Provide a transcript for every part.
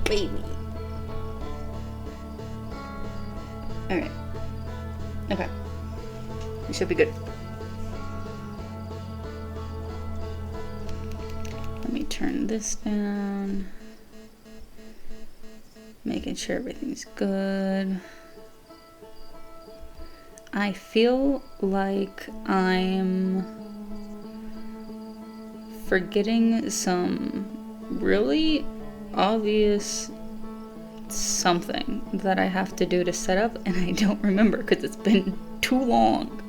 baby. Alright. Okay. We should be good. Let me turn this down. Making sure everything's good. I feel like I'm forgetting some really obvious something that I have to do to set up, and I don't remember because it's been too long.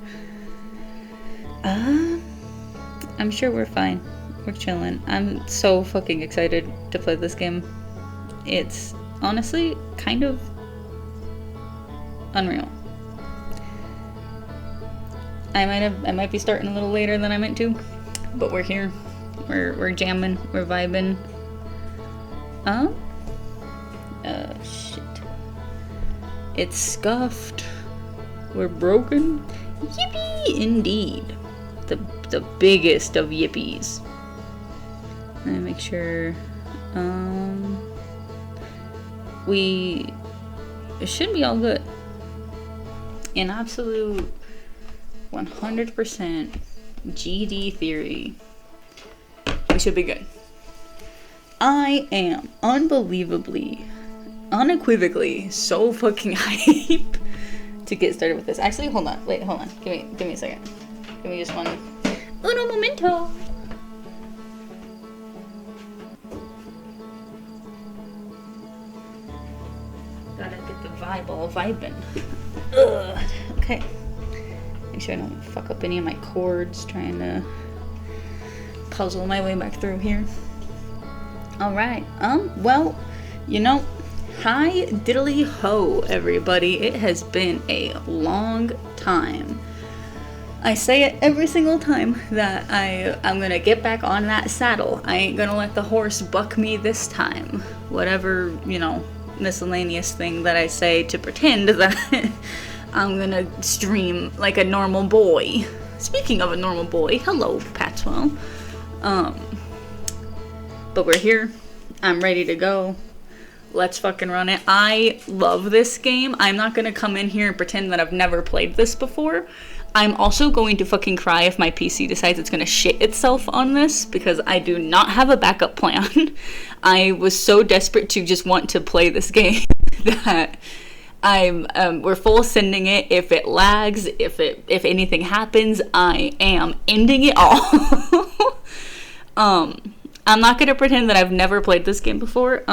I'm sure we're fine. We're chilling. I'm so fucking excited to play this game. It's honestly kind of unreal. I might be starting a little later than I meant to, but we're here. We're jamming. We're vibing. Shit. It's scuffed. We're broken. Yippee, indeed. The biggest of yippies. Let me make sure. It should be all good. In absolute 100% GD theory, we should be good. I am unbelievably, unequivocally so fucking hype to get started with this. Actually, hold on. Wait, hold on. Give me a second. Give me just one. Uno momento. Gotta get the vibe all vibing. Ugh. Okay. Make sure I don't fuck up any of my chords trying to puzzle my way back through here. Alright. Well, you know, hi diddly ho, everybody. It has been a long time. I say it every single time that I'm gonna get back on that saddle. I ain't gonna let the horse buck me this time. Whatever, you know, miscellaneous thing that I say to pretend that I'm gonna stream like a normal boy. Speaking of a normal boy, hello, Patswell. But we're here. I'm ready to go. Let's fucking run it. I love this game. I'm not gonna come in here and pretend that I've never played this before. I'm also going to fucking cry if my PC decides it's gonna shit itself on this, because I do not have a backup plan. I was so desperate to just want to play this game that we're full sending it. If it lags, if anything happens, I am ending it all. I'm not gonna pretend that I've never played this game before.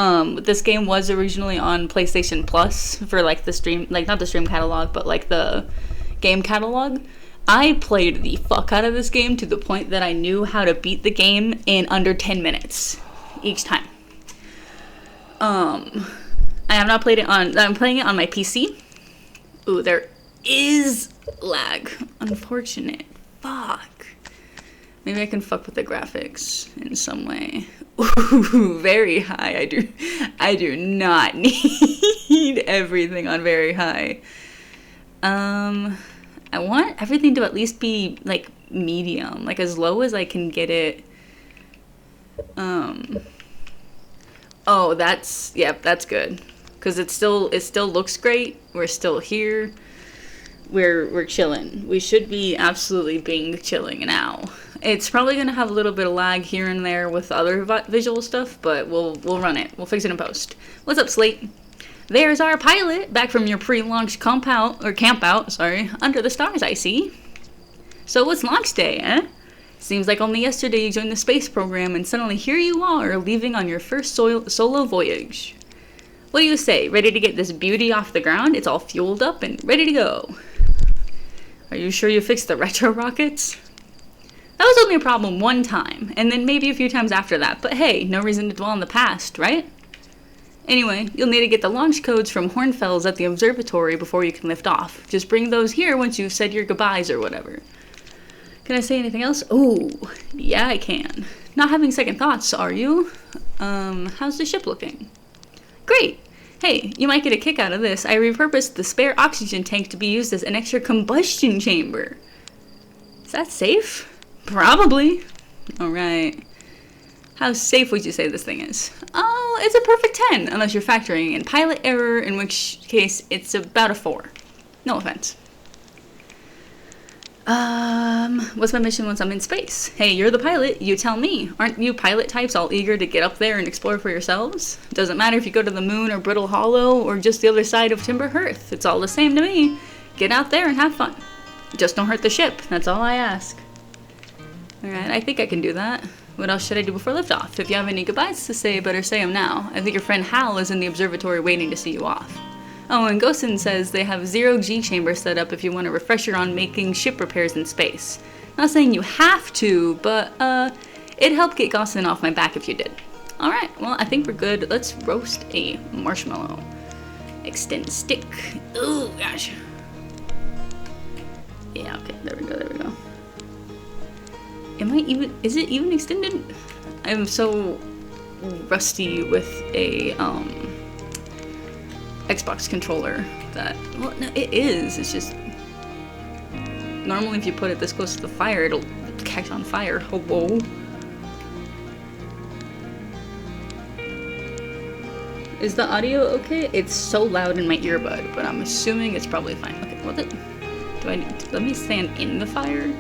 This game was originally on PlayStation Plus for like the stream, like not the stream catalog, but like the game catalog. I played the fuck out of this game to the point that I knew how to beat the game in under 10 minutes each time. I have not played it I'm playing it on my PC. Ooh, there is lag. Unfortunate. Fuck. Maybe I can fuck with the graphics in some way. Ooh, very high. I do not need everything on very high. I want everything to at least be like medium, like as low as I can get it. Oh, that's good. Cause it still looks great. We're still here. We're chilling. We should be absolutely being chilling now. It's probably gonna have a little bit of lag here and there with other visual stuff, but we'll run it. We'll fix it in post. What's up, Slate? There's our pilot, back from your pre-launch camp out, under the stars, I see. So it's launch day, eh? Seems like only yesterday you joined the space program, and suddenly here you are, leaving on your first solo voyage. What do you say, ready to get this beauty off the ground? It's all fueled up and ready to go. Are you sure you fixed the retro rockets? That was only a problem one time, and then maybe a few times after that, but hey, no reason to dwell on the past, right? Anyway, you'll need to get the launch codes from Hornfels at the observatory before you can lift off. Just bring those here once you've said your goodbyes or whatever. Can I say anything else? Oh, yeah, I can. Not having second thoughts, are you? How's the ship looking? Great. Hey, you might get a kick out of this. I repurposed the spare oxygen tank to be used as an extra combustion chamber. Is that safe? Probably. Alright. How safe would you say this thing is? Oh, it's a perfect 10, unless you're factoring in pilot error, in which case it's about a 4. No offense. What's my mission once I'm in space? Hey, you're the pilot, you tell me. Aren't you pilot types all eager to get up there and explore for yourselves? Doesn't matter if you go to the moon or Brittle Hollow or just the other side of Timber Hearth. It's all the same to me. Get out there and have fun. Just don't hurt the ship, that's all I ask. Alright, I think I can do that. What else should I do before liftoff? If you have any goodbyes to say, better say them now. I think your friend Hal is in the observatory waiting to see you off. Oh, and Gosen says they have 0G chamber set up if you want a refresher on making ship repairs in space. Not saying you have to, but it'd help get Gosen off my back if you did. Alright, well, I think we're good. Let's roast a marshmallow. Extend stick. Ooh, gosh. Yeah, okay, there we go, there we go. Is it even extended? I'm so rusty with a, Xbox controller that, well, no, it is, it's just, normally if you put it this close to the fire, it'll catch on fire. Hello? Is the audio okay? It's so loud in my earbud, but I'm assuming it's probably fine. Okay, well, let me stand in the fire?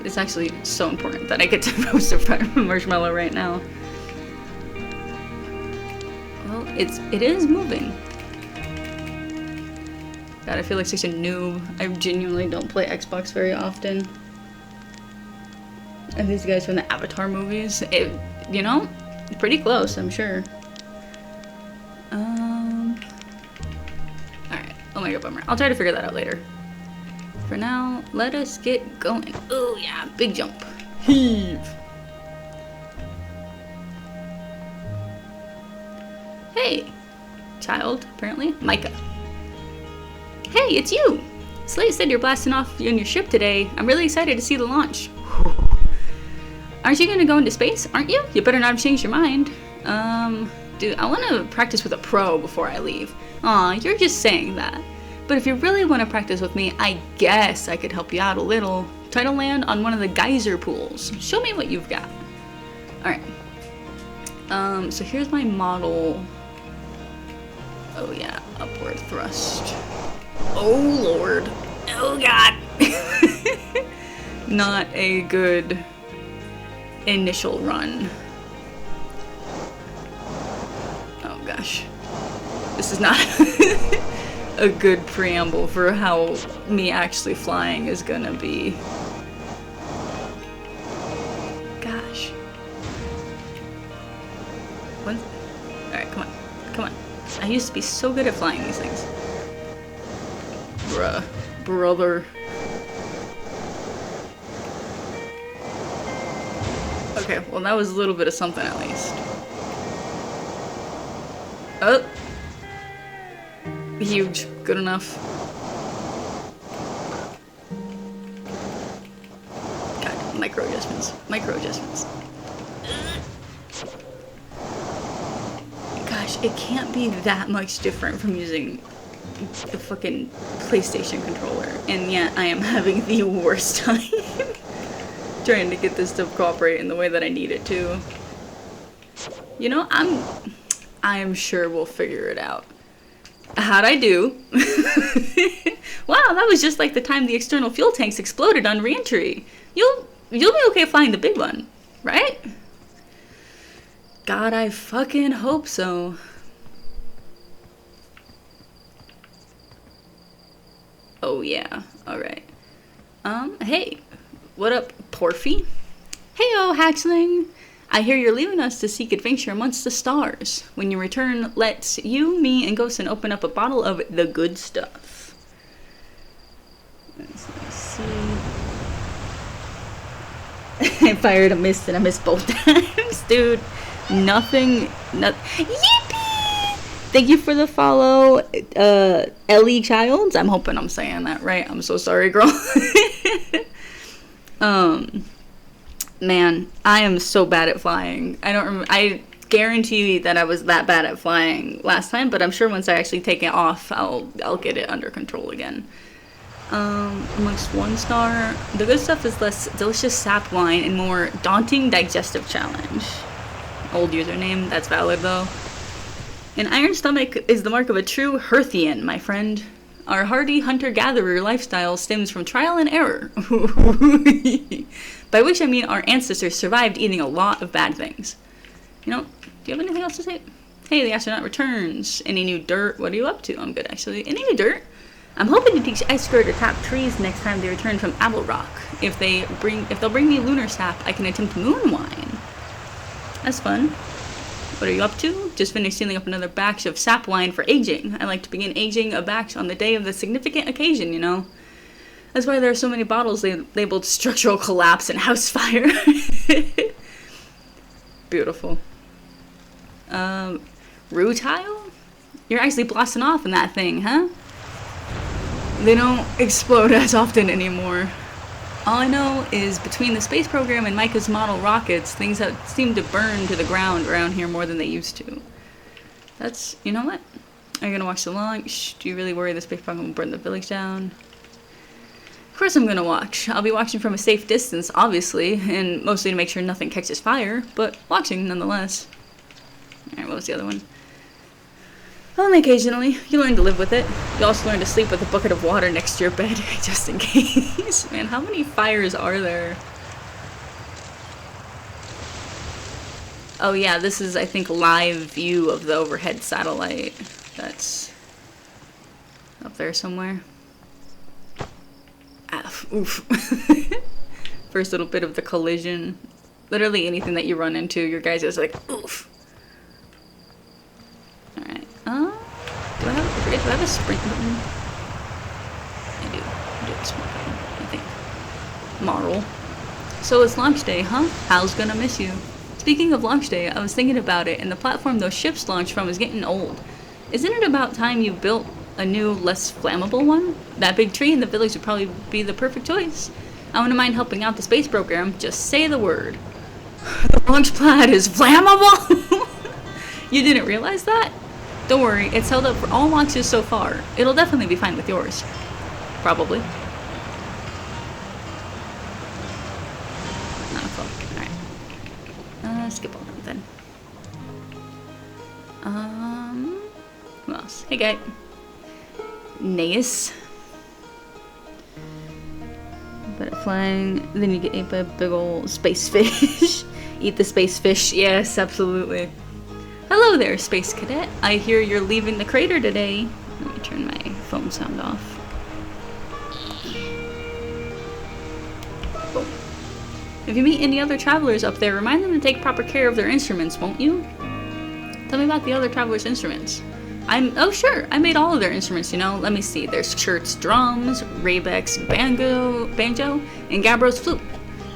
It's actually so important that I get to roast a marshmallow right now. Well, it is moving. God, I feel like such a noob. I genuinely don't play Xbox very often. And these guys from the Avatar movies, you know, pretty close, I'm sure. Alright. Oh my god, bummer. I'll try to figure that out later. For now, let us get going. Oh yeah, big jump. Heave. Hey, child, apparently. Micah. Hey, it's you! Slate said you're blasting off in your ship today. I'm really excited to see the launch. Aren't you gonna go into space, aren't you? You better not have changed your mind. Dude, I wanna practice with a pro before I leave. Aw, you're just saying that. But if you really want to practice with me, I guess I could help you out a little. Try to land on one of the geyser pools. Show me what you've got. Alright. So here's my model. Oh yeah, upward thrust. Oh lord. Oh god. Not a good initial run. Oh gosh. This is not a good preamble for how me actually flying is gonna be. Gosh. What? Alright, come on. Come on. I used to be so good at flying these things. Bruh. Brother. Okay, well that was a little bit of something at least. Oh! Huge. Good enough. God, micro adjustments. Micro adjustments. Gosh, it can't be that much different from using the fucking PlayStation controller. And yet I am having the worst time trying to get this to cooperate in the way that I need it to. You know, I'm sure we'll figure it out. How'd I do? Wow, that was just like the time the external fuel tanks exploded on re-entry. You'll be okay flying the big one, right? God, I fucking hope so. Oh yeah, alright. Hey, what up, Porfy? Heyo, Hatchling! I hear you're leaving us to seek adventure amongst the stars. When you return, let's you, me, and Gosen open up a bottle of the good stuff. Let's see. I fired a mist and I missed both times, dude. Nothing. Yippee! Thank you for the follow, Ellie Childs. I'm hoping I'm saying that right. I'm so sorry, girl. Man, I am so bad at flying. I don't remember. I guarantee that I was that bad at flying last time, but I'm sure once I actually take it off, I'll get it under control again. Amongst 1 star. The good stuff is less delicious sap wine and more daunting digestive challenge. Old username, that's valid though. An iron stomach is the mark of a true Hearthian, my friend. Our hardy hunter-gatherer lifestyle stems from trial and error. By which I mean our ancestors survived eating a lot of bad things. You know, do you have anything else to say? Hey, the astronaut returns. Any new dirt? What are you up to? I'm good, actually. Any new dirt? I'm hoping to teach Iceberg to tap trees next time they return from Apple Rock. If they'll bring me lunar sap, I can attempt moon wine. That's fun. What are you up to? Just finished sealing up another batch of sap wine for aging. I like to begin aging a batch on the day of the significant occasion, you know. That's why there are so many bottles labeled structural collapse and house fire. Beautiful. Rutile? You're actually blasting off in that thing, huh? They don't explode as often anymore. All I know is between the space program and Micah's model rockets, things that seem to burn to the ground around here more than they used to. That's, you know what? Are you gonna watch the launch? Do you really worry the space program will burn the village down? Of course I'm gonna watch. I'll be watching from a safe distance, obviously, and mostly to make sure nothing catches fire, but watching nonetheless. Alright, what was the other one? Only occasionally. You learn to live with it. You also learn to sleep with a bucket of water next to your bed, just in case. Man, how many fires are there? Oh yeah, this is, I think, live view of the overhead satellite. That's up there somewhere. Ah, oof. First little bit of the collision. Literally anything that you run into, your guys is like, oof. Alright. Do I have a sprint button? I do have a sprint button, I think. Marl. So it's launch day, huh? Hal's gonna miss you. Speaking of launch day, I was thinking about it, and the platform those ships launch from is getting old. Isn't it about time you built a new, less flammable one? That big tree in the village would probably be the perfect choice. I wouldn't mind helping out the space program. Just say the word. The launch pad is flammable? You didn't realize that? Don't worry, it's held up for all launches so far. It'll definitely be fine with yours. Probably. Not a phone. Alright. Skip all that then. Who else? Hey, guy. Naeus. Better flying. Then you get ate by a big ol' space fish. Eat the space fish. Yes, absolutely. Hello there, Space Cadet. I hear you're leaving the crater today. Let me turn my phone sound off. Boom. If you meet any other travelers up there, remind them to take proper care of their instruments, won't you? Tell me about the other travelers' instruments. Oh sure, I made all of their instruments, you know. Let me see. There's Kurt's drums, Rabeck's banjo, and Gabbro's flute.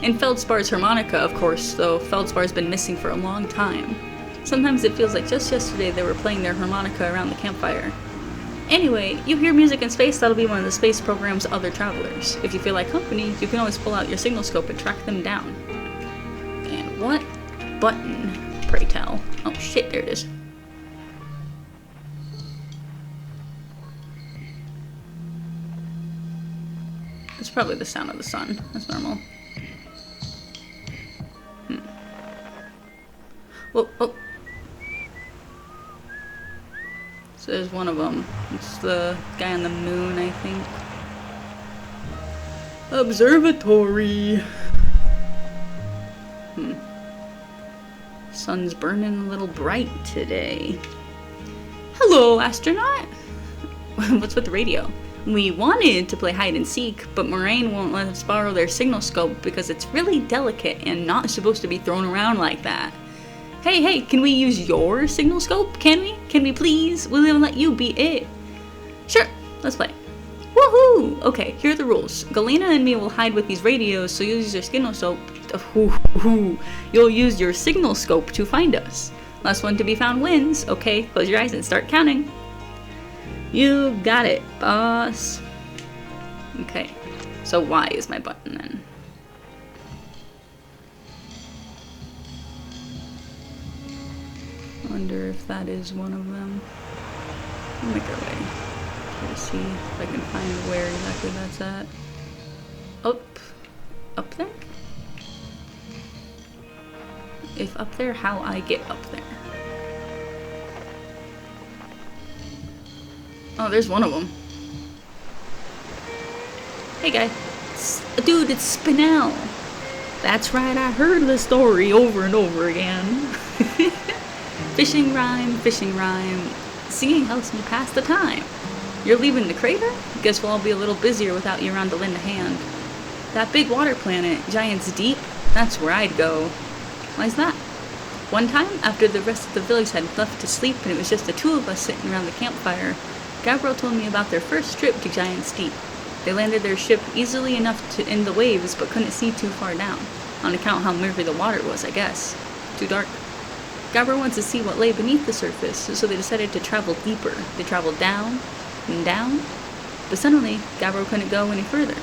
And Feldspar's harmonica, of course, though Feldspar's been missing for a long time. Sometimes it feels like just yesterday they were playing their harmonica around the campfire. Anyway, you hear music in space, that'll be one of the space program's other travelers. If you feel like company, you can always pull out your signal scope and track them down. And what button, pray tell? Oh shit, there it is. It's probably the sound of the sun. That's normal. Whoa, oh. So there's one of them. It's the guy on the moon, I think. Observatory. Sun's burning a little bright today. Hello, astronaut. What's with the radio? We wanted to play hide and seek, but Moraine won't let us borrow their signal scope because it's really delicate and not supposed to be thrown around like that. Hey, can we use your signal scope? Can we? Can we please? We'll even let you be it. Sure, let's play. Woohoo! Okay, here are the rules. Galena and me will hide with these radios, so you'll use your signal scope. You'll use your signal scope to find us. Last one to be found wins. Okay, close your eyes and start counting. You got it, boss. Okay, so Y is my button then. Wonder if that is one of them. We'll make our way. Try to see if I can find where exactly that's at. Up there? If up there, how I get up there? Oh, there's one of them. Hey, guy. Dude, it's Spinel. That's right, I heard the story over and over again. Fishing rhyme, singing helps me pass the time. You're leaving the crater? Guess we'll all be a little busier without you around to lend a hand. That big water planet, Giant's Deep, that's where I'd go. Why's that? One time, after the rest of the village had left to sleep and it was just the two of us sitting around the campfire, Gabriel told me about their first trip to Giant's Deep. They landed their ship easily enough to end the waves, but couldn't see too far down, on account how murky the water was, I guess. Too dark. Gabriel wanted to see what lay beneath the surface, so they decided to travel deeper. They traveled down and down, but suddenly, Gabriel couldn't go any further.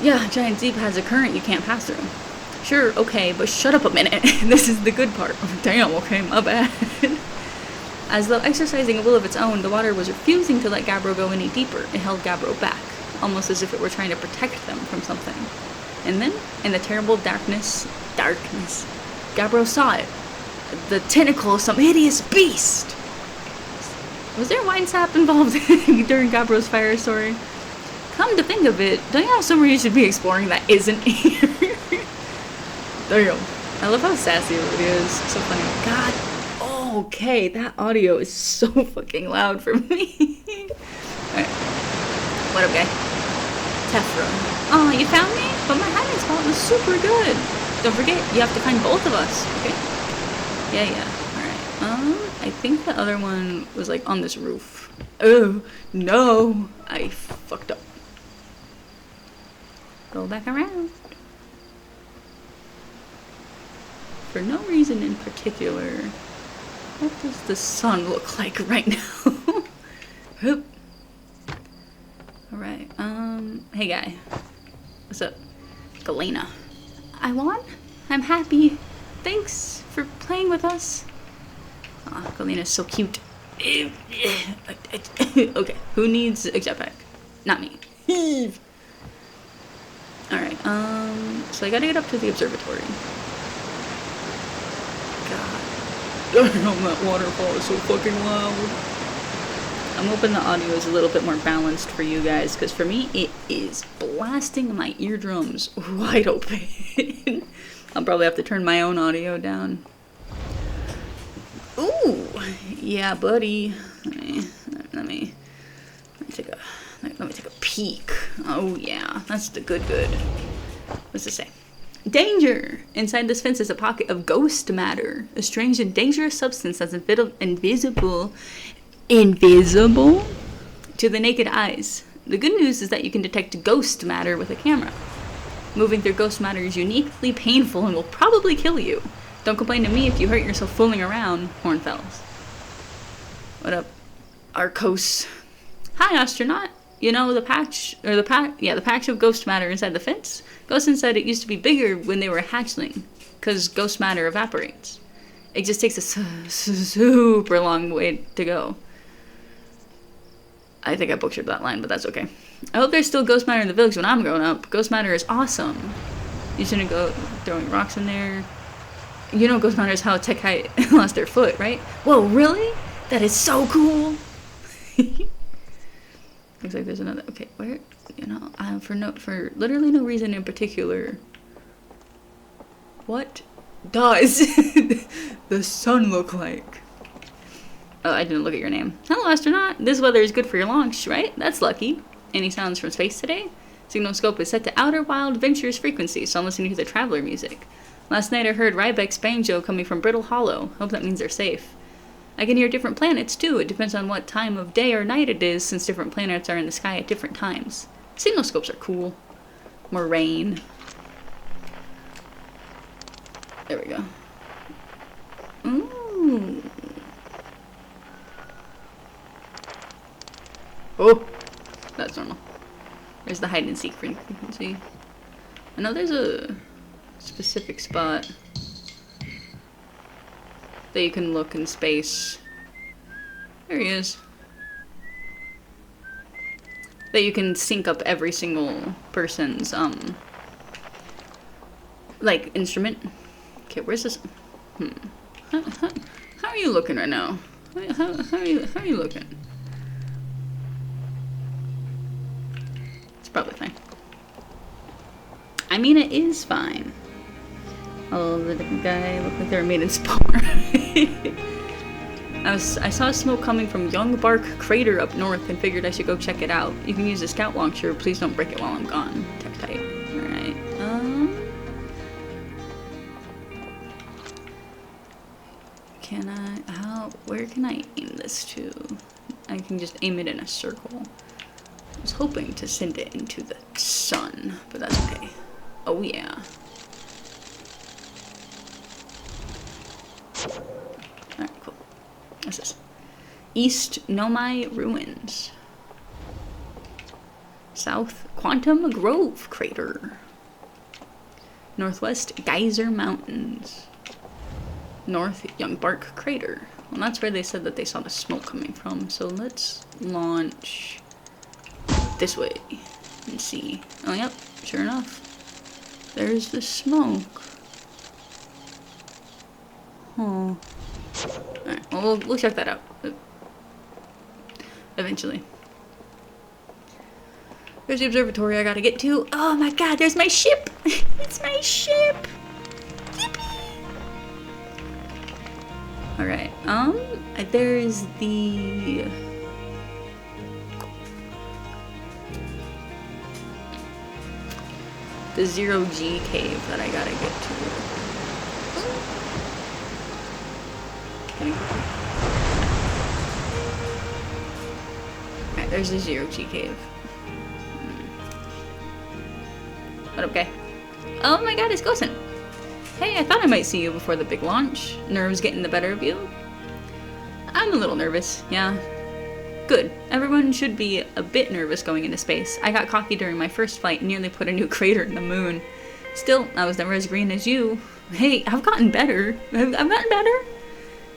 Yeah, Giant's Deep has a current you can't pass through. Sure, okay, but shut up a minute. This is the good part. Damn, okay, my bad. As though exercising a will of its own, the water was refusing to let Gabriel go any deeper. It held Gabriel back, almost as if it were trying to protect them from something. And then, in the terrible darkness, Gabriel saw it. The tentacle of some hideous beast! Was there wine sap involved during Gabriel's fire story? Come to think of it, don't you have somewhere you should be exploring that isn't here? Damn. I love how sassy it is. So funny. God. Okay, that audio is so fucking loud for me. Alright. What up, guy? Tephra. Oh, you found me? But my hiding spot was super good. Don't forget, you have to find both of us, okay? Yeah. Alright. I think the other one was like on this roof. Oh, no. I fucked up. Go back around. For no reason in particular. What does the sun look like right now? Hoop. Alright, hey guy. What's up? Galena. I won? I'm happy. Thanks for playing with us. Aw, Galena's so cute. Okay, who needs a jetpack? Not me. Alright, so I gotta get up to the observatory. Damn, that waterfall is so fucking loud. I'm hoping the audio is a little bit more balanced for you guys, because for me, it is blasting my eardrums wide open. I'll probably have to turn my own audio down. Ooh, yeah, buddy. Let me take a peek. Oh yeah, that's the good. What's it say? Danger! Inside this fence is a pocket of ghost matter, a strange and dangerous substance that's invisible to the naked eyes. The good news is that you can detect ghost matter with a camera. Moving through ghost matter is uniquely painful and will probably kill you. Don't complain to me if you hurt yourself fooling around, Hornfells. What up, Arcos? Hi, astronaut. You know the patch of ghost matter inside the fence? Ghostin said it used to be bigger when they were a hatchling, because ghost matter evaporates. It just takes a super long way to go. I think I butchered that line, but that's okay. I hope there's still ghost matter in the village when I'm growing up. Ghost matter is awesome. You shouldn't go throwing rocks in there. You know ghost matter is how Tekai lost their foot, right? Whoa, really? That is so cool! Looks like there's another. Okay, where? You know, for literally no reason in particular. What does the sun look like? Oh, I didn't look at your name. Hello, astronaut. This weather is good for your launch, right? That's lucky. Any sounds from space today? Signal scope is set to Outer Wild Ventures frequency, so I'm listening to the traveler music. Last night I heard Rybek's banjo coming from Brittle Hollow. Hope that means they're safe. I can hear different planets, too. It depends on what time of day or night it is, since different planets are in the sky at different times. Signal scopes are cool. More rain. There we go. Ooh. Oh! That's normal. There's the hide and seek frequency. I know there's a specific spot that you can look in space. There he is. that you can sync up every single person's, like, instrument. Okay, where's this? How are you looking right now? How are you looking? It's probably fine. I mean, it is fine. Oh, the different guy looked like they were made in spar. I saw smoke coming from Young Bark Crater up north and figured I should go check it out. You can use a scout launcher. Please don't break it while I'm gone. Tech tight. Alright. Can I... where can I aim this to? I can just aim it in a circle. I was hoping to send it into the sun, but that's okay. Oh yeah. Alright, cool. What's this? East Nomai Ruins. South Quantum Grove Crater. Northwest Geyser Mountains. North Young Bark Crater. Well, that's where they said that they saw the smoke coming from. So let's launch this way and see. Oh, yep. Sure enough. There's the smoke. Oh. Alright, well, we'll check that out. Eventually. There's the observatory I gotta get to. Oh my god, there's my ship! It's my ship! Alright, there's the... Zero G cave that I gotta get to. Alright, there's the Zero G cave. But okay. Oh my god, it's Gosen! Hey, I thought I might see you before the big launch. Nerves getting the better of you? I'm a little nervous, yeah. Good. Everyone should be a bit nervous going into space. I got cocky during my first flight and nearly put a new crater in the moon. Still, I was never as green as you. Hey, I've gotten better. I've gotten better?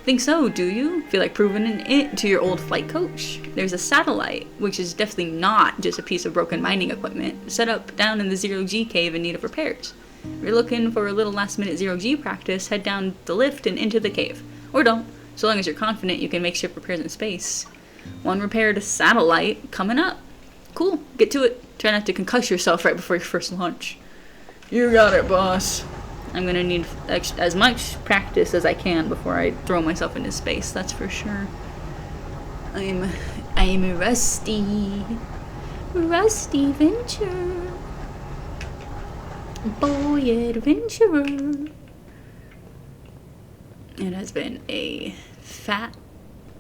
Think so, do you? Feel like proving it to your old flight coach? There's a satellite, which is definitely not just a piece of broken mining equipment, set up down in the Zero G cave in need of repairs. If you're looking for a little last-minute Zero G practice, head down the lift and into the cave. Or don't, so long as you're confident you can make ship repairs in space. One repaired satellite coming up. Cool, get to it. Try not to concuss yourself right before your first launch. You got it, boss. I'm gonna need as much practice as I can before I throw myself into space, that's for sure. I'm rusty. Rusty Venture. Boy adventurer. It has been a fat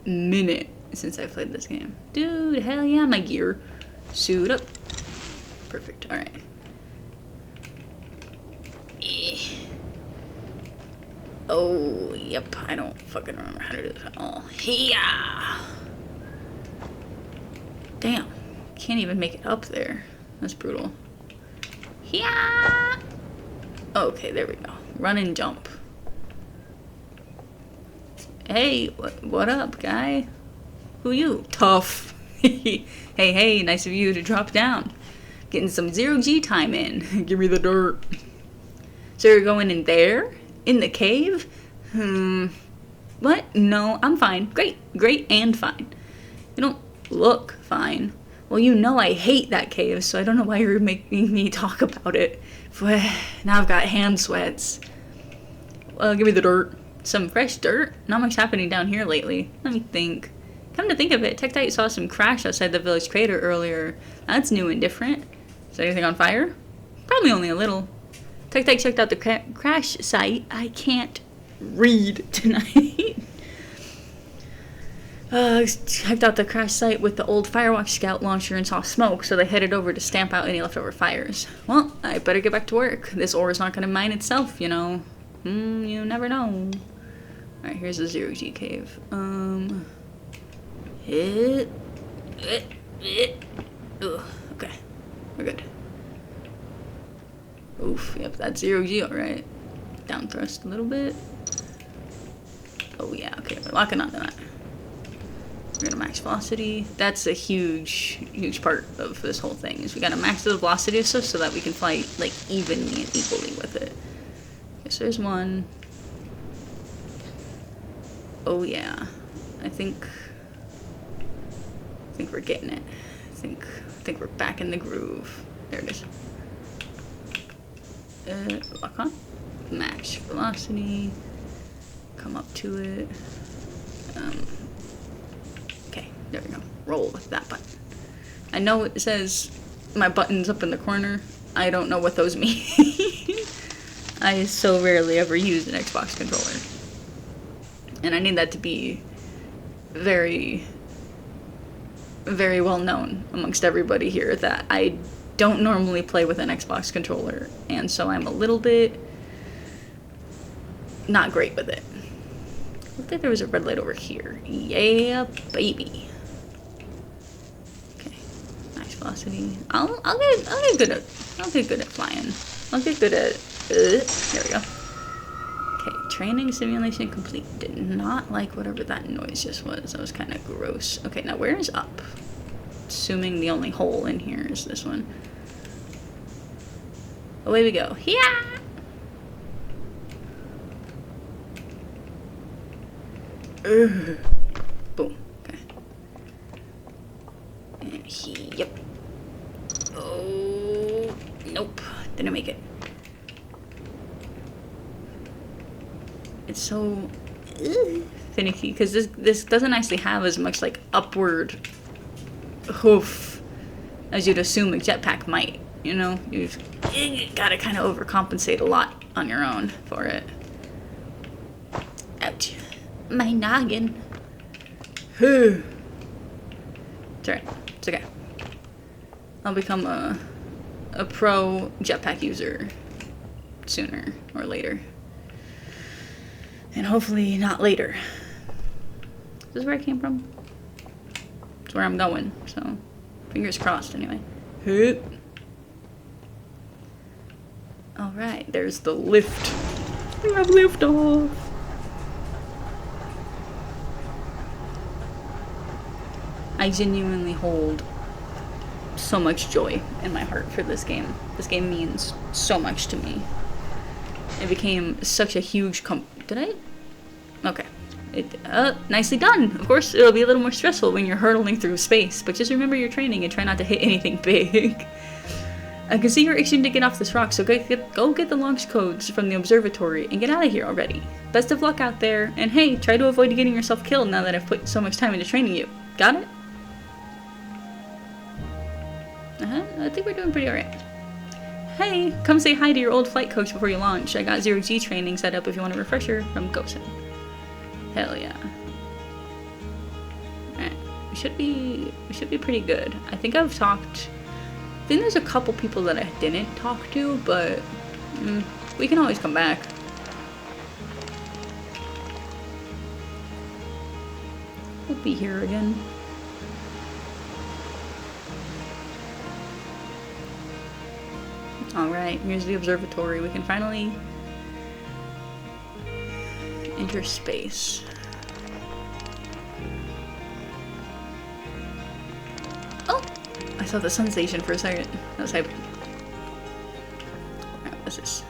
minute since I played this game. Dude, hell yeah, my gear. Suit up. Perfect, alright. Oh, yep, I don't fucking remember how to do this at all. Yeah. Damn, can't even make it up there. That's brutal. Yeah. Okay, there we go. Run and jump. Hey, what up, guy? Who you? Tough. Hey, nice of you to drop down. Getting some Zero G time in. Give me the dirt. So you're going in there? In the cave? What? No, I'm fine. Great and fine. You don't look fine. Well, you know I hate that cave, so I don't know why you're making me talk about it. Now I've got hand sweats. Well, give me the dirt. Some fresh dirt? Not much happening down here lately. Let me think. Come to think of it, Tech saw some crash outside the village crater earlier. That's new and different. Is anything on fire? Probably only a little. Tech checked out the crash site. I can't read tonight. Checked out the crash site with the old Firewatch scout launcher and saw smoke, so they headed over to stamp out any leftover fires. Well, I better get back to work. This ore is not going to mine itself, you know. You never know. Alright, here's the Zero G cave. Okay, we're good. Oof, yep, that's Zero G, alright. Down thrust a little bit. Oh yeah, okay, we're locking onto that. We're gonna max velocity. That's a huge part of this whole thing, is we gotta max the velocity of stuff so that we can fly, like, evenly and equally with it. Okay, so there's one. Oh yeah. I think we're getting it. I think we're back in the groove. There it is. Lock on. Max velocity. Come up to it. Okay, there we go. Roll with that button. I know it says my button's up in the corner. I don't know what those mean. I so rarely ever use an Xbox controller. And I need that to be very, very well known amongst everybody here that I don't normally play with an Xbox controller, and so I'm a little bit not great with it. Looked like there was a red light over here. Yeah, baby. Okay, max velocity. I'll get good at flying. I'll get good at. There we go. Okay, training simulation complete. Did not like whatever that noise just was. That was kind of gross. Okay, now where is up? Assuming the only hole in here is this one. Away we go. Yeah. Boom. Okay. And yep. Oh, nope. Didn't make it. It's so finicky because this doesn't actually have as much like upward hoof as you'd assume a jetpack might. You know, you've gotta kind of overcompensate a lot on your own for it. Ouch. My noggin. It's alright. It's okay. I'll become a pro jetpack user sooner or later. And hopefully not later. This is where I came from. It's where I'm going, so fingers crossed anyway. Alright, there's the lift. We have lift off. I genuinely hold so much joy in my heart for this game. This game means so much to me. It became such a huge did I? Okay. Nicely done. Of course, it'll be a little more stressful when you're hurtling through space, but just remember your training and try not to hit anything big. I can see you're itching to get off this rock, so go get the launch codes from the observatory and get out of here already. Best of luck out there, and hey, try to avoid getting yourself killed now that I've put so much time into training you. Got it? I think we're doing pretty alright. Hey, come say hi to your old flight coach before you launch. I got 0G training set up if you want a refresher from Gosen. Hell yeah. Alright, we should be pretty good. I think there's a couple people that I didn't talk to, but we can always come back. We'll be here again. Alright, here's the observatory. We can finally enter space. Oh! I saw the sun station for a second. That was hype. Alright, what's this?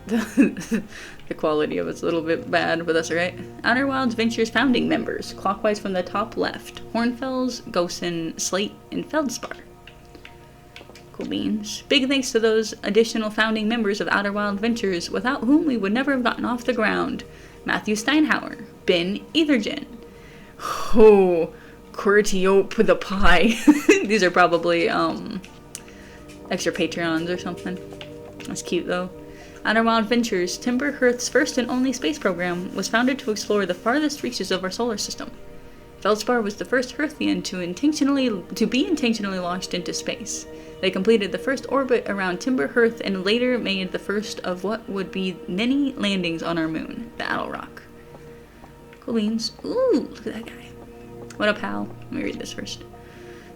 The quality of it's a little bit bad, but that's alright. Outer Wilds Ventures founding members, clockwise from the top left. Hornfels, Gosen, Slate, and Feldspar. Cool beans. Big thanks to those additional founding members of Outer Wild Ventures, without whom we would never have gotten off the ground. Matthew Steinhauer, Ben Ethergen. Oh, Quirtiope the Pie. These are probably, extra Patreons or something. That's cute though. Outer Wild Ventures, Timber Hearth's first and only space program, was founded to explore the farthest reaches of our solar system. Feldspar was the first Hearthian to be intentionally launched into space. They completed the first orbit around Timber Hearth and later made the first of what would be many landings on our moon, the Owl Rock. Cool beans. Ooh, look at that guy. What up, pal? Let me read this first.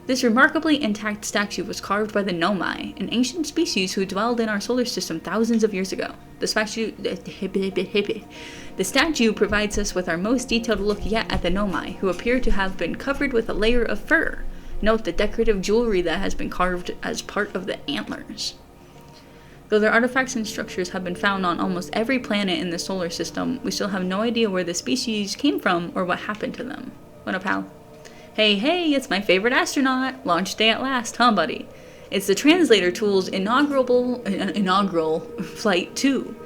This remarkably intact statue was carved by the Nomai, an ancient species who dwelled in our solar system thousands of years ago. The statue provides us with our most detailed look yet at the Nomai, who appear to have been covered with a layer of fur. Note the decorative jewelry that has been carved as part of the antlers. Though their artifacts and structures have been found on almost every planet in the solar system, we still have no idea where the species came from or what happened to them. What up, pal? Hey, it's my favorite astronaut! Launch day at last, huh, buddy? It's the translator tool's inaugural flight, too.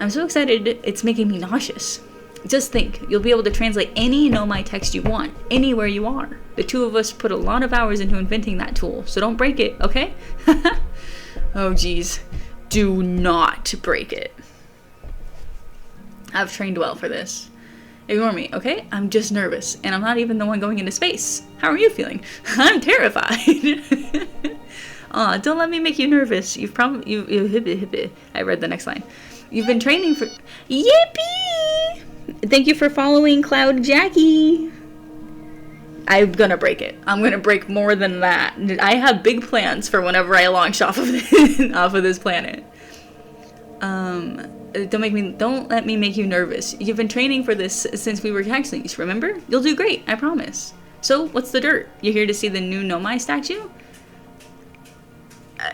I'm so excited, it's making me nauseous. Just think, you'll be able to translate any Nomai text you want, anywhere you are. The two of us put a lot of hours into inventing that tool, so don't break it, okay? Oh, geez. Do not break it. I've trained well for this. Ignore me, okay? I'm just nervous, and I'm not even the one going into space. How are you feeling? I'm terrified. Aw, don't let me make you nervous. I read the next line. You've been training for... Yippee! Thank you for following Cloud Jackie. I'm gonna break it. I'm gonna break more than that. I have big plans for whenever I launch off of this planet. Don't let me make you nervous. You've been training for this since we were hatchlings, remember? You'll do great, I promise. So, what's the dirt? You're here to see the new Nomai statue?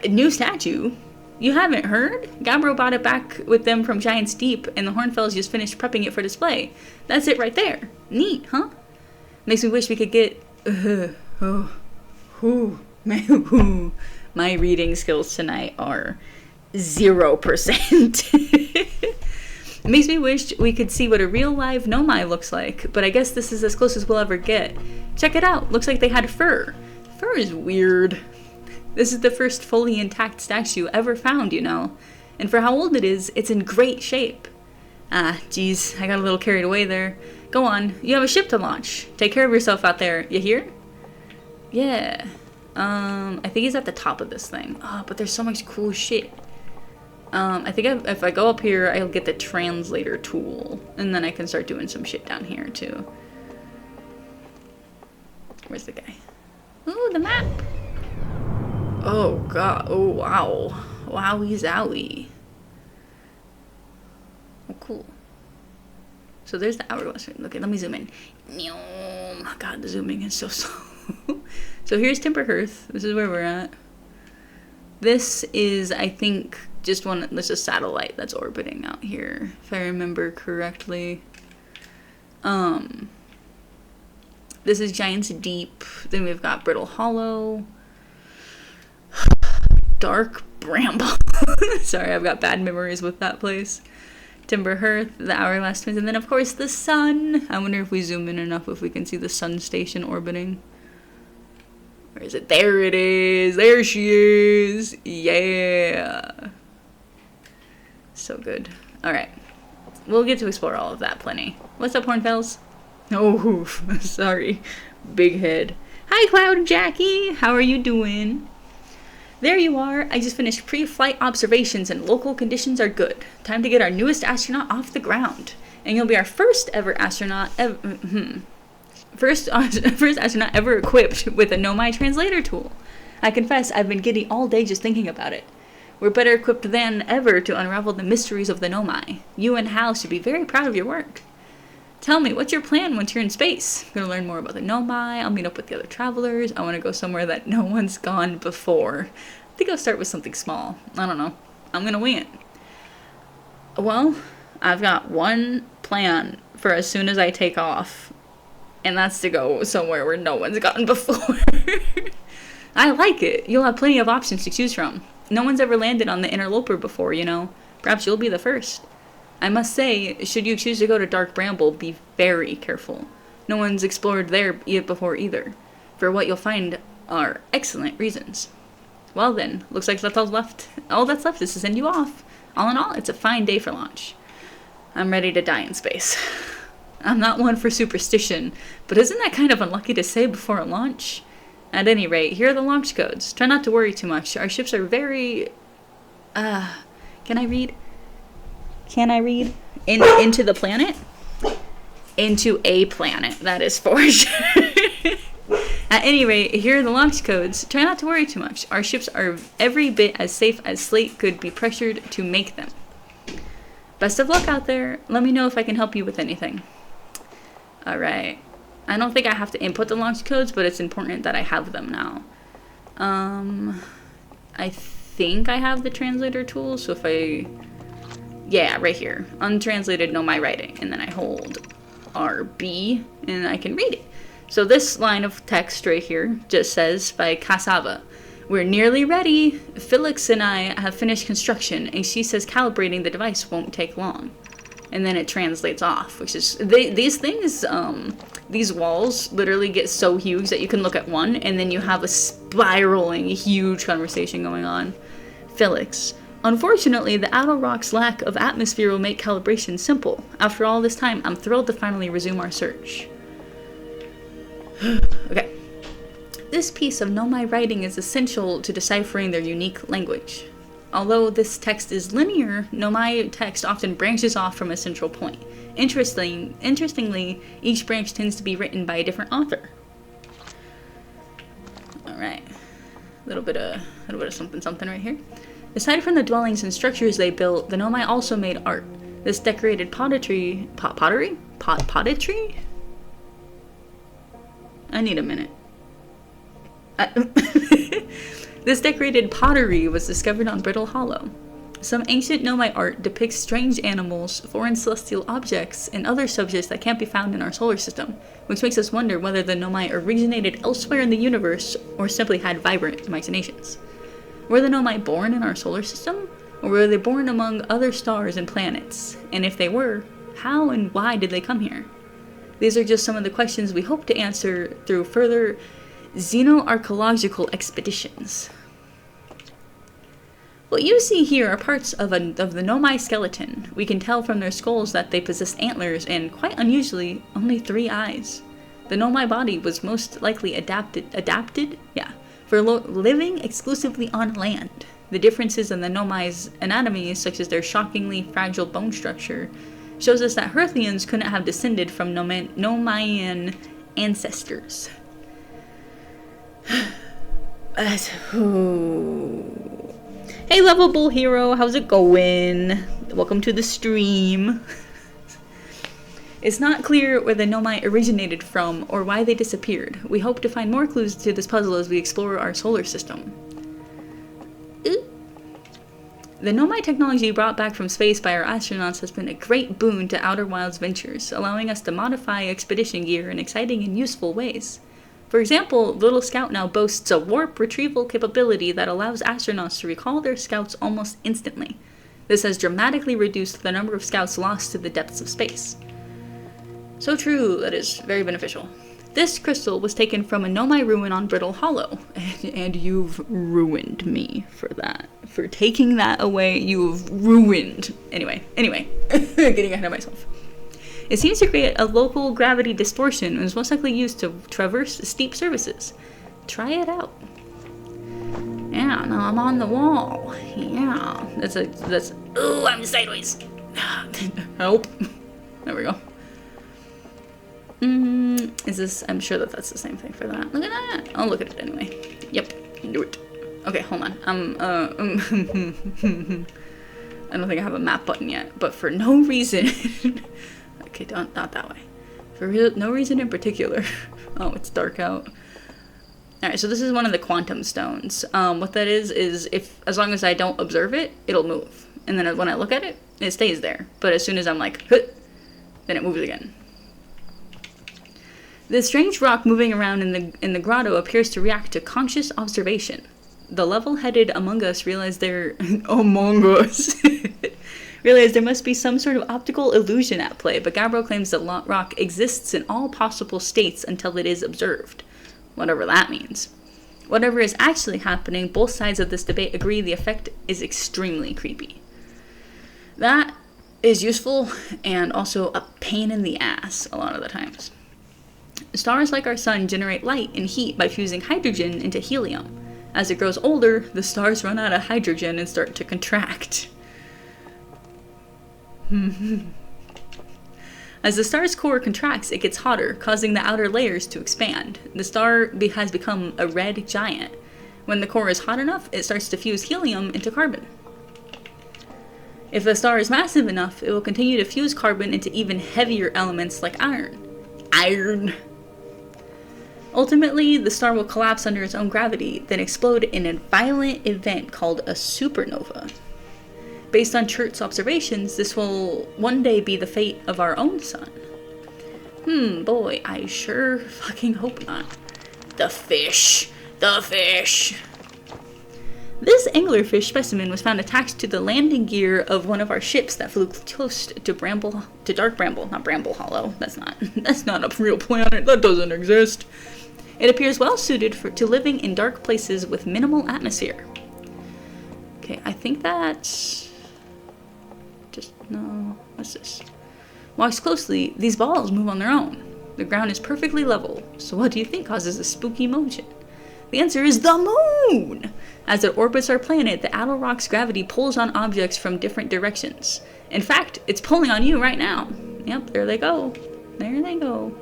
New statue? You haven't heard? Gabbro bought it back with them from Giant's Deep, and the Hornfells just finished prepping it for display. That's it right there. Neat, huh? Makes me wish we could get... My reading skills tonight are 0%. It makes me wish we could see what a real live Nomai looks like, but I guess this is as close as we'll ever get. Check it out. Looks like they had fur. Fur is weird. This is the first fully intact statue ever found, you know. And for how old it is, it's in great shape. Ah, geez, I got a little carried away there. Go on, you have a ship to launch. Take care of yourself out there. You hear? Yeah. I think he's at the top of this thing. Oh, but there's so much cool shit. I think if I go up here, I'll get the translator tool. And then I can start doing some shit down here, too. Where's the guy? Ooh, the map! Oh, God. Oh, wow. Wowie zowie. Oh, cool. So there's the hourglass. Okay, let me zoom in. God, the zooming is so slow. So here's Timberhearth. This is where we're at. This is, I think, just there's a satellite that's orbiting out here, if I remember correctly. This is Giant's Deep. Then we've got Brittle Hollow. Dark Bramble. Sorry, I've got bad memories with that place. Timberhearth, the Hourglass Twins, and then of course the sun. I wonder if we zoom in enough if we can see the sun station orbiting. Where is it? There it is. There she is. Yeah. So good. Alright. We'll get to explore all of that plenty. What's up, Hornfells? Oh, sorry. Big head. Hi, Cloud Jackie. How are you doing? There you are. I just finished pre-flight observations and local conditions are good. Time to get our newest astronaut off the ground. And you'll be our first astronaut ever equipped with a Nomai translator tool. I confess I've been giddy all day just thinking about it. We're better equipped than ever to unravel the mysteries of the Nomai. You and Hal should be very proud of your work. Tell me, what's your plan once you're in space? Gonna learn more about the Nomai, I'll meet up with the other travelers, I want to go somewhere that no one's gone before. I think I'll start with something small. I don't know. I'm gonna wing it. Well, I've got one plan for as soon as I take off, and that's to go somewhere where no one's gotten before. I like it. You'll have plenty of options to choose from. No one's ever landed on the Interloper before, you know. Perhaps you'll be the first. I must say, should you choose to go to Dark Bramble, be very careful. No one's explored there before either, for what you'll find are excellent reasons. Well then, looks like that's all left. All that's left is to send you off. All in all, it's a fine day for launch. I'm ready to die in space. I'm not one for superstition, but isn't that kind of unlucky to say before a launch? At any rate, here are the launch codes. Try not to worry too much. Our ships are very... Can I read? Into the planet? Into a planet, that is for sure. At any rate, here are the launch codes. Try not to worry too much. Our ships are every bit as safe as Slate could be pressured to make them. Best of luck out there. Let me know if I can help you with anything. Alright. I don't think I have to input the launch codes, but it's important that I have them now. I think I have the translator tool, so if I... Yeah, right here. Untranslated, know my writing. And then I hold RB, and I can read it. So this line of text right here just says, by Cassava, we're nearly ready. Felix and I have finished construction, and she says calibrating the device won't take long. And then it translates off, which is... these things, these walls literally get so huge that you can look at one, and then you have a spiraling, huge conversation going on. Felix. Unfortunately, the Outer Rock's lack of atmosphere will make calibration simple. After all this time, I'm thrilled to finally resume our search. Okay. This piece of Nomai writing is essential to deciphering their unique language. Although this text is linear, Nomai text often branches off from a central point. Interestingly, each branch tends to be written by a different author. Alright. A little bit of something right here. Aside from the dwellings and structures they built, the Nomai also made art. This decorated pottery... Pottery? I need a minute. This decorated pottery was discovered on Brittle Hollow. Some ancient Nomai art depicts strange animals, foreign celestial objects, and other subjects that can't be found in our solar system, which makes us wonder whether the Nomai originated elsewhere in the universe or simply had vibrant imaginations. Were the Nomai born in our solar system? Or were they born among other stars and planets? And if they were, how and why did they come here? These are just some of the questions we hope to answer through further xenoarchaeological expeditions. What you see here are parts of the Nomai skeleton. We can tell from their skulls that they possessed antlers and, quite unusually, only 3 eyes. The Nomai body was most likely adapted? Yeah. For living exclusively on land. The differences in the Nomai's anatomy, such as their shockingly fragile bone structure, shows us that Hearthians couldn't have descended from Nomaian ancestors. Hey lovable hero, how's it going? Welcome to the stream. It's not clear where the Nomai originated from or why they disappeared. We hope to find more clues to this puzzle as we explore our solar system. The Nomai technology brought back from space by our astronauts has been a great boon to Outer Wilds ventures, allowing us to modify expedition gear in exciting and useful ways. For example, Little Scout now boasts a warp retrieval capability that allows astronauts to recall their scouts almost instantly. This has dramatically reduced the number of scouts lost to the depths of space. So true, that is very beneficial. This crystal was taken from a Nomai ruin on Brittle Hollow, and you've ruined me for that. For taking that away, you've ruined. Anyway, getting ahead of myself. It seems to create a local gravity distortion and is most likely used to traverse steep surfaces. Try it out. Yeah, now I'm on the wall. Yeah, ooh, I'm sideways. Help. There we go. Is this, I'm sure that's the same thing for that. Look at that. I'll look at it anyway. Yep, do it. Okay, hold on. I don't think I have a map button yet, but for no reason. Okay, not that way. For no reason in particular. Oh, it's dark out. Alright, so this is one of the quantum stones. What that is if, as long as I don't observe it, it'll move. And then when I look at it, it stays there. But as soon as I'm like, then it moves again. The strange rock moving around in the grotto appears to react to conscious observation. The level-headed among us realize there must be some sort of optical illusion at play, but Gabriel claims that rock exists in all possible states until it is observed. Whatever that means. Whatever is actually happening, both sides of this debate agree the effect is extremely creepy. That is useful and also a pain in the ass a lot of the times. Stars like our sun generate light and heat by fusing hydrogen into helium. As it grows older, the stars run out of hydrogen and start to contract. As the star's core contracts, it gets hotter, causing the outer layers to expand. The star has become a red giant. When the core is hot enough, it starts to fuse helium into carbon. If the star is massive enough, it will continue to fuse carbon into even heavier elements like iron. Iron! Ultimately, the star will collapse under its own gravity, then explode in a violent event called a supernova. Based on Chert's observations, this will one day be the fate of our own sun. Boy, I sure fucking hope not. The fish! The fish! This anglerfish specimen was found attached to the landing gear of one of our ships that flew close to Dark Bramble. Not Bramble Hollow. That's not a real planet. That doesn't exist. It appears well suited to living in dark places with minimal atmosphere. Okay, I think that's... no, what's this? Watch closely, these balls move on their own. The ground is perfectly level, so what do you think causes this spooky motion? The answer is the moon! As it orbits our planet, the outer rock's gravity pulls on objects from different directions. In fact, it's pulling on you right now. Yep, there they go. There they go.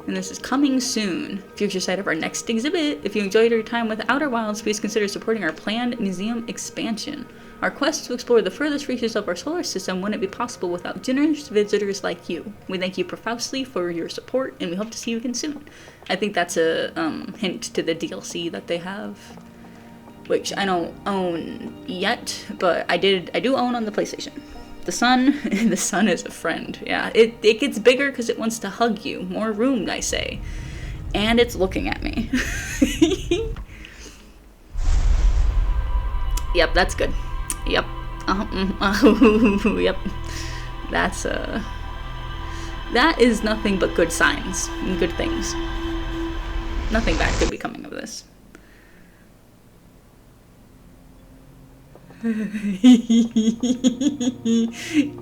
And this is coming soon. Future sight of our next exhibit. If you enjoyed your time with Outer Wilds, please consider supporting our planned museum expansion. Our quest to explore the furthest reaches of our solar system wouldn't be possible without generous visitors like you. We thank you profusely for your support, and we hope to see you again soon. I think that's a hint to the DLC that they have, which I don't own yet, but I do own on the PlayStation. The sun is a friend. Yeah, it gets bigger because it wants to hug you. More room, I say. And it's looking at me. Yep, that's good. Yep. Yep. That is nothing but good signs and good things. Nothing bad could be coming of this.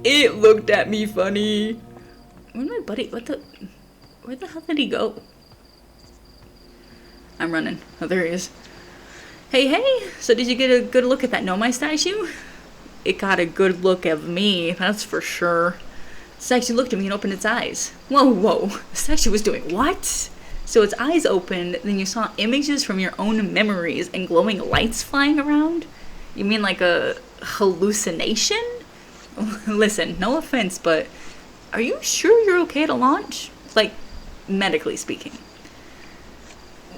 It looked at me funny. Where's my buddy? Where the hell did he go? I'm running. Oh, there he is. Hey, so did you get a good look at that Nomai statue? It got a good look of me, that's for sure. The statue looked at me and opened its eyes. Whoa. The statue was doing what? So its eyes opened, then you saw images from your own memories and glowing lights flying around? You mean like a hallucination? Listen, no offense, but are you sure you're okay to launch? Like, medically speaking.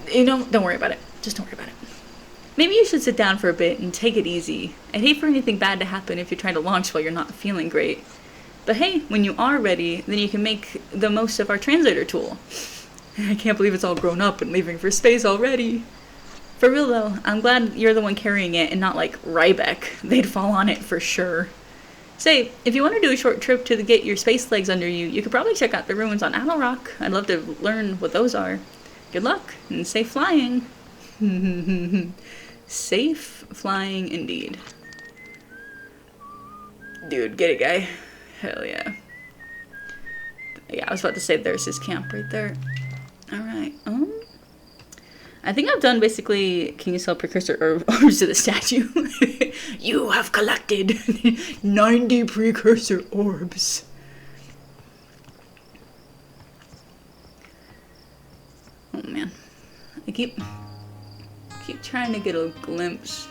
Don't worry about it. Just don't worry about it. Maybe you should sit down for a bit and take it easy. I'd hate for anything bad to happen if you try to launch while you're not feeling great. But hey, when you are ready, then you can make the most of our translator tool. I can't believe it's all grown up and leaving for space already. For real though, I'm glad you're the one carrying it and not like Rybeck. They'd fall on it for sure. Say, if you want to do a short trip to get your space legs under you, you could probably check out the ruins on Owl Rock. I'd love to learn what those are. Good luck and safe flying. Safe flying indeed. Dude, get it, guy. Hell yeah. Yeah, I was about to say there's his camp right there. Alright, I think I've done basically, can you sell precursor orbs to the statue? You have collected 90 precursor orbs. Oh man. I keep trying to get a glimpse.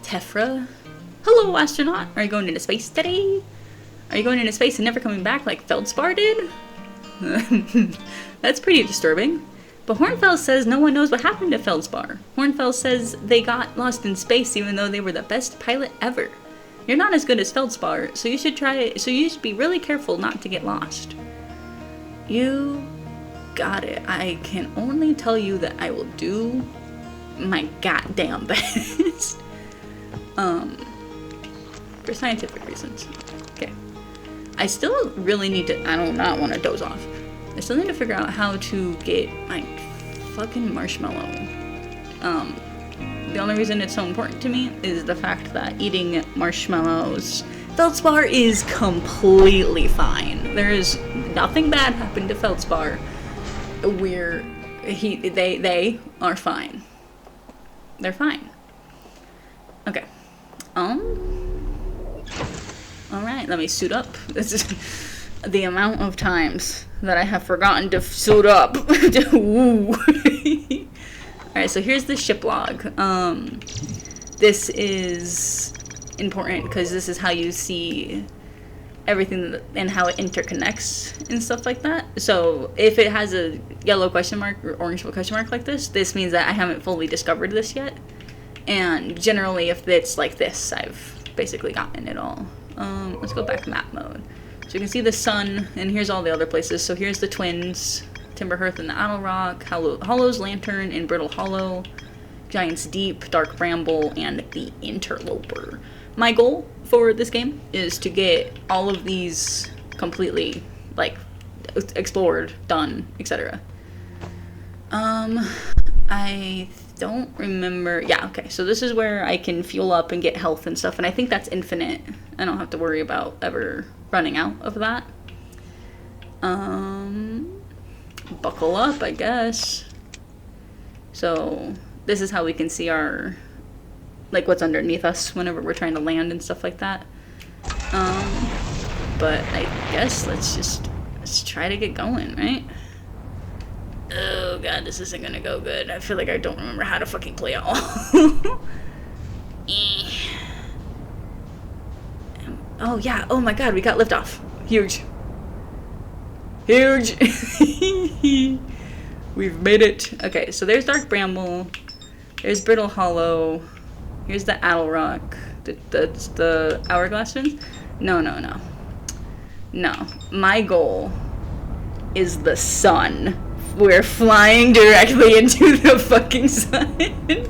Tephra? Hello, astronaut. Are you going into space today? Are you going into space and never coming back like Feldspar did? That's pretty disturbing. But Hornfels says no one knows what happened to Feldspar. Hornfels says they got lost in space even though they were the best pilot ever. You're not as good as Feldspar, so you should be really careful not to get lost. You got it. I can only tell you that I will do my goddamn best. For scientific reasons. Okay. I still really need to, I do not want to doze off. I still need to figure out how to get my fucking marshmallow. The only reason it's so important to me is the fact that eating marshmallows, Feldspar is completely fine. There is nothing bad happened to Feldspar. They are fine. They're fine. Okay. Alright. Alright, let me suit up. This is the amount of times that I have forgotten to suit up. Alright, so here's the ship log. This is important because this is how you see everything and how it interconnects and stuff like that. So if it has a yellow question mark or orange question mark like this means that I haven't fully discovered this yet. And generally, if it's like this, I've basically gotten it all. Let's go back to map mode. So you can see the sun, and here's all the other places. So here's the Twins, Timber Hearth and the Owl Rock, Hollow's Lantern and Brittle Hollow, Giant's Deep, Dark Bramble, and the Interloper. My goal for this game is to get all of these completely, like, explored, done, etc. I don't remember. Yeah, okay, so this is where I can fuel up and get health and stuff, and I think that's infinite. I don't have to worry about ever running out of that. Buckle up, I guess. So this is how we can see our, like, what's underneath us whenever we're trying to land and stuff like that. But I guess let's try to get going, right? Oh god, this isn't gonna go good. I feel like I don't remember how to fucking play at all. Oh yeah, oh my god, we got liftoff. Huge. Huge. We've made it. Okay, so there's Dark Bramble. There's Brittle Hollow. Here's the Owl Rock. That's the Hourglass Fins? No. No. My goal is the sun. We're flying directly into the fucking sun.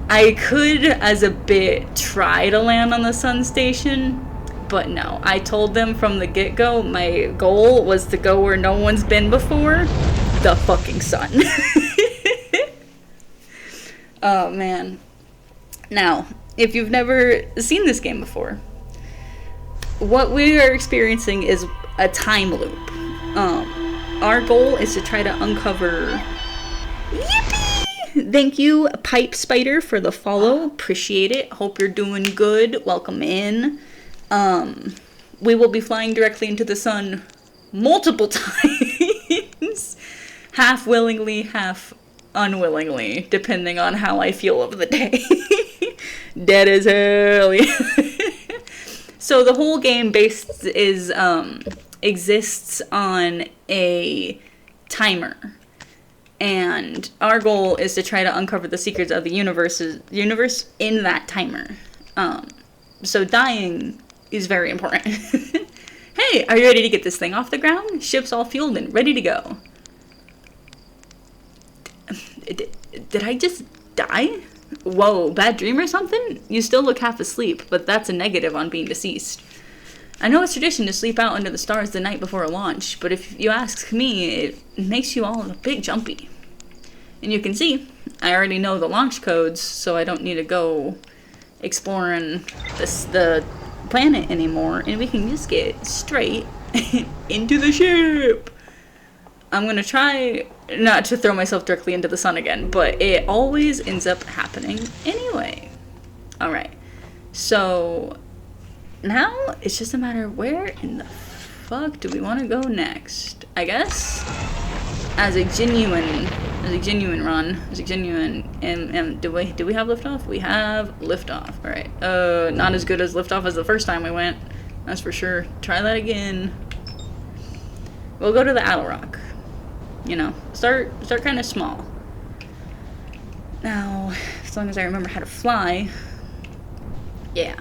I could, as a bit, try to land on the sun station, but no. I told them from the get-go, my goal was to go where no one's been before. The fucking sun. Oh, man. Now, if you've never seen this game before, what we are experiencing is a time loop. Our goal is to try to uncover... Yippee! Thank you, Pipe Spider, for the follow. Appreciate it. Hope you're doing good. Welcome in. We will be flying directly into the sun multiple times. Half willingly, half unwillingly, depending on how I feel of the day. Dead as hell. So the whole game exists on a timer, and our goal is to try to uncover the secrets of the universe in that timer. So dying is very important. Hey, are you ready to get this thing off the ground? Ship's all fueled and ready to go. Did I just die? Whoa, bad dream or something? You still look half asleep, but that's a negative on being deceased. I know it's tradition to sleep out under the stars the night before a launch, but if you ask me, it makes you all a bit jumpy. And you can see, I already know the launch codes, so I don't need to go exploring the planet anymore, and we can just get straight into the ship. I'm gonna try not to throw myself directly into the sun again, but it always ends up happening anyway. Alright, so now it's just a matter of where in the fuck do we want to go next? I guess as a genuine run, do we have liftoff? We have liftoff. Alright. Not as good as liftoff as the first time we went. That's for sure. Try that again. We'll go to the Owl Rock. You know, start kind of small. Now, as long as I remember how to fly. Yeah.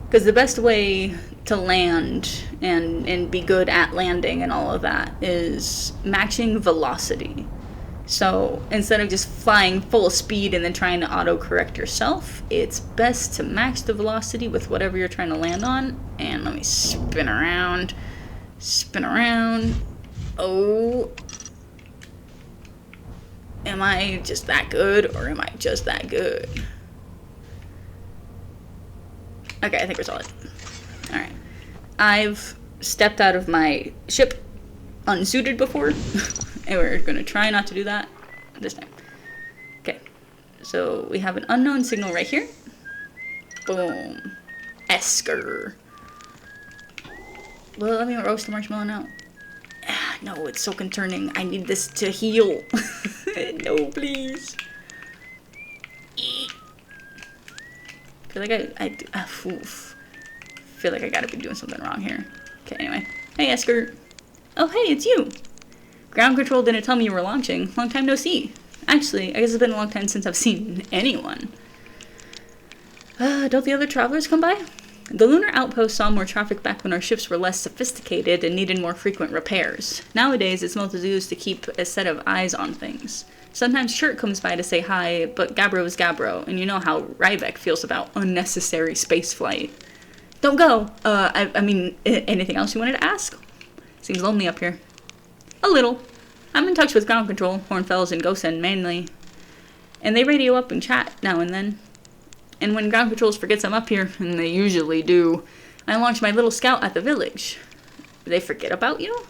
Because the best way to land and be good at landing and all of that is matching velocity. So instead of just flying full speed and then trying to auto-correct yourself, it's best to match the velocity with whatever you're trying to land on. And let me spin around. Spin around. Oh. Am I just that good, or am I just that good? Okay, I think we're solid. Alright. I've stepped out of my ship unsuited before, and we're going to try not to do that this time. Okay, so we have an unknown signal right here. Boom. Esker. Well, let me roast the marshmallow now. No, it's so concerning. I need this to heal. No, please. I feel like feel like I gotta be doing something wrong here. Okay, anyway. Hey, Esker. Oh, hey, it's you. Ground control didn't tell me you were launching. Long time no see. Actually, I guess it's been a long time since I've seen anyone. Don't the other travelers come by? The lunar outpost saw more traffic back when our ships were less sophisticated and needed more frequent repairs. Nowadays, it's mostly used to keep a set of eyes on things. Sometimes Shirt comes by to say hi, but Gabbro is Gabbro, and you know how Rybeck feels about unnecessary spaceflight. Don't go! I mean, anything else you wanted to ask? Seems lonely up here. A little. I'm in touch with ground control, Hornfels and Gosen mainly. And they radio up and chat now and then. And when ground controls forgets I'm up here, and they usually do, I launch my little scout at the village. Do they forget about you?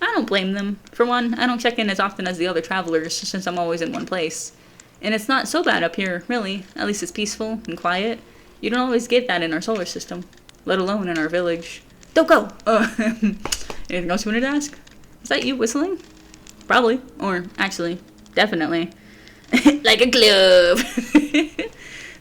I don't blame them. For one, I don't check in as often as the other travelers, since I'm always in one place. And it's not so bad up here, really. At least it's peaceful and quiet. You don't always get that in our solar system, let alone in our village. Don't go! Anything else you wanted to ask? Is that you whistling? Probably. Or, actually, definitely. Like a glove!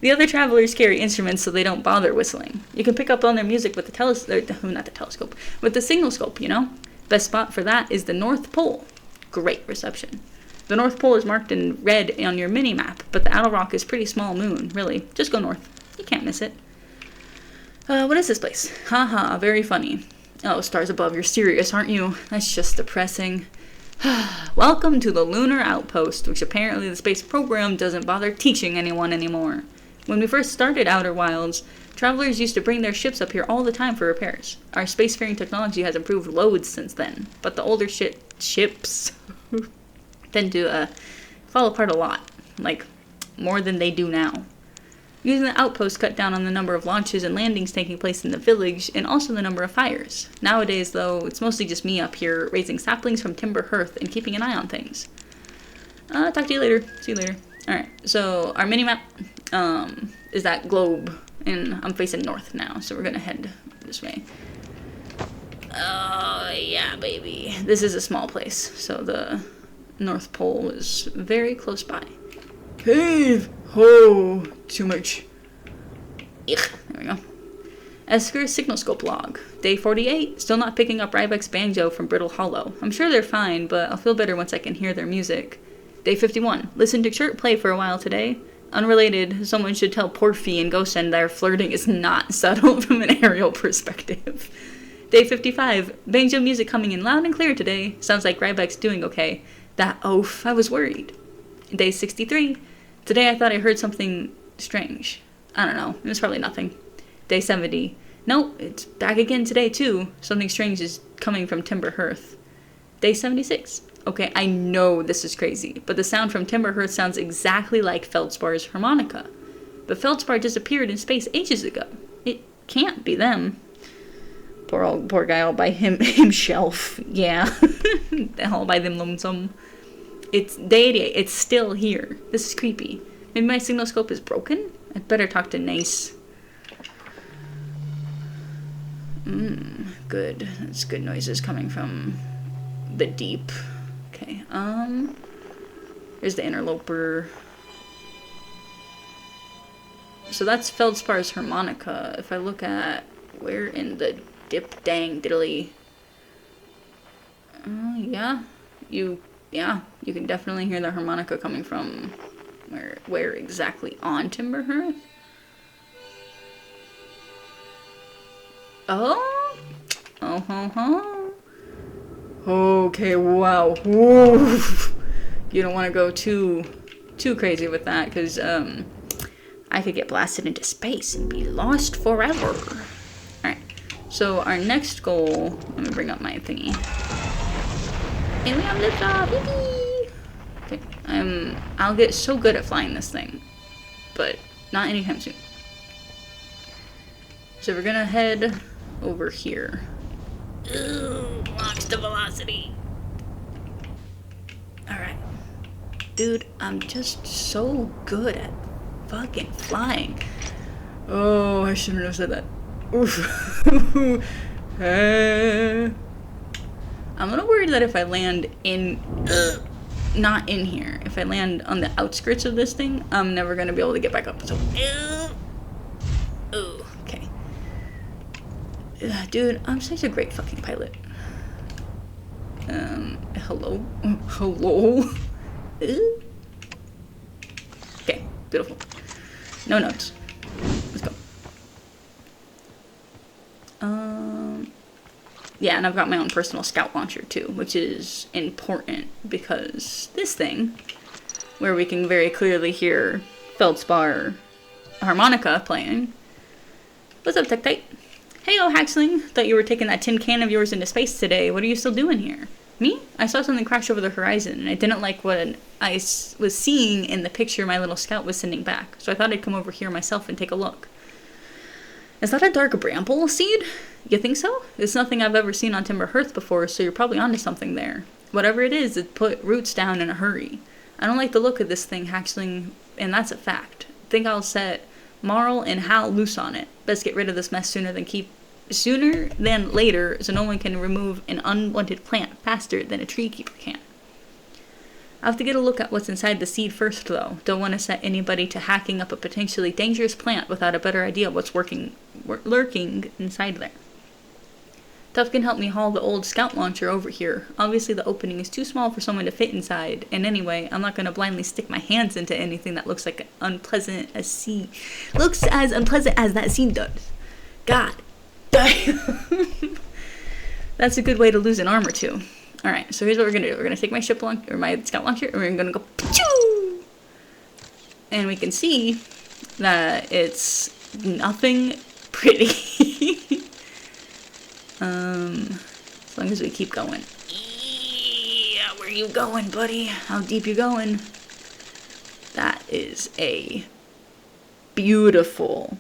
The other travelers carry instruments so they don't bother whistling. You can pick up on their music with the with the signal scope, you know? Best spot for that is the North Pole. Great reception. The North Pole is marked in red on your mini-map, but the Outer Rock is pretty small moon, really. Just go north. You can't miss it. What is this place? Haha, very funny. Oh, stars above, you're serious, aren't you? That's just depressing. Welcome to the Lunar Outpost, which apparently the space program doesn't bother teaching anyone anymore. When we first started Outer Wilds, travelers used to bring their ships up here all the time for repairs. Our spacefaring technology has improved loads since then, but the older ships tend to fall apart a lot, like more than they do now. Using the outpost cut down on the number of launches and landings taking place in the village, and also the number of fires. Nowadays, though, it's mostly just me up here, raising saplings from timber hearth and keeping an eye on things. Talk to you later. See you later. Alright, so our mini-map is that globe, and I'm facing north now, so we're gonna head this way. Oh, yeah, baby. This is a small place, so the North Pole is very close by. Cave! Oh, too much. Ugh, there we go. Esker's signal scope log. Day 48. Still not picking up Rybeck's banjo from Brittle Hollow. I'm sure they're fine, but I'll feel better once I can hear their music. Day 51. Listen to Shirt play for a while today. Unrelated, someone should tell Porphy and Gosen their flirting is not subtle from an aerial perspective. Day 55. Banjo music coming in loud and clear today. Sounds like Rybeck's doing okay. That oaf, I was worried. Day 63. Today I thought I heard something strange. I don't know. It was probably nothing. Day 70. Nope, it's back again today too. Something strange is coming from Timber Hearth. Day 76. Okay, I know this is crazy, but the sound from Timber Hearth sounds exactly like Feldspar's harmonica. But Feldspar disappeared in space ages ago. It can't be them. Poor guy all by himself. Yeah. All by them lonesome. It's day 88. It's still here. This is creepy. Maybe my signal scope is broken? I'd better talk to Nace. Good. That's good noises coming from the deep. Okay, here's the interloper. So that's Feldspar's harmonica. If I look at where in the dip dang diddly. Yeah. You can definitely hear the harmonica coming from where exactly on Timber Hearth? Oh, okay, wow. Whoa. You don't want to go too crazy with that, because I could get blasted into space and be lost forever. Alright, so our next goal, let me bring up my thingy. And we have liftoff, yippee! Okay, I'll get so good at flying this thing, but not anytime soon. So we're gonna head over here. Ooh, blocks the velocity. Alright. Dude, I'm just so good at fucking flying. Oh, I shouldn't have said that. Oof. I'm a little worried that if I land in, not in here, if I land on the outskirts of this thing, I'm never gonna be able to get back up. So, okay. Dude, I'm such a great fucking pilot. Hello? Hello? Okay, beautiful. No notes. Let's go. Yeah, and I've got my own personal scout launcher too, which is important because this thing, where we can very clearly hear feldspar harmonica playing. What's up, Tectite? Hey-o, Haxling. Thought you were taking that tin can of yours into space today. What are you still doing here? Me? I saw something crash over the horizon, and I didn't like what I was seeing in the picture my little scout was sending back, so I thought I'd come over here myself and take a look. Is that a dark bramble seed? You think so? It's nothing I've ever seen on Timber Hearth before, so you're probably onto something there. Whatever it is, it put roots down in a hurry. I don't like the look of this thing, Haxling, and that's a fact. Think I'll set Marl and Hal loose on it. Best get rid of this mess sooner than later, so no one can remove an unwanted plant faster than a tree keeper can. I'll have to get a look at what's inside the seed first, though. Don't want to set anybody to hacking up a potentially dangerous plant without a better idea of what's lurking inside there. Tuff can help me haul the old scout launcher over here. Obviously the opening is too small for someone to fit inside, and anyway, I'm not going to blindly stick my hands into anything that looks as unpleasant as that seed does. God damn. That's a good way to lose an arm or two. Alright, so here's what we're going to do. We're going to take my my scout launcher, and we're going to go pachoo! And we can see that it's nothing pretty. As long as we keep going. Yeah, where you going, buddy? How deep you going? That is a beautiful,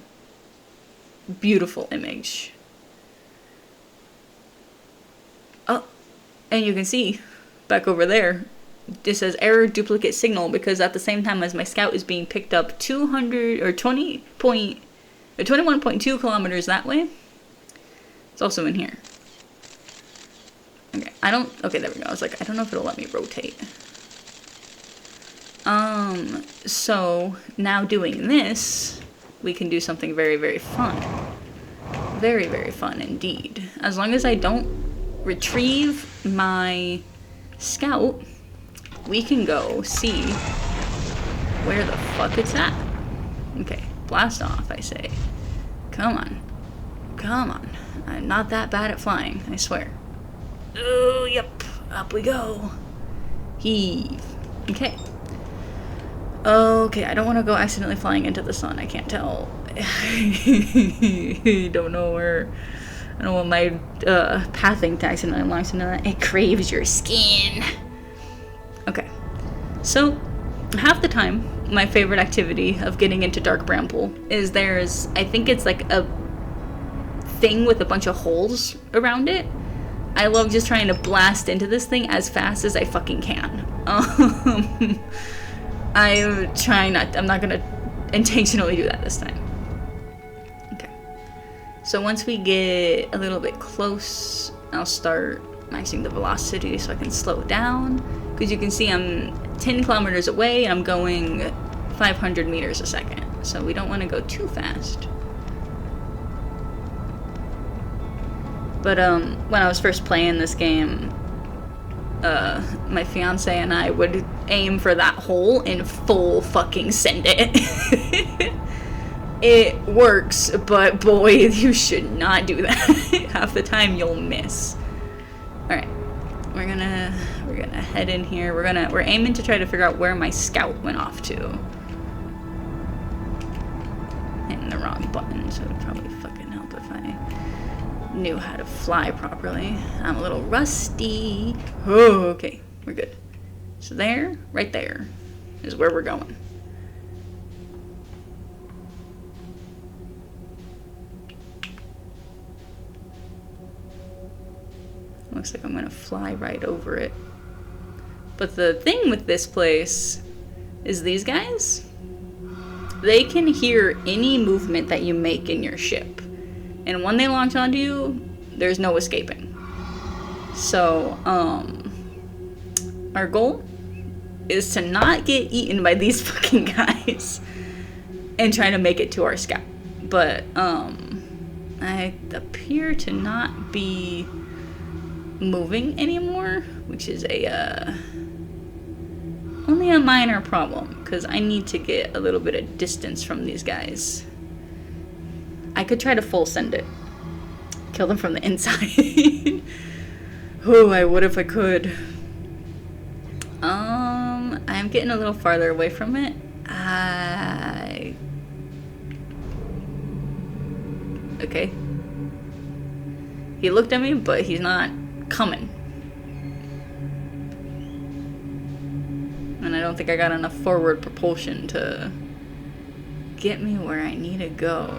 beautiful image. Oh, and you can see back over there, it says error duplicate signal because at the same time as my scout is being picked up 21.2 kilometers that way. It's also in here. Okay, okay, there we go. I was like, I don't know if it'll let me rotate. So now doing this, we can do something very, very fun. Very, very fun indeed. As long as I don't retrieve my scout, we can go see where the fuck it's at. Okay, blast off, I say. Come on. Come on. I'm not that bad at flying, I swear. Oh, yep. Up we go. Heave. Okay. Okay, I don't want to go accidentally flying into the sun. I can't tell. Don't know where. I don't want my pathing to accidentally launch into that. It craves your skin. Okay. So, half the time, my favorite activity of getting into Dark Bramble is I think it's like a thing with a bunch of holes around it. I love just trying to blast into this thing as fast as I fucking can. I'm not gonna intentionally do that this time. Okay. So once we get a little bit close, I'll start maxing the velocity so I can slow down. Because you can see I'm 10 kilometers away and I'm going 500 meters a second. So we don't want to go too fast. But when I was first playing this game, my fiance and I would aim for that hole and full fucking send it. It works, but boy, you should not do that. Half the time you'll miss. Alright. We're gonna head in here. We're aiming to try to figure out where my scout went off to. Hitting the wrong button, so it would probably fucking help if I knew how to fly properly. I'm a little rusty. Oh, okay, we're good. So there, right there, is where we're going. Looks like I'm gonna fly right over it. But the thing with this place is these guys, they can hear any movement that you make in your ship. And when they launch onto you, There's no escaping. So, our goal is to not get eaten by these fucking guys and try to make it to our scout. But, I appear to not be moving anymore, which is only a minor problem, because I need to get a little bit of distance from these guys. I could try to full send it. Kill them from the inside. Oh, I would if I could. I'm getting a little farther away from it. Okay. He looked at me, but he's not coming. And I don't think I got enough forward propulsion to get me where I need to go.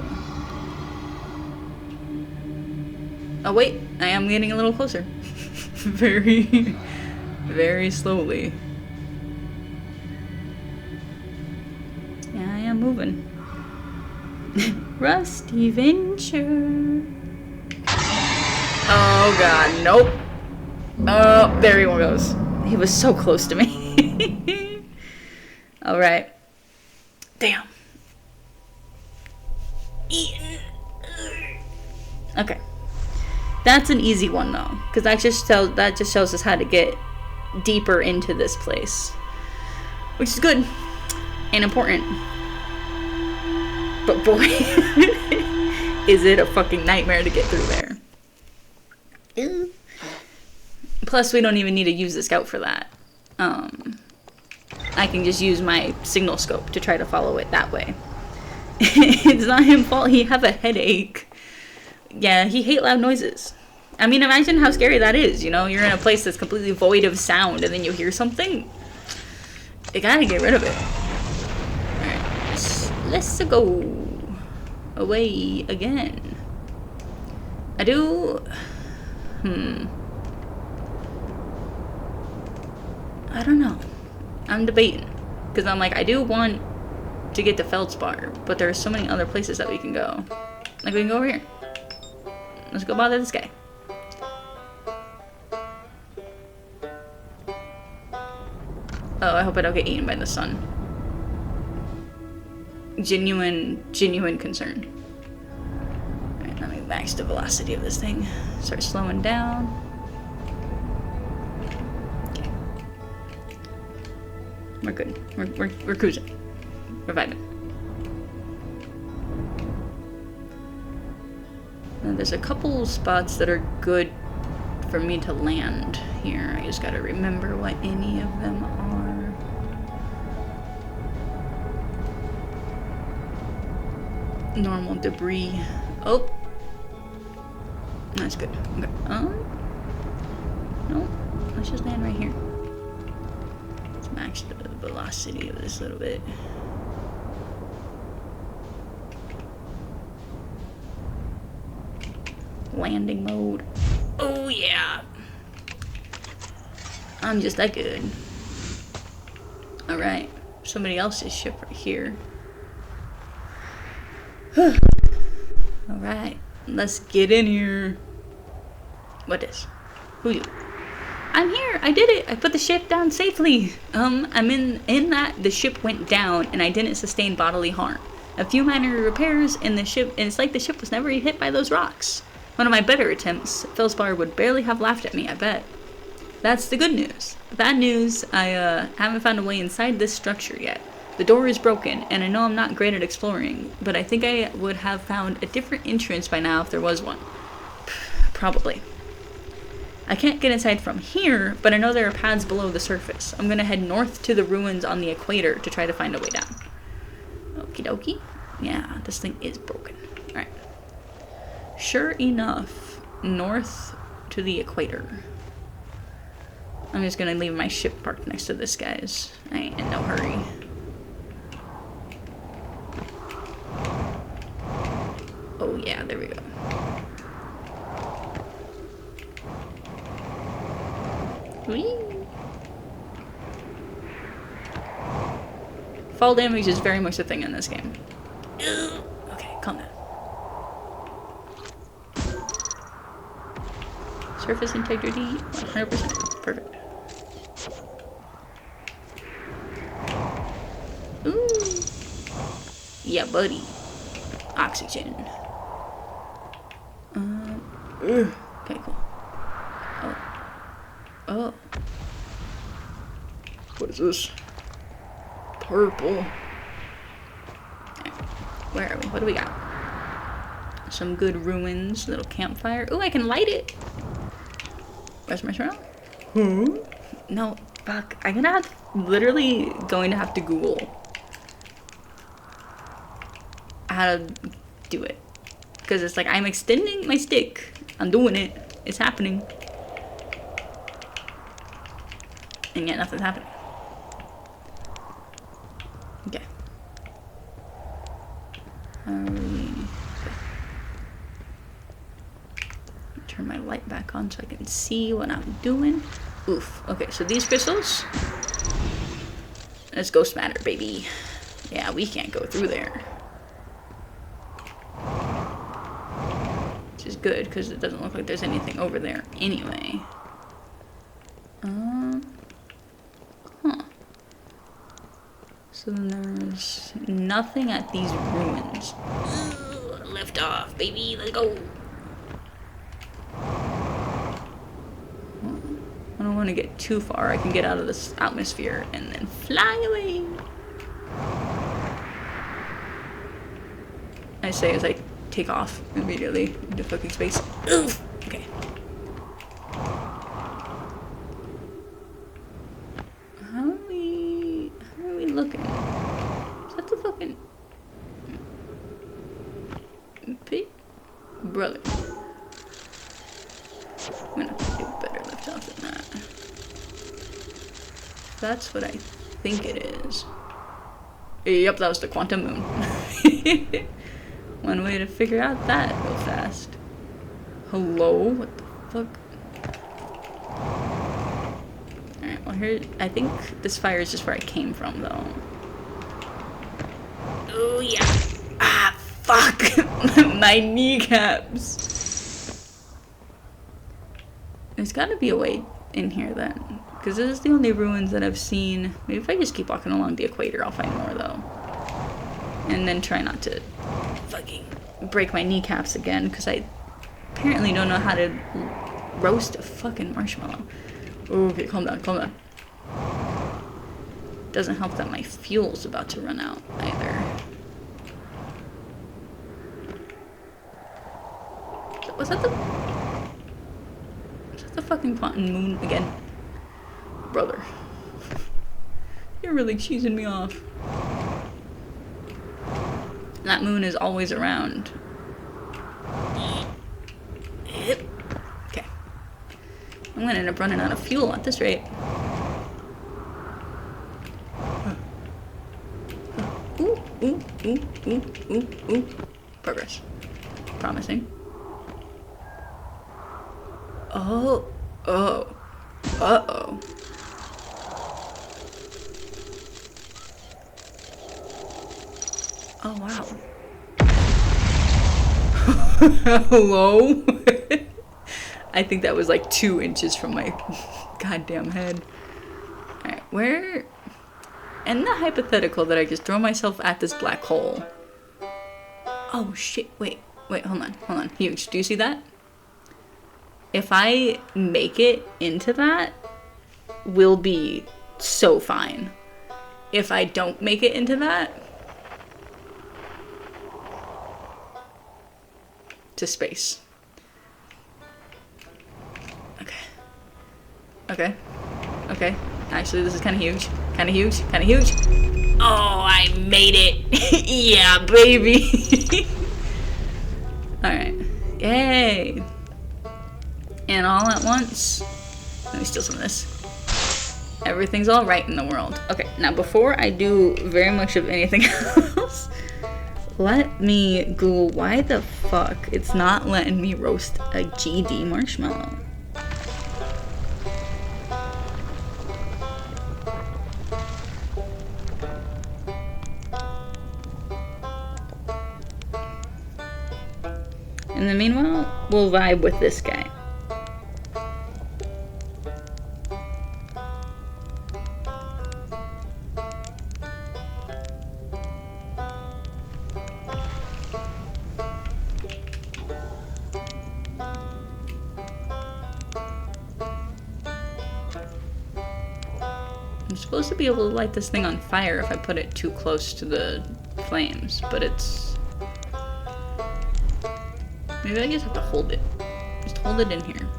Oh wait, I am getting a little closer. Very, very slowly. Yeah, I am moving. Rusty Venture. Oh god, nope. Oh, there he goes. He was so close to me. Alright. Damn. Okay. That's an easy one though, because that just shows us how to get deeper into this place, which is good and important. But boy, is it a fucking nightmare to get through there. Ew. Plus, we don't even need to use the scout for that. I can just use my signal scope to try to follow it that way. It's not his fault he have a headache. Yeah, he hate loud noises. I mean, imagine how scary that is, you know? You're in a place that's completely void of sound, and then you hear something. You gotta get rid of it. Alright, let's go away again. I do... I don't know. I'm debating. Because I'm like, I do want to get to Feldspar, but there's so many other places that we can go. Like, we can go over here. Let's go bother this guy. Oh, I hope I don't get eaten by the sun. Genuine concern. Alright, let me max the velocity of this thing. Start slowing down. Okay. We're good. We're cruising. We're vibing. Now, there's a couple spots that are good for me to land here. I just gotta remember what any of them are. Normal debris. Oh, that's good. Okay. No, let's just land right here. Let's max the velocity of this a little bit. Landing mode. Oh yeah. I'm just that good. Alright. Somebody else's ship right here. Alright. Let's get in here. What is? Who you? I'm here. I did it. I put the ship down safely. I'm in that the ship went down and I didn't sustain bodily harm. A few minor repairs in the ship, and it's like the ship was never hit by those rocks. One of my better attempts, Feldspar would barely have laughed at me, I bet. That's the good news. Bad news, I haven't found a way inside this structure yet. The door is broken, and I know I'm not great at exploring, but I think I would have found a different entrance by now if there was one. Probably. I can't get inside from here, but I know there are paths below the surface. I'm gonna head north to the ruins on the equator to try to find a way down. Okie dokie. Yeah, this thing is broken. Alright. Sure enough, north to the equator. I'm just gonna leave my ship parked next to this guy's. I ain't in no hurry. Oh yeah, there we go. Whee! Fall damage is very much a thing in this game. Okay, calm down. Surface integrity, 100%. Perfect. Ooh. Yeah, buddy. Oxygen. Okay, cool. Oh. Oh. What is this? Purple. Okay. Where are we? What do we got? Some good ruins. Little campfire. Ooh, I can light it. Where's marshmallow? No, fuck. I'm gonna have literally going to have to Google how to do it. Because it's like I'm extending my stick. I'm doing it. It's happening. And yet nothing's happening. Okay. Turn my light back on so I can see what I'm doing. Oof. Okay, so these crystals. It's ghost matter, baby. Yeah, we can't go through there. Which is good, because it doesn't look like there's anything over there anyway. Huh. So then there's nothing at these ruins. Ugh, lift off, baby. Let's go. I don't want to get too far. I can get out of this atmosphere and then fly away. I say as I take off immediately into fucking space. Oof. Okay. How are we looking? Is that the fucking pig? Brother. I'm gonna have to do better lift off than that. That's what I think it is. Yep, that was the quantum moon. One way to figure out that real fast. Hello? What the fuck? Alright, well here, I think this fire is just where I came from though. Oh yeah. Ah, fuck! My kneecaps! There's gotta be a way in here then. Because this is the only ruins that I've seen. Maybe if I just keep walking along the equator, I'll find more though. And then try not to fucking break my kneecaps again, because I apparently don't know how to roast a fucking marshmallow. Okay, calm down, calm down. Doesn't help that my fuel's about to run out either. Was that the fucking quantum moon again? Brother. You're really cheesing me off. That moon is always around. Okay. I'm gonna end up running out of fuel at this rate. Ooh, ooh, ooh, ooh, ooh, ooh. Progress. Promising. Oh. Oh. Uh-oh. Oh, wow. Hello? I think that was like 2 inches from my goddamn head. Alright, where... In the hypothetical that I just throw myself at this black hole. Oh, shit. Wait, hold on. Huge. Do you see that? If I make it into that, we'll be so fine. If I don't make it into that... to space. Okay. Actually, this is kind of huge. Oh, I made it. Yeah, baby. Alright. Yay. And all at once. Let me steal some of this. Everything's all right in the world. Okay, now before I do very much of anything else, let me Google why the fuck it's not letting me roast a GD marshmallow. In the meanwhile, we'll vibe with this guy. I'm supposed to be able to light this thing on fire if I put it too close to the flames, but it's... Maybe I just have to hold it. Just hold it in here.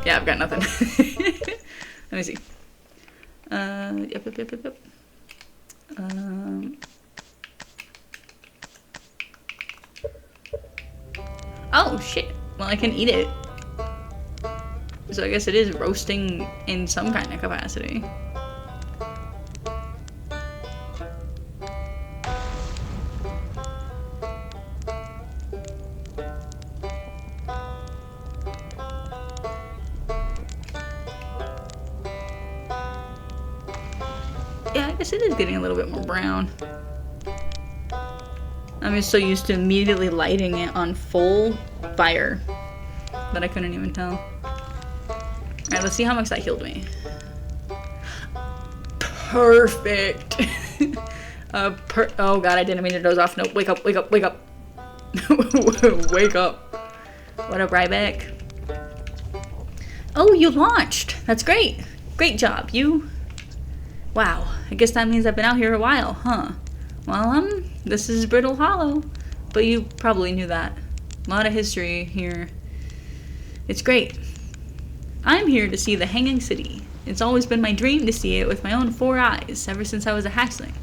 Yeah, I've got nothing. Let me see. Yep. Oh, shit. Well, I can eat it. So I guess it is roasting in some kind of capacity. Yeah, I guess it is getting a little bit more brown. I'm just so used to immediately lighting it on full fire that I couldn't even tell. Alright, let's see how much that healed me. Perfect! Oh god, I didn't mean to doze off. No, wake up, wake up, wake up. Wake up. What up, Ryback? Oh, you launched! That's great! Great job, you... Wow, I guess that means I've been out here a while, huh? Well, this is Brittle Hollow, but you probably knew that. A lot of history here. It's great. I'm here to see the Hanging City. It's always been my dream to see it with my own 4 eyes, ever since I was a hatchling.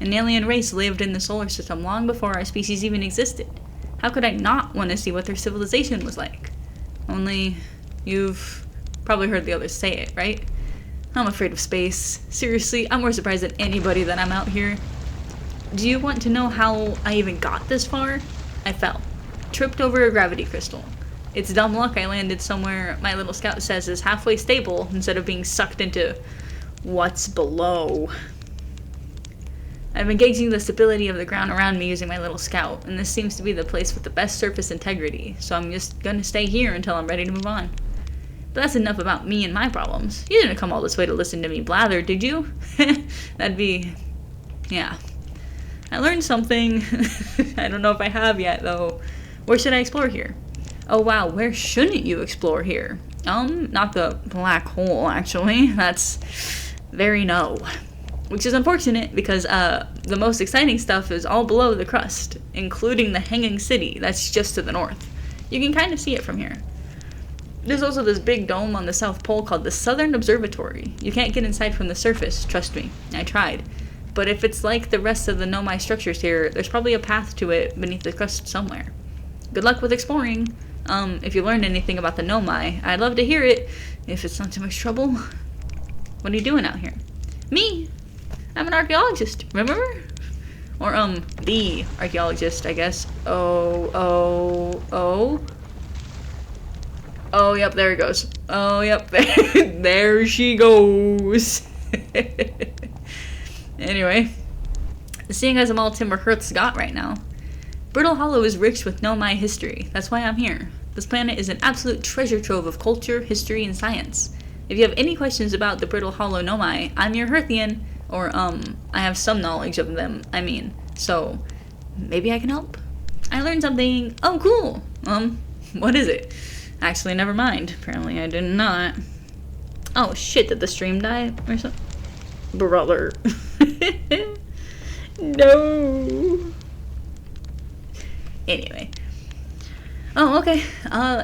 An alien race lived in the solar system long before our species even existed. How could I not want to see what their civilization was like? Only, you've probably heard the others say it, right? I'm afraid of space. Seriously, I'm more surprised than anybody that I'm out here. Do you want to know how I even got this far? I fell. Tripped over a gravity crystal. It's dumb luck I landed somewhere my little scout says is halfway stable instead of being sucked into what's below. I've been gauging the stability of the ground around me using my little scout, and this seems to be the place with the best surface integrity, so I'm just gonna stay here until I'm ready to move on. But that's enough about me and my problems. You didn't come all this way to listen to me blather, did you? That'd be... yeah. I learned something. I don't know if I have yet, though. Where should I explore here? Oh wow, where shouldn't you explore here? Not the black hole, actually. That's very no. Which is unfortunate, because the most exciting stuff is all below the crust, including the Hanging City that's just to the north. You can kind of see it from here. There's also this big dome on the South Pole called the Southern Observatory. You can't get inside from the surface, trust me. I tried. But if it's like the rest of the Nomai structures here, there's probably a path to it beneath the crust somewhere. Good luck with exploring. If you learned anything about the Nomai, I'd love to hear it, if it's not too much trouble. What are you doing out here? Me? I'm an archaeologist, remember? Or, the archaeologist, I guess. Oh, yep, there it goes. Oh, yep, there she goes. Anyway, seeing as I'm all Timber Hearth's got right now, Brittle Hollow is rich with Nomai history. That's why I'm here. This planet is an absolute treasure trove of culture, history, and science. If you have any questions about the Brittle Hollow Nomai, I'm your Hearthian, or, I have some knowledge of them, so maybe I can help? I learned something. Oh, cool. What is it? Actually, never mind. Apparently I did not. Oh, shit, did the stream die or something? Brother. No. Anyway. Oh, okay.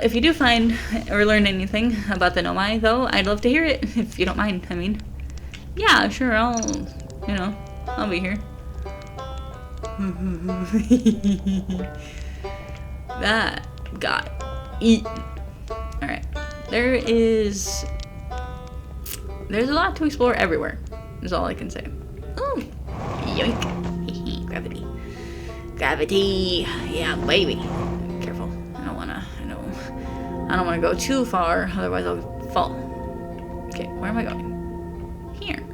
If you do find or learn anything about the Nomai, though, I'd love to hear it, if you don't mind, Yeah, sure, I'll be here. That got eaten. Alright. There's a lot to explore everywhere, is all I can say. Oh, yoink. Gravity. Gravity. Yeah, baby. Careful. I don't wanna go too far, otherwise I'll fall. Okay, where am I going? Here.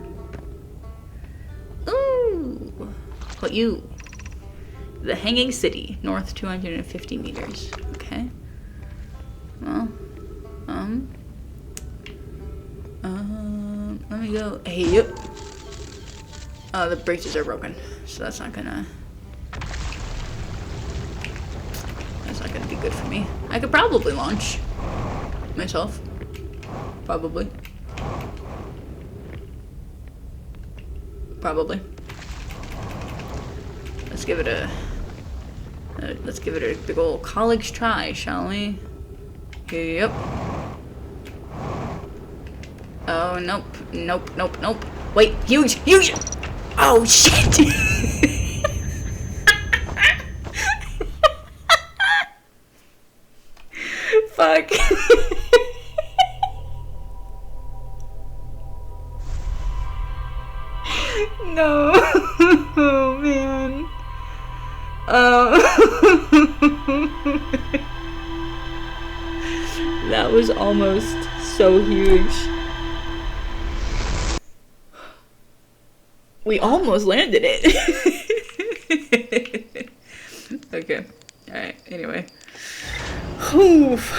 Ooh. What you? The Hanging City, north 250 meters. Okay. Well, let me go. Hey, yep. Oh, the bridges are broken, so that's not gonna be good for me. I could probably launch myself. Probably. Let's give it a big old college try, shall we? Yep. Oh, nope. Wait, huge! Oh, shit! Fuck. No. Oh, man. That was almost so huge. We almost landed it. Okay. Alright, anyway. Oof.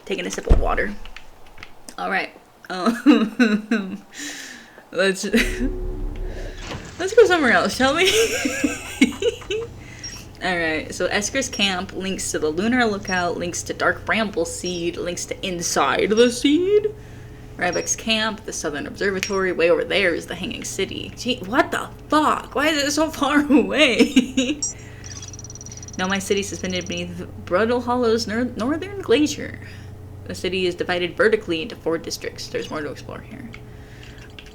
Taking a sip of water. Alright. Let's go somewhere else, shall we? Alright, so Esker's Camp links to the Lunar Lookout, links to Dark Bramble Seed, links to Inside the Seed. Rybeck's Camp, the Southern Observatory, way over there is the Hanging City. Gee, what the fuck? Why is it so far away? Nomai City suspended beneath Brutal Hollow's northern glacier. The city is divided vertically into 4 districts. There's more to explore here.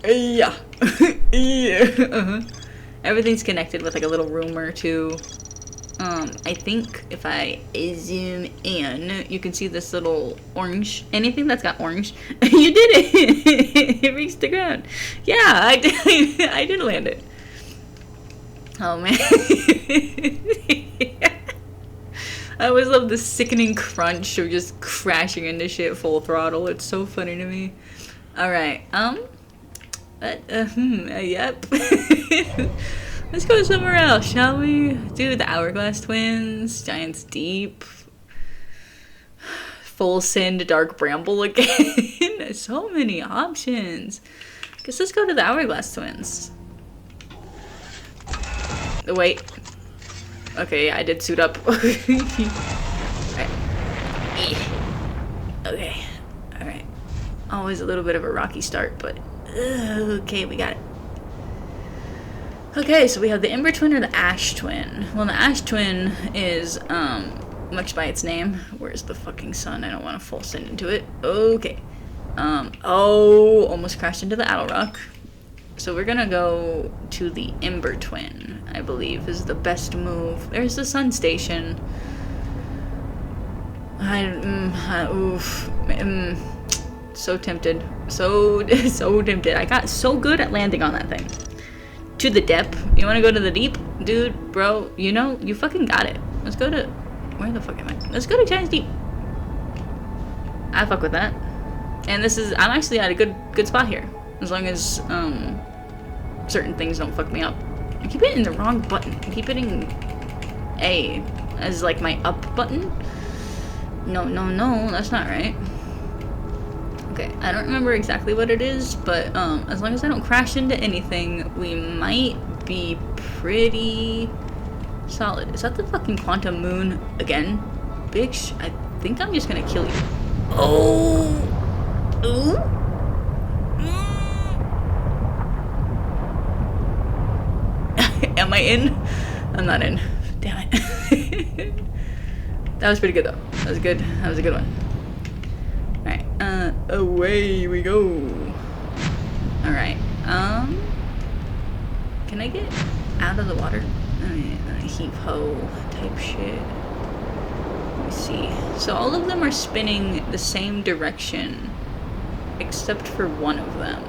Yeah. Yeah. Everything's connected with like a little room or two. I think if I zoom in, you can see this little orange. Anything that's got orange. You did it! It reached the ground. Yeah, I did land it. Oh man. I always love the sickening crunch of just crashing into shit full throttle. It's so funny to me. Alright, yep. Let's go somewhere else, shall we? Dude, the Hourglass Twins, Giants Deep, Full Send, Dark Bramble again. So many options. Guess let's go to the Hourglass Twins. Wait. Okay, yeah, I did suit up. Okay. Alright. Always a little bit of a rocky start, but okay, we got it. Okay, so we have the Ember Twin or the Ash Twin. Well, the Ash Twin is, much by its name. Where's the fucking sun? I don't want to full send into it. Okay. Oh, almost crashed into the Owl Rock. So we're gonna go to the Ember Twin, I believe, is the best move. There's the sun station. So tempted. So tempted. I got so good at landing on that thing. To the depth. You wanna go to the deep? Dude, bro, you know, you fucking got it. Let's go to... Where the fuck am I? Let's go to Giants Deep. I fuck with that. And this is... I'm actually at a good spot here. As long as, certain things don't fuck me up. I keep hitting the wrong button. I keep hitting A as, like, my up button. No, that's not right. Okay, I don't remember exactly what it is, but, as long as I don't crash into anything, we might be pretty solid. Is that the fucking quantum moon again? Bitch, I think I'm just gonna kill you. Oh! Ooh? Am I in? I'm not in. Damn it. That was pretty good though. That was good. That was a good one. Alright, away we go. Alright, can I get out of the water? Heave ho type shit. Let me see. So all of them are spinning the same direction, except for one of them.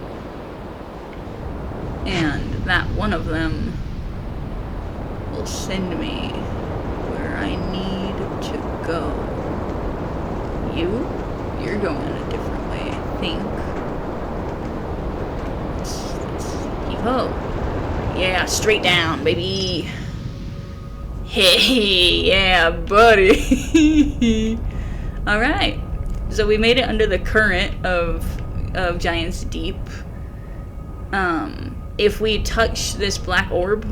And that one of them will send me where I need to go. You're going a different way, I think. Oh. Yeah, straight down, baby. Hey, yeah, buddy. Alright. So we made it under the current of Giant's Deep. If we touch this black orb,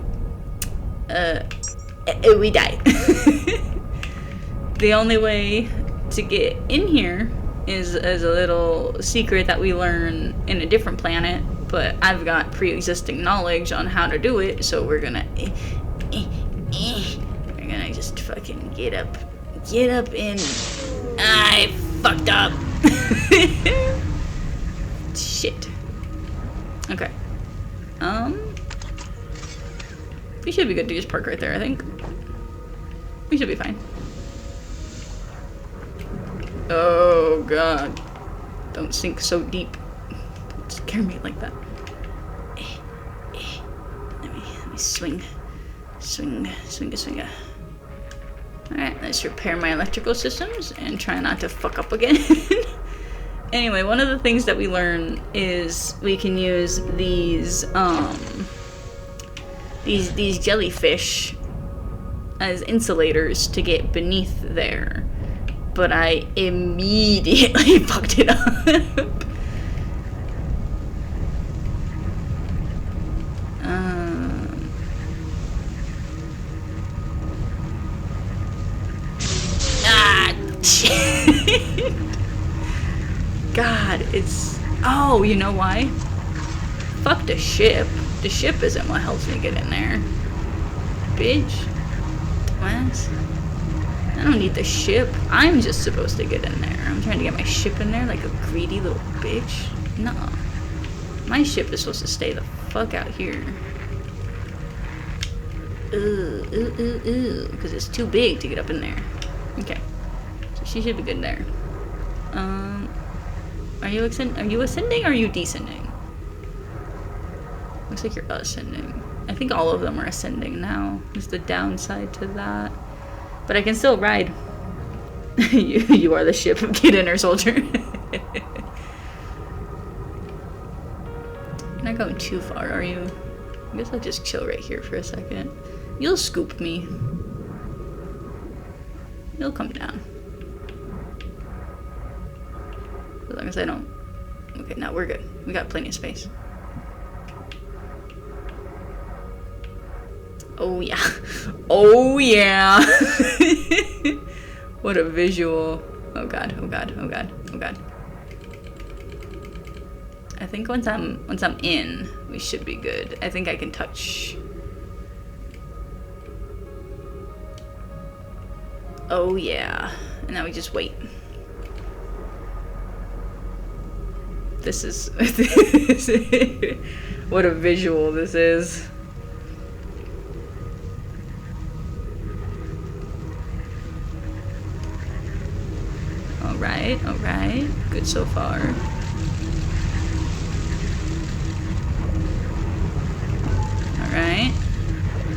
we die. The only way to get in here is as a little secret that we learn in a different planet, but I've got pre-existing knowledge on how to do it, so we're gonna just fucking get up in. I fucked up. Shit. Okay. We should be good to just park right there, I think. We should be fine. Oh god. Don't sink so deep. Don't scare me like that. Let me swing. Swinga. Alright, let's repair my electrical systems and try not to fuck up again. Anyway, one of the things that we learn is we can use these jellyfish as insulators to get beneath there. But I immediately fucked it up. Shit. God, it's... Oh, you know why? Fuck the ship. The ship isn't what helps me get in there. Bitch. What? I don't need the ship. I'm just supposed to get in there. I'm trying to get my ship in there like a greedy little bitch. No. My ship is supposed to stay the fuck out here. Ooh. Because it's too big to get up in there. Okay. So she should be good there. Are you ascending or are you descending? Looks like you're ascending. I think all of them are ascending now. Is the downside to that. But I can still ride. you are the ship. Get in her, soldier. You're not going too far, are you? I guess I'll just chill right here for a second. You'll scoop me. You'll come down. As long as I don't... Okay, now we're good. We got plenty of space. Oh yeah. Oh yeah. What a visual. Oh god. I think once I'm in, we should be good. I think I can touch. Oh yeah. And now we just wait. This is what a visual this is. Alright. Good so far. Alright.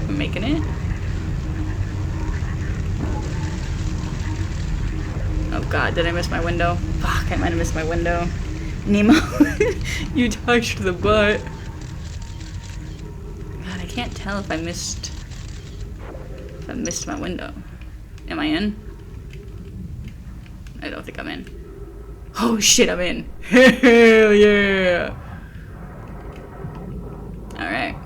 We're making it. Oh god, did I miss my window? Fuck, I might have missed my window. Nemo, you touched the butt. God, I can't tell if I missed my window. Am I in? I don't think I'm in. Oh shit, I'm in. Hell yeah. Alright.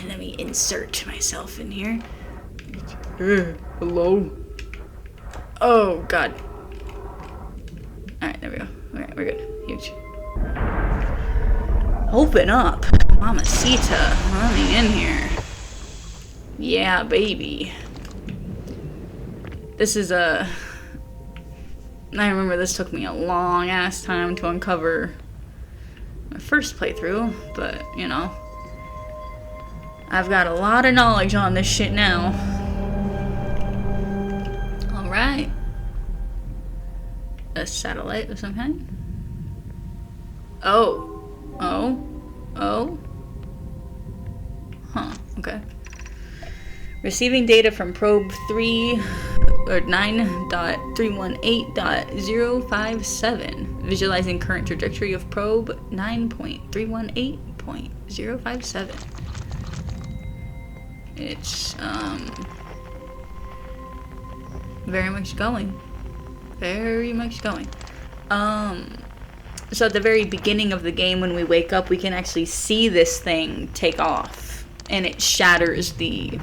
Let me insert myself in here. Hello? Oh god. Alright, there we go. Alright, we're good. Huge. Open up. Mamacita. Let me in here. Yeah, baby. This is I remember this took me a long ass time to uncover my first playthrough, but, you know. I've got a lot of knowledge on this shit now. Alright. A satellite of some kind? Oh. Huh, okay. Receiving data from probe 3 or 9.318.057. Visualizing current trajectory of probe 9.318.057. It's very much going. Very much going. So at the very beginning of the game, when we wake up, we can actually see this thing take off, and it shatters the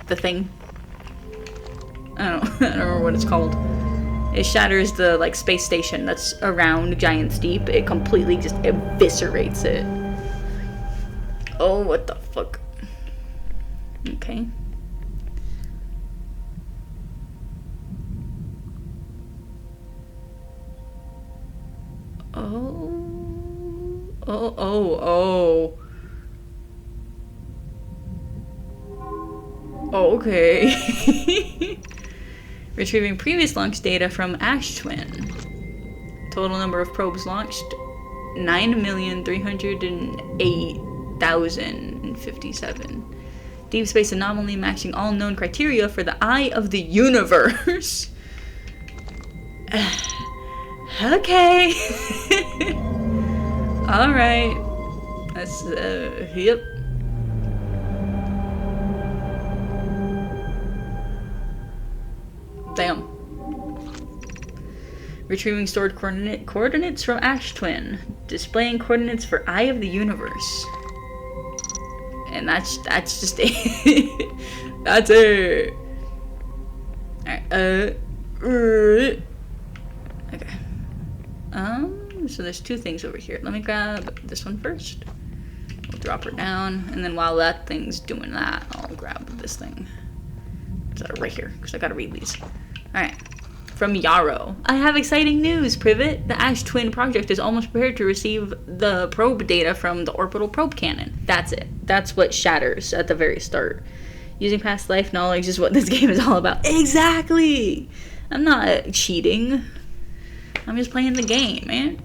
thing. I don't remember what it's called. It shatters the like space station that's around Giant's Deep. It completely just eviscerates it. Oh, what the fuck? Okay. Oh. Okay. Retrieving previous launch data from Ash Twin. Total number of probes launched 9,308,057. Deep space anomaly matching all known criteria for the eye of the universe. Okay. Alright. That's, yep. Damn. Retrieving stored coordinates from Ash Twin. Displaying coordinates for Eye of the Universe. And that's just it. That's it. Alright, okay. So there's two things over here. Let me grab this one first. We'll drop her down, and then while that thing's doing that, I'll grab this thing. It's right here, because I gotta read these. Alright. From Yarrow. I have exciting news, Privet. The Ash Twin project is almost prepared to receive the probe data from the orbital probe cannon. That's it. That's what shatters at the very start. Using past life knowledge is what this game is all about. Exactly! I'm not cheating. I'm just playing the game, man.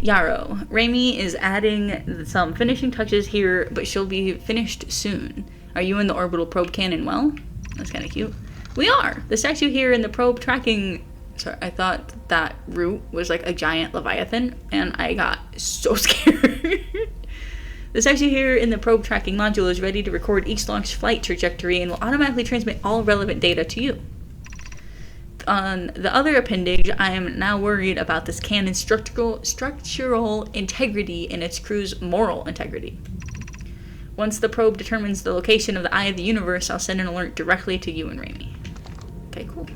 Yarrow. Raimi is adding some finishing touches here, but she'll be finished soon. Are you in the orbital probe cannon well? That's kind of cute. We are! The statue here in the probe tracking... Sorry, I thought that root was like a giant leviathan, and I got so scared. The statue here in the probe tracking module is ready to record each launch flight trajectory and will automatically transmit all relevant data to you. On the other appendage, I am now worried about this cannon's structural integrity and its crew's moral integrity. Once the probe determines the location of the Eye of the Universe, I'll send an alert directly to you and Raimi. Okay, cool.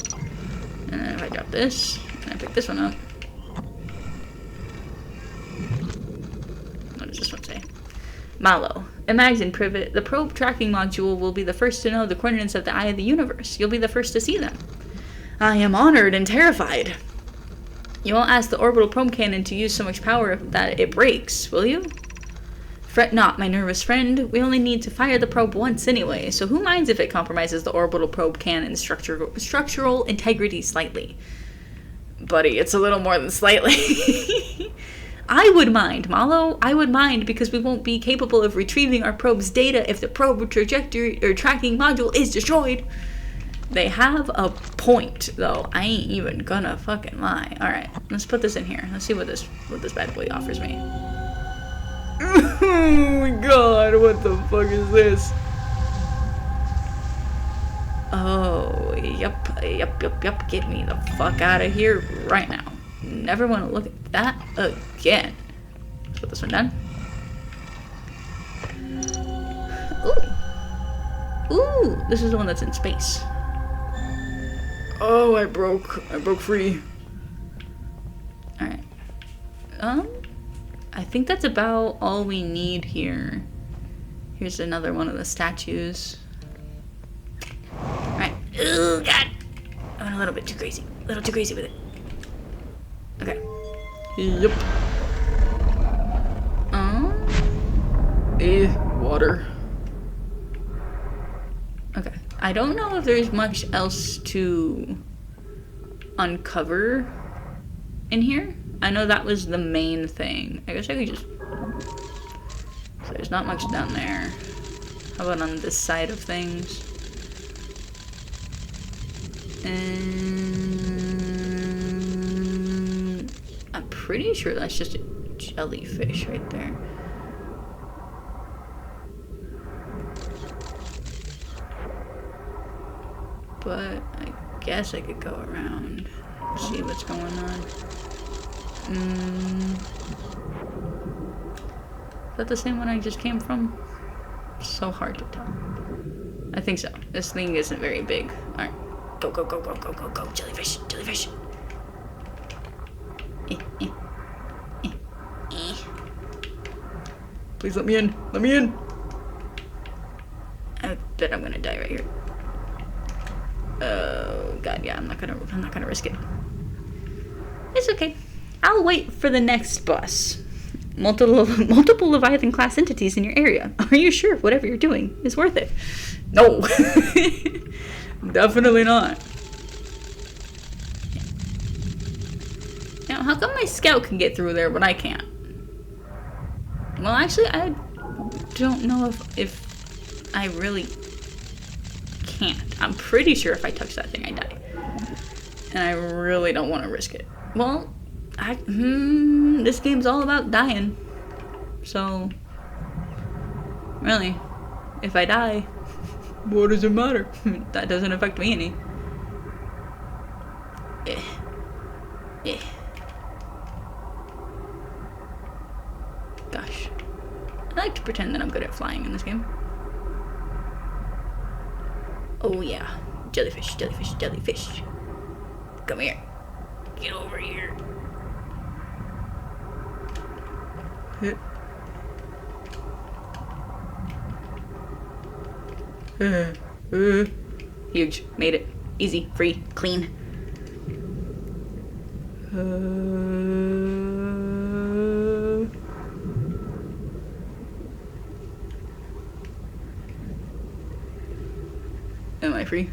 And then if I drop this, and I pick this one up. What does this one say? Malo. Imagine, Privet, the probe tracking module will be the first to know the coordinates of the Eye of the Universe. You'll be the first to see them. I am honored and terrified. You won't ask the orbital probe cannon to use so much power that it breaks, will you? Fret not, my nervous friend. We only need to fire the probe once anyway, so who minds if it compromises the orbital probe cannon's structural integrity slightly? Buddy, it's a little more than slightly. I would mind, Malo. I would mind because we won't be capable of retrieving our probe's data if the probe trajectory or tracking module is destroyed. They have a point, though. I ain't even gonna fucking lie. Alright, let's put this in here. Let's see what this bad boy offers me. Oh my god, what the fuck is this? Oh, yep. Get me the fuck out of here right now. Never want to look at that again. Let's put this one down. Ooh, this is the one that's in space. Oh, I broke free. Alright. I think that's about all we need here. Here's another one of the statues. Alright. Oh, God! I went a little bit too crazy. A little too crazy with it. Okay. Yep. Water. Okay. I don't know if there's much else to uncover in here. I know that was the main thing. I guess I could just... So there's not much down there. How about on this side of things? And I'm pretty sure that's just a jellyfish right there. But I guess I could go around, see what's going on. Is that the same one I just came from? So hard to tell. I think so. This thing isn't very big. Alright. Go, go, go, go, go, go, go. Jellyfish, jellyfish. Please let me in. Let me in. I bet I'm gonna die right here. Oh god, yeah, I'm not gonna risk it. It's okay. I'll wait for the next bus. Multiple Leviathan class entities in your area. Are you sure whatever you're doing is worth it? No. Definitely not. Now, how come my scout can get through there, but I can't? Well, actually, I don't know if I really can't. I'm pretty sure if I touch that thing, I die. And I really don't want to risk it. Well, this game's all about dying. So, really, if I die, what does it matter? That doesn't affect me any. Gosh. I like to pretend that I'm good at flying in this game. Oh yeah. Jellyfish, jellyfish, jellyfish. Come here. Get over here. Huge. Made it. Easy. Free. Clean. Am I free?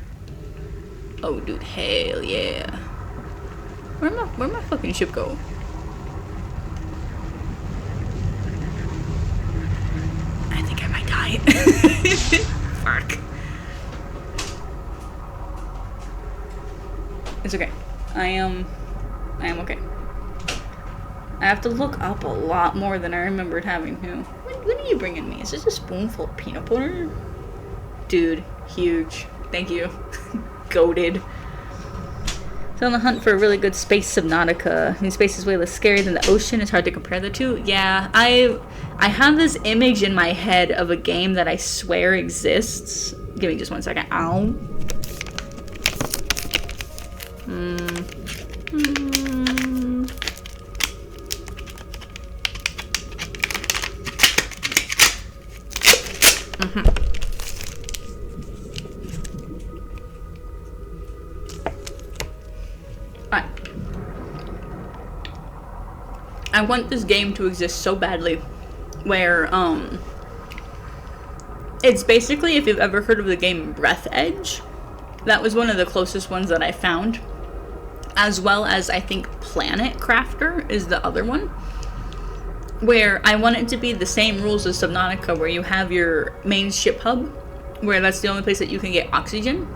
Oh, dude. Hell yeah. Where'd my fucking ship go? I think I might die. Fuck. It's okay. I am okay. I have to look up a lot more than I remembered having to. What are you bringing me? Is this a spoonful of peanut butter? Dude, huge. Thank you. Goated. So on the hunt for a really good space Subnautica. I mean, space is way less scary than the ocean. It's hard to compare the two. Yeah, I have this image in my head of a game that I swear exists. Give me just 1 second. Ow. I want this game to exist so badly where it's basically, if you've ever heard of the game Breath Edge, that was one of the closest ones that I found, as well as I think Planet Crafter is the other one, where I want it to be the same rules as Subnautica, where you have your main ship hub, where that's the only place that you can get oxygen,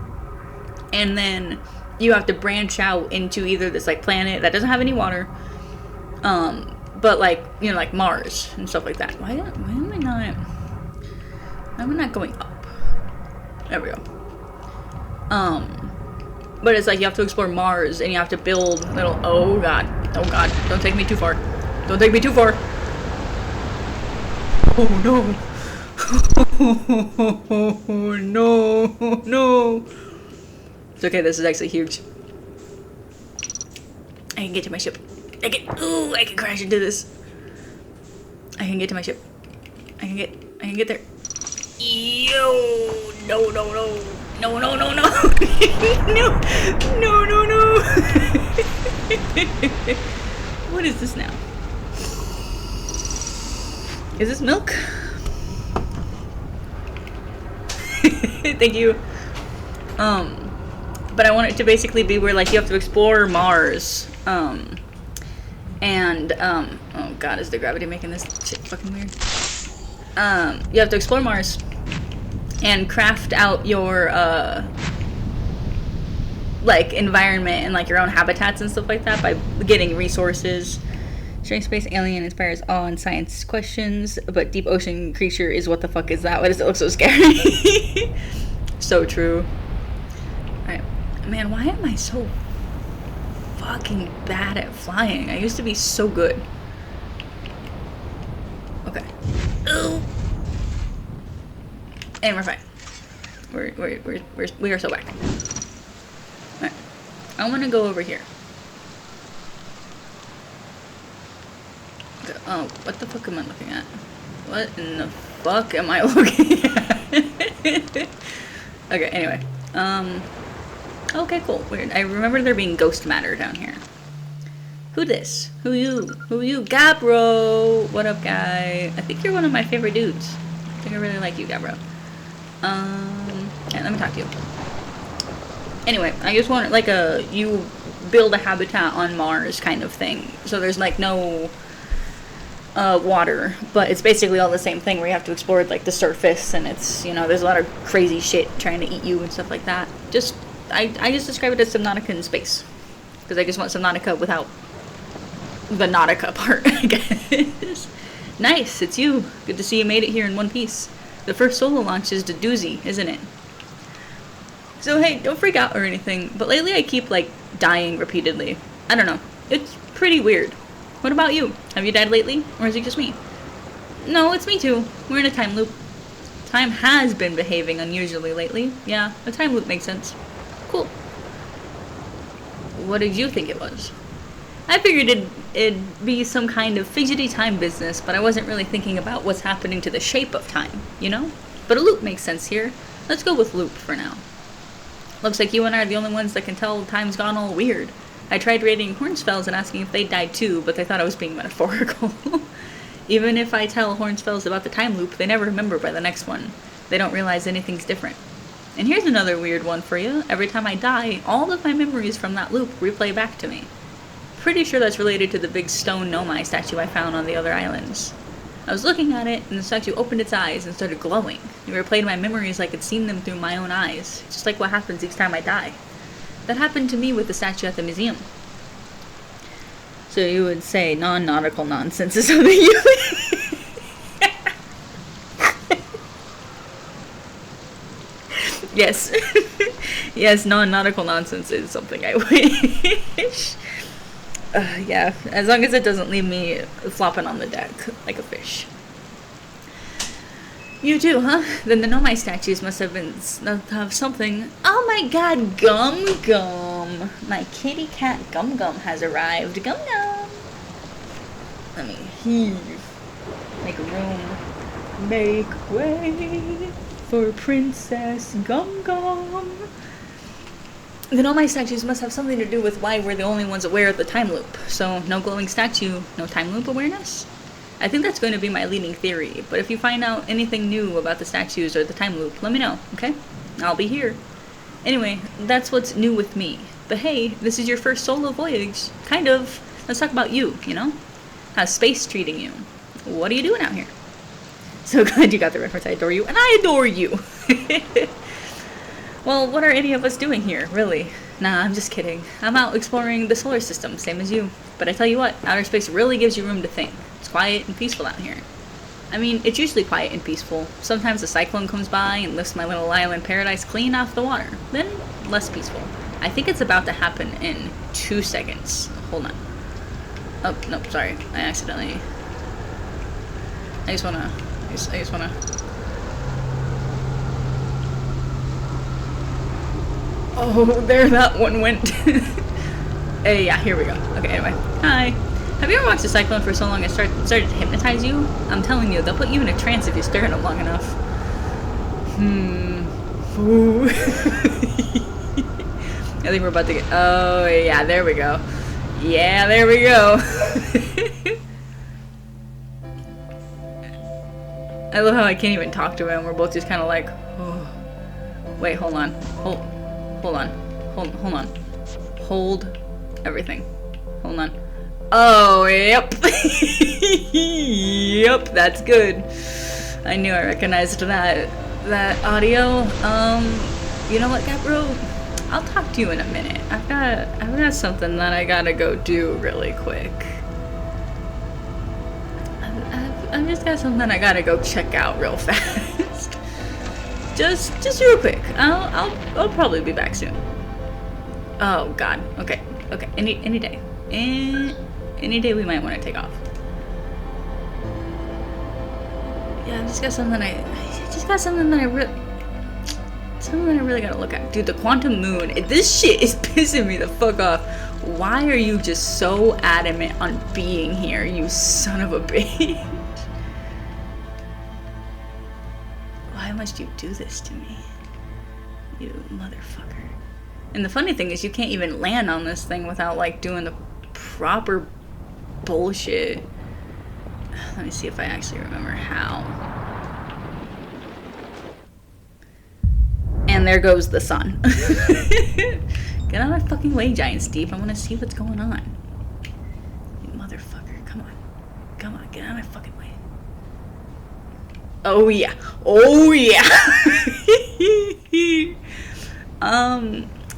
and then you have to branch out into either this like planet that doesn't have any water, but like, you know, like Mars and stuff like that. Why am I not going up? There we go. But it's like you have to explore Mars and you have to build little, oh god, don't take me too far. Don't take me too far. Oh no. Oh no. It's okay, this is actually huge. I can get to my ship. I can crash into this. I can get to my ship. I can get there. Yo, no. No. What is this now? Is this milk? Thank you. But I want it to basically be where like you have to explore Mars. Oh god, is the gravity making this shit fucking weird? You have to explore Mars, and craft out your like environment and like your own habitats and stuff like that by getting resources. Strange space alien inspires awe and science questions, but deep ocean creature is what the fuck is that? Why does it look so scary? So true. Alright. Man, why am I so fucking bad at flying? I used to be so good. Okay. Ooh. And we're fine. We are so back. Alright. I want to go over here. Okay. Oh, what the fuck am I looking at? What in the fuck am I looking at? Okay, anyway. Okay, cool. Weird. I remember there being ghost matter down here. Who this? Who you? Who you? Gabro! What up, guy? I think you're one of my favorite dudes. I think I really like you, Gabro. Yeah, let me talk to you. Anyway, I just want like you build a habitat on Mars kind of thing. So there's like no water, but it's basically all the same thing where you have to explore like the surface, and it's, you know, there's a lot of crazy shit trying to eat you and stuff like that. I just describe it as Subnautica in space, because I just want Subnautica without the Nautica part, I guess. Nice, it's you. Good to see you made it here in one piece. The first solo launch is a doozy, isn't it? So hey, don't freak out or anything, but lately I keep like dying repeatedly. I don't know. It's pretty weird. What about you? Have you died lately? Or is it just me? No, it's me too. We're in a time loop. Time has been behaving unusually lately. Yeah, a time loop makes sense. Cool. What did you think it was? I figured it'd be some kind of fidgety time business, but I wasn't really thinking about what's happening to the shape of time, you know? But a loop makes sense here. Let's go with loop for now. Looks like you and I are the only ones that can tell time's gone all weird. I tried rating Hornsfells and asking if they died too, but they thought I was being metaphorical. Even if I tell Hornsfells about the time loop, they never remember by the next one. They don't realize anything's different. And here's another weird one for you. Every time I die, all of my memories from that loop replay back to me. Pretty sure that's related to the big stone Nomai statue I found on the other islands. I was looking at it, and the statue opened its eyes and started glowing. It replayed my memories like I'd seen them through my own eyes, just like what happens each time I die. That happened to me with the statue at the museum. So you would say non-nautical nonsense is something you... Yes. Yes, non-nautical nonsense is something I wish. Yeah, as long as it doesn't leave me flopping on the deck like a fish. You too, huh? Then the Nomai statues must have something. Oh my god, Gum Gum! My kitty cat Gum Gum has arrived. Gum Gum! Let me heave. Make room. Make way for Princess Gum Gum. The Nomai statues must have something to do with why we're the only ones aware of the time loop. So, no glowing statue, no time loop awareness? I think that's going to be my leading theory, but if you find out anything new about the statues or the time loop, let me know, okay? I'll be here. Anyway, that's what's new with me. But hey, this is your first solo voyage. Kind of. Let's talk about you, you know? How's space treating you? What are you doing out here? So glad you got the reference. I adore you, and I adore you! Well, what are any of us doing here, really? Nah, I'm just kidding. I'm out exploring the solar system, same as you. But I tell you what, outer space really gives you room to think. It's quiet and peaceful out here. I mean, it's usually quiet and peaceful. Sometimes a cyclone comes by and lifts my little island paradise clean off the water. Then, less peaceful. I think it's about to happen in 2 seconds. Hold on. Oh, no, sorry. I accidentally... I just wanna... Oh, there that one went. Hey, yeah, here we go. Okay, anyway. Hi. Have you ever watched a cyclone for so long it started to hypnotize you? I'm telling you, they'll put you in a trance if you stare at them long enough. Ooh. I think we're about to get... Oh, yeah, there we go. Yeah, there we go. I love how I can't even talk to him. We're both just kind of like... Oh. Wait, hold on. Hold on. Hold everything. Hold on. Oh, yep. Yep, that's good. I knew I recognized that. that audio. You know what, Gabriel? I'll talk to you in a minute. I've got something that I gotta go do really quick. I've just got something I gotta go check out real fast. just real quick. I'll probably be back soon. Oh God. Okay. Any day. Any day we might want to take off. Yeah, I just got something I really gotta look at. Dude, the quantum moon. This shit is pissing me the fuck off. Why are you just so adamant on being here, you son of a bitch? Why must you do this to me? You motherfucker. And the funny thing is you can't even land on this thing without like doing the proper bullshit. Let me see if I actually remember how. And there goes the sun. Get out of my fucking way, Giant Steve. I want to see what's going on. You motherfucker. Come on, get out of my fucking way. Oh yeah.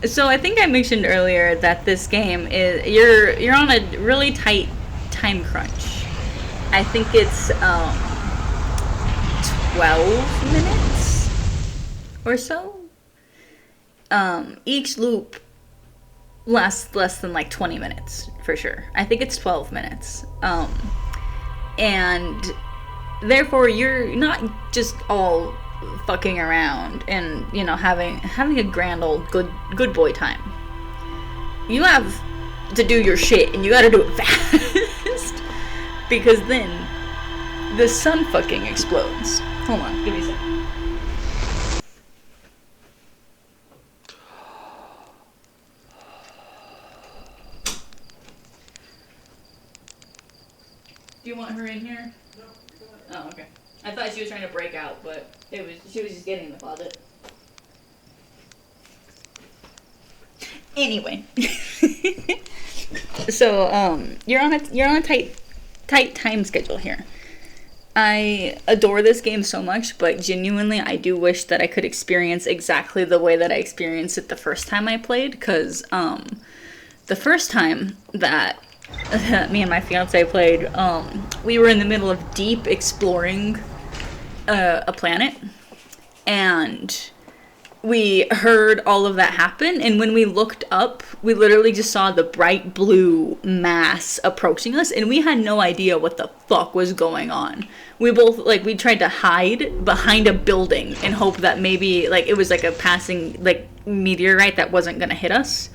So I think I mentioned earlier that this game is you're on a really tight time crunch. I think it's 12 minutes or so. Each loop lasts less than like 20 minutes for sure. I think it's 12 minutes. And therefore you're not just all fucking around and, you know, having a grand old good boy time. You have to do your shit and you gotta do it fast. Because then the sun fucking explodes. Hold on, give me a second. Do you want her in here? No. Oh, okay. I thought she was trying to break out, but she was just getting in the closet. Anyway. So, you're on a tight time schedule here. I adore this game so much, but genuinely I do wish that I could experience exactly the way that I experienced it the first time I played, because the first time that me and my fiance played, we were in the middle of deep exploring a planet, and we heard all of that happen, and when we looked up, we literally just saw the bright blue mass approaching us, and we had no idea what the fuck was going on. We both, like, we tried to hide behind a building and hope that maybe, like, it was like a passing, like, meteorite that wasn't gonna hit us.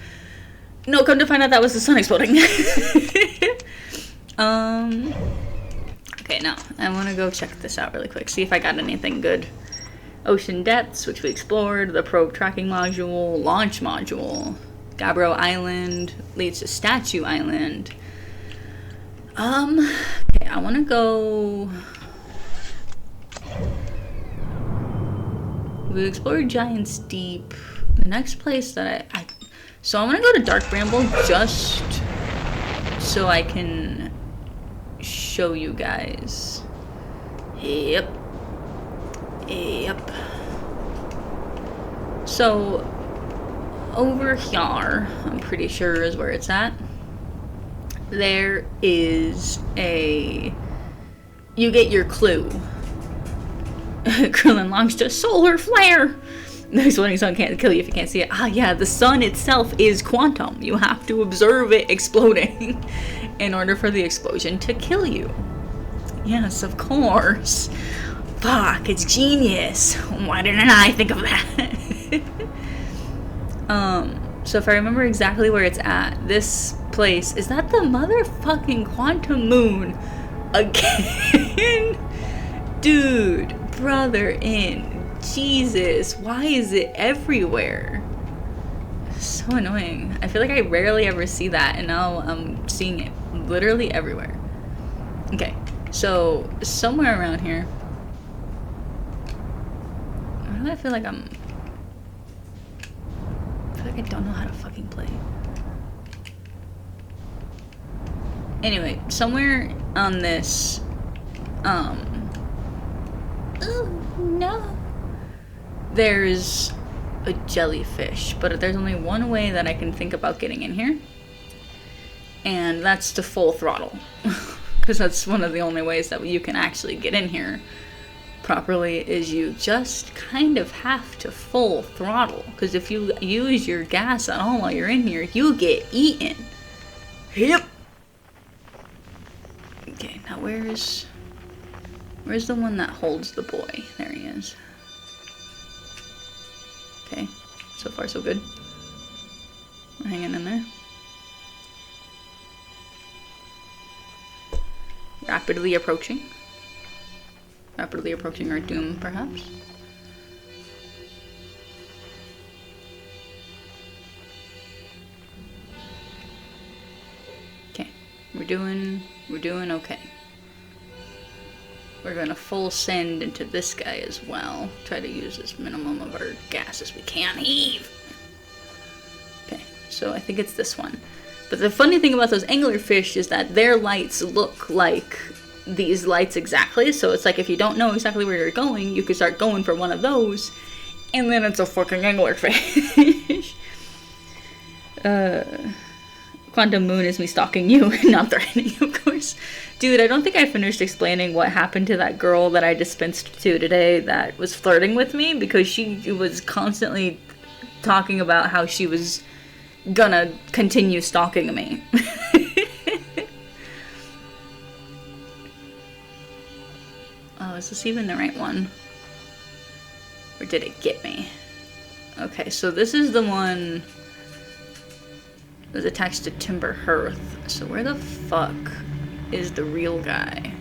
No, come to find out that was the sun exploding. Okay, now, I want to go check this out really quick, see if I got anything good. Ocean depths, which we explored, the probe tracking module, launch module, Gabbro Island, leads to Statue Island. Okay, I want to go... We explored Giant's Deep. The next place that so I'm gonna go to Dark Bramble just so I can show you guys. Yep. So over here, I'm pretty sure is where it's at. There is you get your clue. Krillin longs to solar flare. The exploding sun can't kill you if you can't see it. Ah, yeah, the sun itself is quantum. You have to observe it exploding in order for the explosion to kill you. Yes, of course. Fuck, it's genius. Why didn't I think of that? So if I remember exactly where it's at, this place, is that the motherfucking quantum moon again? Dude, brother Jesus, why is it everywhere? So annoying. I feel like I rarely ever see that, and now I'm seeing it literally everywhere. Okay, so somewhere around here. Why do I feel like I don't know how to fucking play. Anyway, somewhere on this, oh no. there's a jellyfish, but there's only one way that I can think about getting in here, and that's to full throttle, because that's one of the only ways that you can actually get in here properly, is you just kind of have to full throttle, because if you use your gas at all while you're in here, you get eaten. Yep. Okay, now where's the one that holds the boy? There he is. Okay, so far so good. We're hanging in there. Rapidly approaching. Rapidly approaching our doom, perhaps. Okay, we're doing okay. We're gonna full send into this guy as well. Try to use as minimum of our gas as we can. Heave! Okay, so I think it's this one. But the funny thing about those anglerfish is that their lights look like these lights exactly. So it's like if you don't know exactly where you're going, you could start going for one of those, and then it's a fucking anglerfish. Quantum Moon is me stalking you, not threatening you, of course. Dude, I don't think I finished explaining what happened to that girl that I dispensed to today that was flirting with me, because she was constantly talking about how she was gonna continue stalking me. Oh, is this even the right one? Or did it get me? Okay, so this is the one that's attached to Timber Hearth. So where the fuck is the real guy?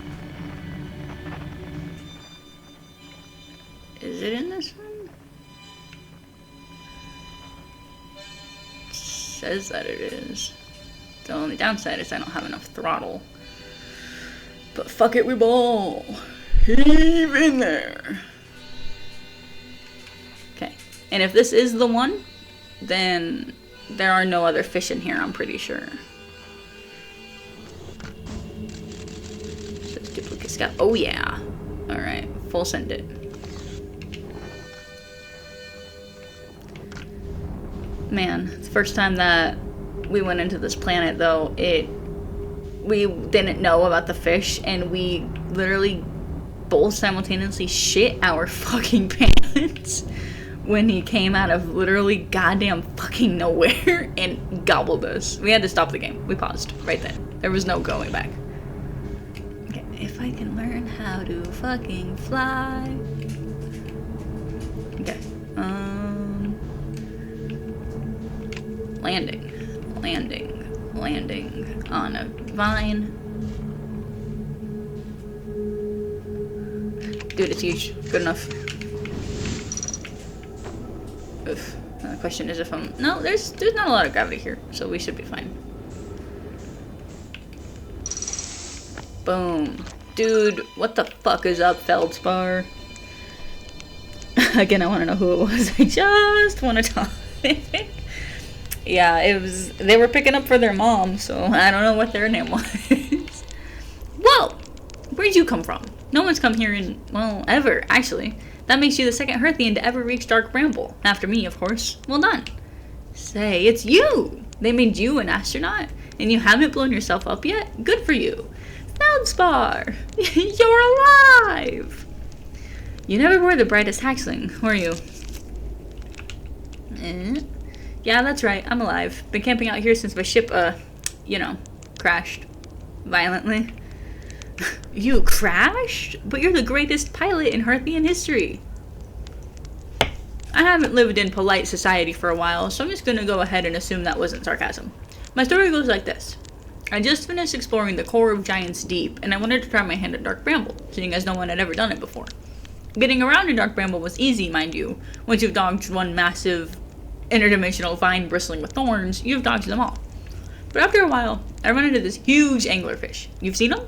Is it in this one? It says that it is. The only downside is I don't have enough throttle. But fuck it, we ball. Heave in there. Okay, and if this is the one, then there are no other fish in here, I'm pretty sure. Says duplicate scout. Oh yeah. Alright, full send it. Man, it's the first time that we went into this planet though, we didn't know about the fish, and we literally both simultaneously shit our fucking pants when he came out of literally goddamn fucking nowhere and gobbled us. We had to stop the game. We paused right then. There was no going back. Okay, if I can learn how to fucking fly. Okay. Landing on a vine. Dude, it's huge. Good enough. Oof. The question is if I'm... No, there's not a lot of gravity here, so we should be fine. Boom. Dude, what the fuck is up, Feldspar? Again, I want to know who it was. I just want to talk. Yeah, it was... They were picking up for their mom, so I don't know what their name was. Whoa! Where'd you come from? No one's come here in, well, ever, actually. That makes you the second Hearthian to ever reach Dark Bramble. After me, of course. Well done. Say, it's you! They made you an astronaut, and you haven't blown yourself up yet? Good for you. Feldspar! You're alive! You never were the brightest hatchling, were you? Yeah, that's right, I'm alive. Been camping out here since my ship, crashed. Violently. You crashed? But you're the greatest pilot in Hearthian history. I haven't lived in polite society for a while, so I'm just gonna go ahead and assume that wasn't sarcasm. My story goes like this. I just finished exploring the core of Giant's Deep, and I wanted to try my hand at Dark Bramble, seeing as no one had ever done it before. Getting around in Dark Bramble was easy, mind you. Once you've dodged one massive, interdimensional vine bristling with thorns, you've dodged them all. But after a while, I run into this huge anglerfish. You've seen them?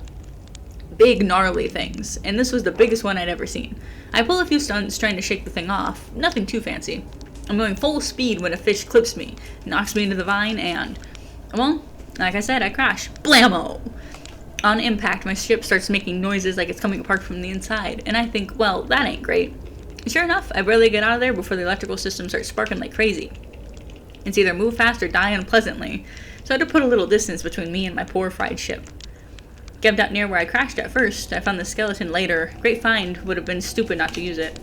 Big, gnarly things, and this was the biggest one I'd ever seen. I pull a few stunts trying to shake the thing off, nothing too fancy. I'm going full speed when a fish clips me, knocks me into the vine, and, well, like I said, I crash. Blammo! On impact, my ship starts making noises like it's coming apart from the inside, and I think, well, that ain't great. Sure enough, I barely get out of there before the electrical system starts sparking like crazy. It's either move fast or die unpleasantly, so I had to put a little distance between me and my poor fried ship. Kept out near where I crashed at first. I found the skeleton later. Great find, would have been stupid not to use it.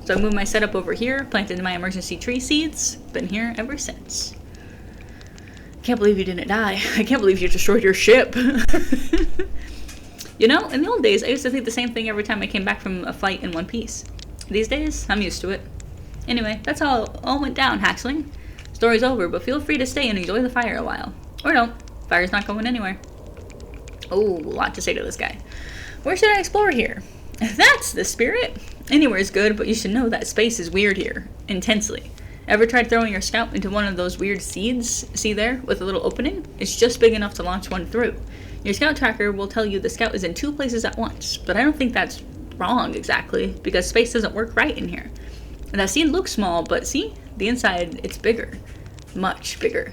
So I moved my setup over here, planted my emergency tree seeds. Been here ever since. Can't believe you didn't die. I can't believe you destroyed your ship. You know, in the old days, I used to think the same thing every time I came back from a fight in one piece. These days, I'm used to it. Anyway, that's how it all went down, Haxling. Story's over, but feel free to stay and enjoy the fire a while. Or don't. Fire's not going anywhere. Oh, a lot to say to this guy. Where should I explore here? That's the spirit. Anywhere's good, but you should know that space is weird here. Intensely. Ever tried throwing your scout into one of those weird seeds? See there, with a little opening? It's just big enough to launch one through. Your scout tracker will tell you the scout is in 2 places at once, but I don't think that's wrong exactly, because space doesn't work right in here. And that seed looks small, but see? The inside, it's bigger. Much bigger.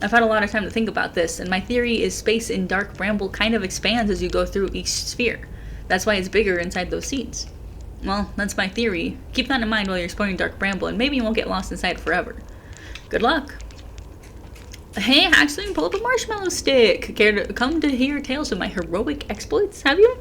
I've had a lot of time to think about this, and my theory is space in Dark Bramble kind of expands as you go through each sphere. That's why it's bigger inside those seeds. Well, that's my theory. Keep that in mind while you're exploring Dark Bramble, and maybe you won't get lost inside forever. Good luck! Hey, Haxling, pull up a marshmallow stick! Care to come to hear tales of my heroic exploits, have you?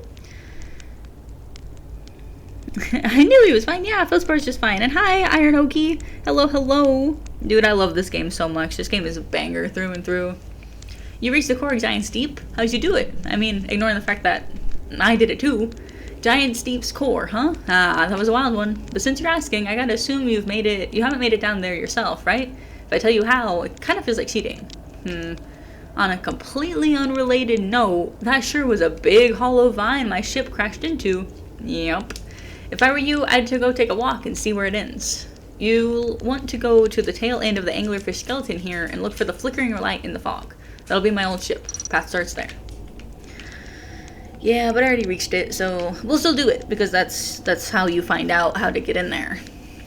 I knew he was fine. Yeah, Feldspor's just fine. And hi, Iron Okie. Hello, hello. Dude, I love this game so much. This game is a banger through and through. You reached the core of Giant Steep? How'd you do it? I mean, ignoring the fact that I did it too. Giant Steep's core, huh? Ah, that was a wild one. But since you're asking, I gotta assume you haven't made it down there yourself, right? If I tell you how, it kind of feels like cheating. On a completely unrelated note, that sure was a big hollow vine my ship crashed into. Yep. If I were you, I'd to go take a walk and see where it ends. You'll want to go to the tail end of the anglerfish skeleton here and look for the flickering light in the fog. That'll be my old ship. Path starts there. Yeah, but I already reached it, so we'll still do it, because that's how you find out how to get in there.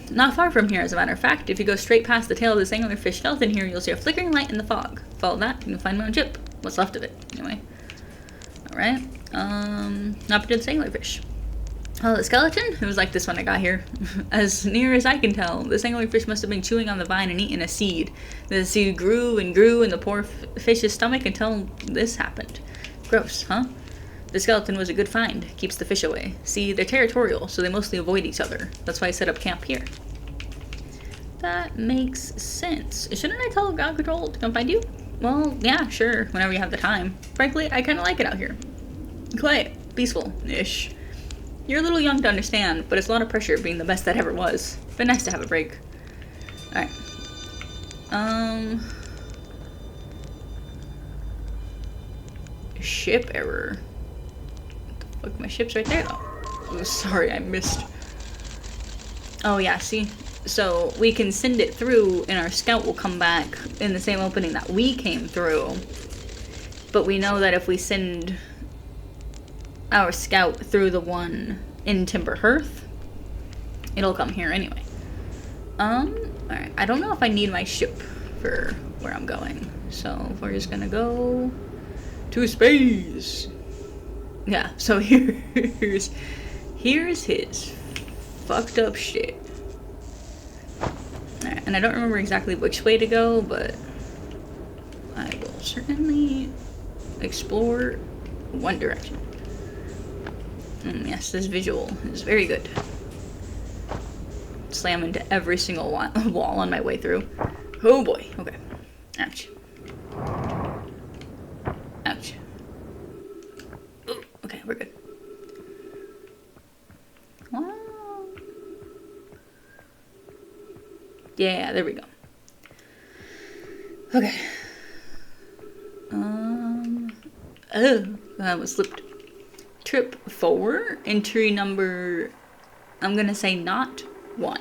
Not far from here, as a matter of fact. If you go straight past the tail of this anglerfish skeleton here, you'll see a flickering light in the fog. Follow that, and you'll find my own ship. What's left of it, anyway. Alright. Not to this anglerfish. Oh, the skeleton? It was like this when I got here. As near as I can tell, this anglerfish must have been chewing on the vine and eating a seed. The seed grew and grew in the poor fish's stomach until this happened. Gross, huh? The skeleton was a good find. Keeps the fish away. See, they're territorial, so they mostly avoid each other. That's why I set up camp here. That makes sense. Shouldn't I tell God Control to come find you? Well, yeah, sure, whenever you have the time. Frankly, I kind of like it out here. Quiet, peaceful-ish. You're a little young to understand, but it's a lot of pressure being the best that ever was. Been nice to have a break. Alright. Ship error. What the fuck? My ship's right there, though. Oh, sorry, I missed. Oh, yeah, see? So, we can send it through, and our scout will come back in the same opening that we came through. But we know that if we send our scout through the one in Timber Hearth, it'll come here anyway. Alright, I don't know if I need my ship for where I'm going, so we're just gonna go to space. Yeah, so here's his fucked up shit. Alright, and I don't remember exactly which way to go, but I will certainly explore one direction. Yes, this visual is very good. Slam into every single wall on my way through. Oh boy. Okay. Ouch. Ouch. Ooh, okay, we're good. Wow. Yeah, there we go. Okay. Oh, that was slipped. Trip 4, entry number, I'm gonna say not 1.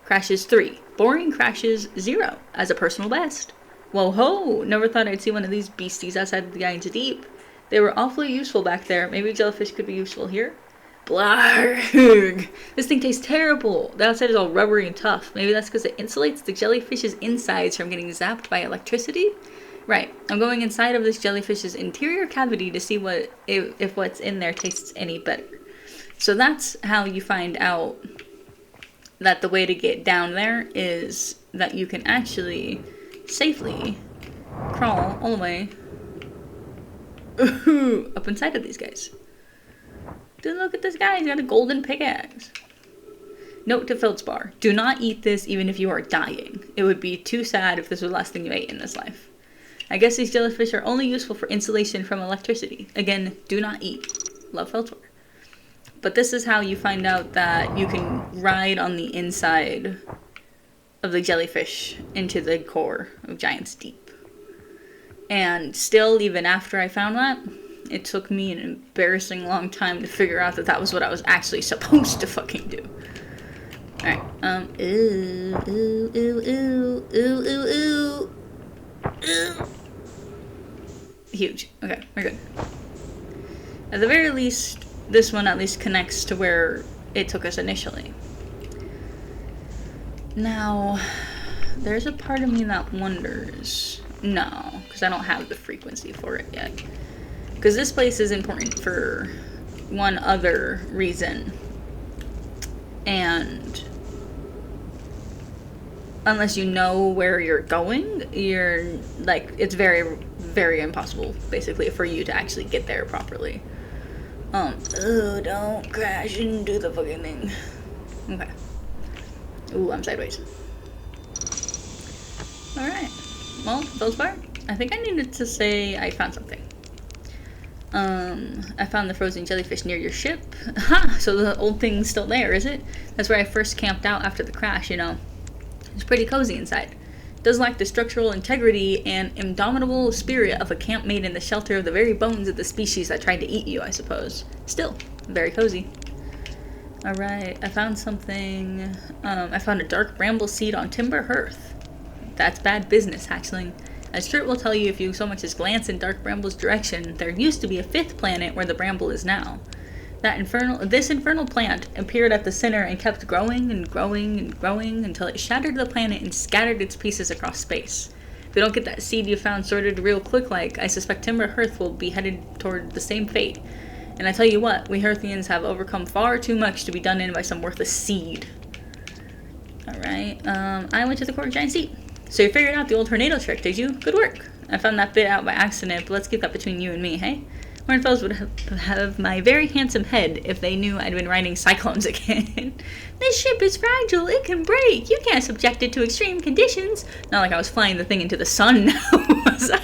Crashes 3, boring crashes 0, as a personal best. Whoa ho, never thought I'd see one of these beasties outside the Giant's Deep. They were awfully useful back there, maybe jellyfish could be useful here. Blarg! This thing tastes terrible. The outside is all rubbery and tough. Maybe that's because it insulates the jellyfish's insides from getting zapped by electricity? Right, I'm going inside of this jellyfish's interior cavity to see if what's in there tastes any better. So that's how you find out that the way to get down there is that you can actually safely crawl all the way up inside of these guys. Dude, look at this guy. He's got a golden pickaxe. Note to Feldspar. Do not eat this even if you are dying. It would be too sad if this was the last thing you ate in this life. I guess these jellyfish are only useful for insulation from electricity. Again, do not eat. Love Feldspar. But this is how you find out that you can ride on the inside of the jellyfish into the core of Giant's Deep. And still, even after I found that, it took me an embarrassing long time to figure out that that was what I was actually supposed to fucking do. Alright, Huge. Okay, we're good. At the very least, this one at least connects to where it took us initially. Now, there's a part of me that wonders... No, because I don't have the frequency for it yet. Because this place is important for one other reason. And unless you know where you're going, you're, like, it's very, very impossible, basically, for you to actually get there properly. Oh, don't crash into the fucking thing. Okay. Ooh, I'm sideways. Alright. Well, Feldspar, I think I needed to say I found something. I found the frozen jellyfish near your ship. Ha! So the old thing's still there, is it? That's where I first camped out after the crash, you know. It's pretty cozy inside. It does lack the structural integrity and indomitable spirit of a camp made in the shelter of the very bones of the species that tried to eat you, I suppose. Still, very cozy. Alright, I found something. I found a dark bramble seed on timber hearth. That's bad business, hatchling. As Sturt will tell you if you so much as glance in Dark Bramble's direction, there used to be a 5th planet where the bramble is now. This infernal plant appeared at the center and kept growing and growing and growing until it shattered the planet and scattered its pieces across space. If you don't get that seed you found sorted real quick like, I suspect Timber Hearth will be headed toward the same fate. And I tell you what, we Hearthians have overcome far too much to be done in by some worthless seed. Alright, I went to the Core of Giant's Deep. So you figured out the old tornado trick, did you? Good work. I found that bit out by accident, but let's keep that between you and me, hey? Hornfells would have my very handsome head if they knew I'd been riding cyclones again. This ship is fragile. It can break. You can't subject it to extreme conditions. Not like I was flying the thing into the sun now, was I?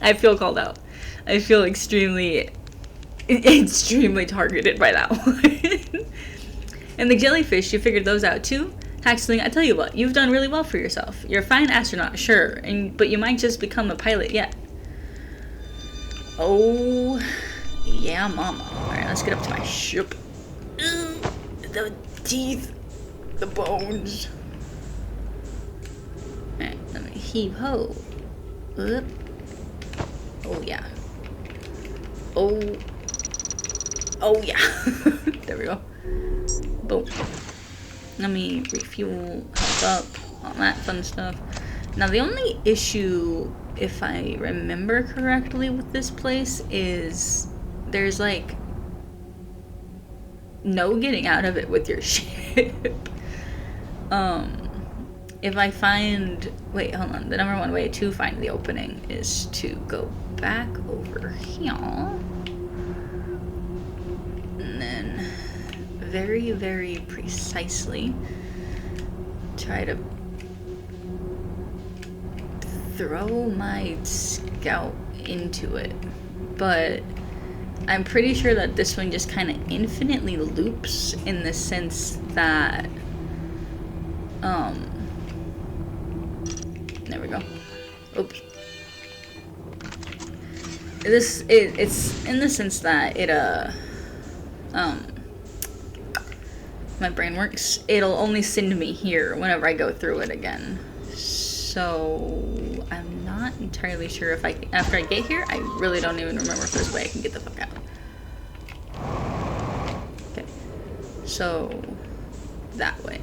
I feel called out. I feel extremely targeted by that one. And the jellyfish, you figured those out too? Hatchling, I tell you what, you've done really well for yourself. You're a fine astronaut, sure, but you might just become a pilot yet. Oh, yeah, mama. Alright, let's get up to my ship. The teeth, the bones. Alright, let me heave ho. Up. Oh, yeah. Oh, yeah. There we go. Boom. Let me refuel, health up, all that fun stuff. Now the only issue, if I remember correctly with this place, is there's like no getting out of it with your ship. If I find, wait, hold on, the number one way to find the opening is to go back over here. And then very, very precisely try to throw my scout into it. But I'm pretty sure that this one just kind of infinitely loops in the sense that there we go. Oops. It's in the sense that it my brain works, it'll only send me here whenever I go through it again. So I'm not entirely sure if after I get here, I really don't even remember if there's a way I can get the fuck out. Okay, so that way,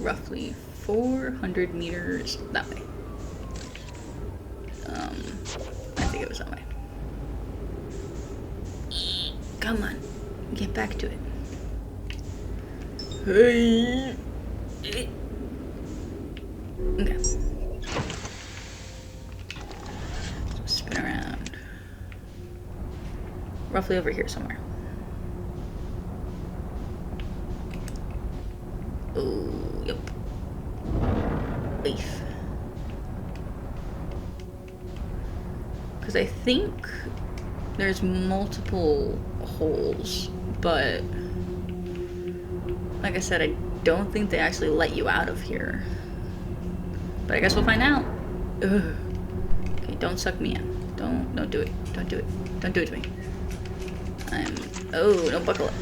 roughly 400 meters that way. I think it was that way. Come on, get back to it. Okay. Spin around. Roughly over here somewhere. Oh, yep. Beef. Because I think there's multiple holes, but like I said, I don't think they actually let you out of here. But I guess we'll find out. Ugh. Okay, don't suck me in. Don't do it. Don't do it. Don't do it to me. Oh, don't buckle up.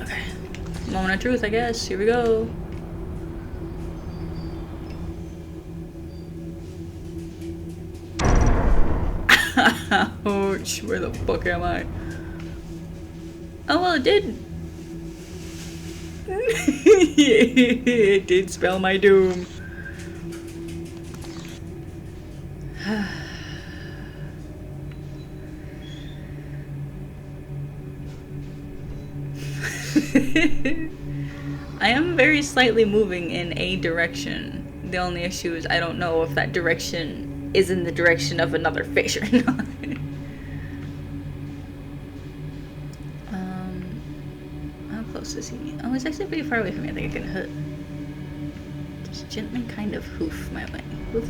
Okay. Moment of truth, I guess. Here we go. Ouch, where the fuck am I? Oh, well, it did. It did spell my doom. I am very slightly moving in a direction. The only issue is I don't know if that direction is in the direction of another fish or not. How close is he? Oh, he's actually pretty far away from me. I think I can hit. Just gently kind of hoof my way. Hoof.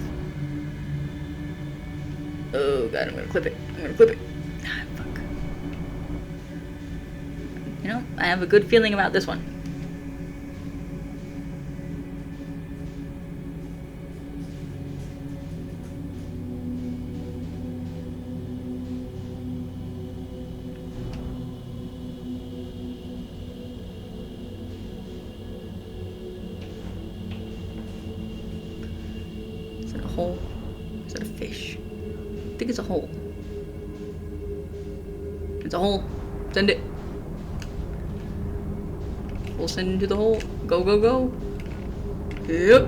Oh god, I'm gonna clip it. I'm gonna clip it. Ah, fuck. You know, I have a good feeling about this one. Is it a hole? Is it a fish? I think it's a hole. It's a hole. Send it. We'll send into the hole. Go, go, go. Yep.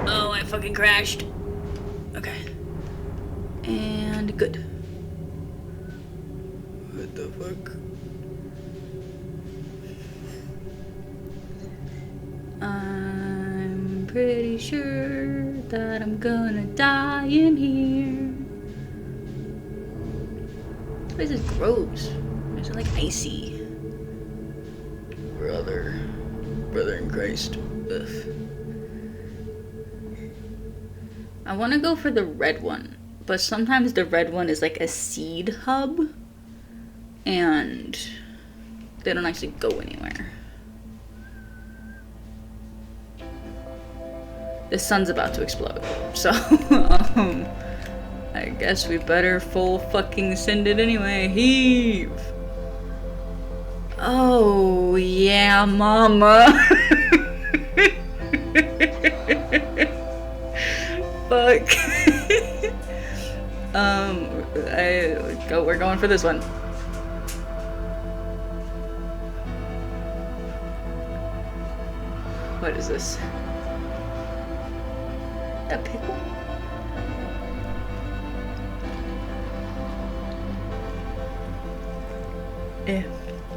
Oh, I fucking crashed. Okay. And good. What the fuck? I'm pretty sure that I'm gonna die in here. This place is gross. Is it like icy? Brother in Christ. Ugh. I want to go for the red one, but sometimes the red one is like a seed hub, and they don't actually go anywhere. The sun's about to explode, so I guess we better full fucking send it anyway. Heave! Oh, yeah, mama. Fuck. We're going for this one. What is this? A pickle? Yeah.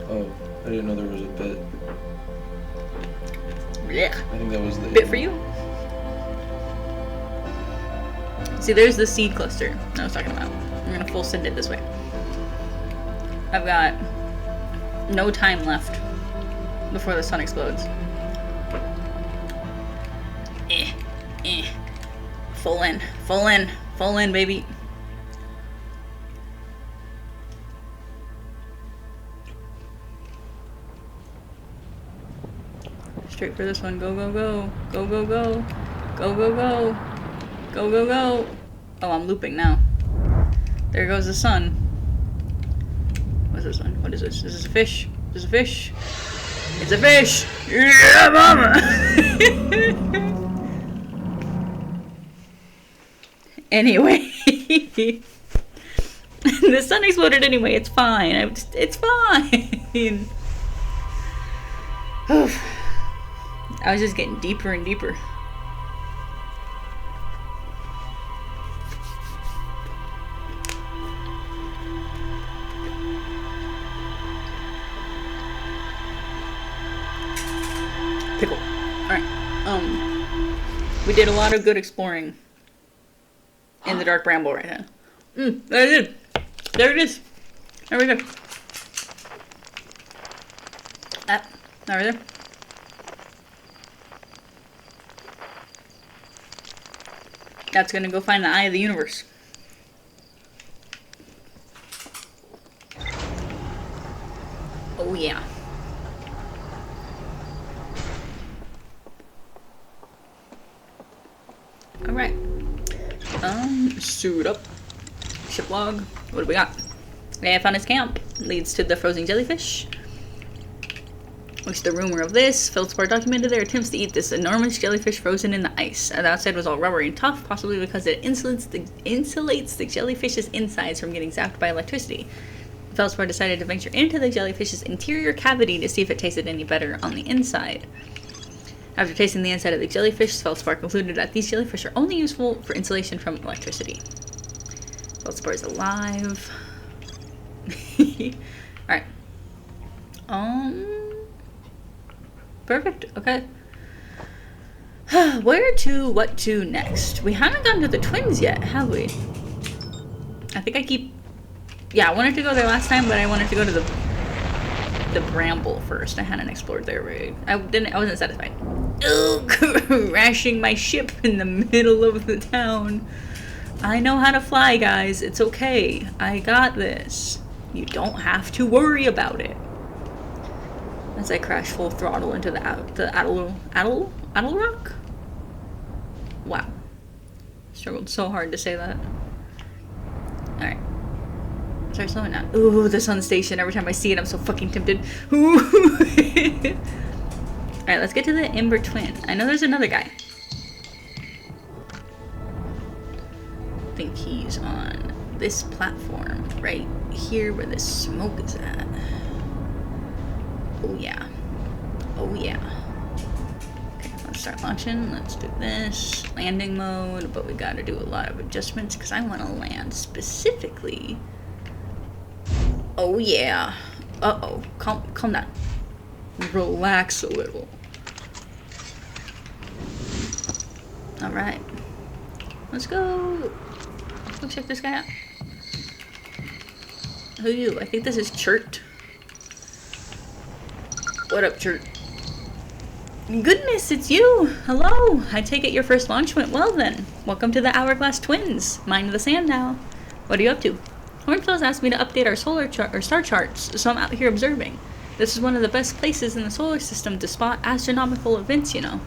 Oh, I didn't know there was a bit. Yeah. I think that was the bit for you. See, there's the seed cluster I was talking about. I'm gonna full send it this way. I've got no time left before the sun explodes. Full in, full in, full in, baby. Straight for this one. Go, go, go. Go, go, go. Go, go, go. Go, go, go. Oh, I'm looping now. There goes the sun. What's this one? What is this? Is this a fish? Is this a fish? It's a fish! Yeah, mama! Anyway. The sun exploded anyway. It's fine. It's fine. I was just getting deeper and deeper. Pickle. Alright. We did a lot of good exploring in the dark bramble right now. There it is. There it is. There we go. There we go. That's gonna go find the eye of the universe. Oh yeah. Alright. Suit up. Ship log. What do we got? Okay, I found his camp. Leads to the frozen jellyfish. Which the rumor of this, Feldspar documented their attempts to eat this enormous jellyfish frozen in the ice. The outside was all rubbery and tough, possibly because it insulates the jellyfish's insides from getting zapped by electricity. Feldspar decided to venture into the jellyfish's interior cavity to see if it tasted any better on the inside. After tasting the inside of the jellyfish, Feldspar concluded that these jellyfish are only useful for insulation from electricity. Feldspar is alive. Alright. Perfect. Okay. Where to, what to next? We haven't gotten to the twins yet, have we? I think I keep... Yeah, I wanted to go there last time, but I wanted to go to the bramble first. I hadn't explored there, right? I wasn't satisfied. Ugh, crashing my ship in the middle of the town. I know how to fly, guys. It's okay. I got this. You don't have to worry about it. As I crash full throttle into the Adel Rock? Wow. Struggled so hard to say that. Alright. Start slowing down. Ooh, the sun station. Every time I see it, I'm so fucking tempted. Ooh. Alright, let's get to the Ember Twin. I know there's another guy. I think he's on this platform right here where the smoke is at. Oh yeah. Oh yeah. Okay, let's start launching. Let's do this. Landing mode, but we gotta do a lot of adjustments because I want to land specifically. Oh yeah. Uh-oh. Calm down. Relax a little. Alright. Let's go. Let's go check this guy out. Who are you? I think this is Chert. What up, Chert? Goodness, it's you! Hello! I take it your first launch went well then. Welcome to the Hourglass Twins. Mind the sand now. What are you up to? Hornfels asked me to update our star charts, so I'm out here observing. This is one of the best places in the solar system to spot astronomical events, you know.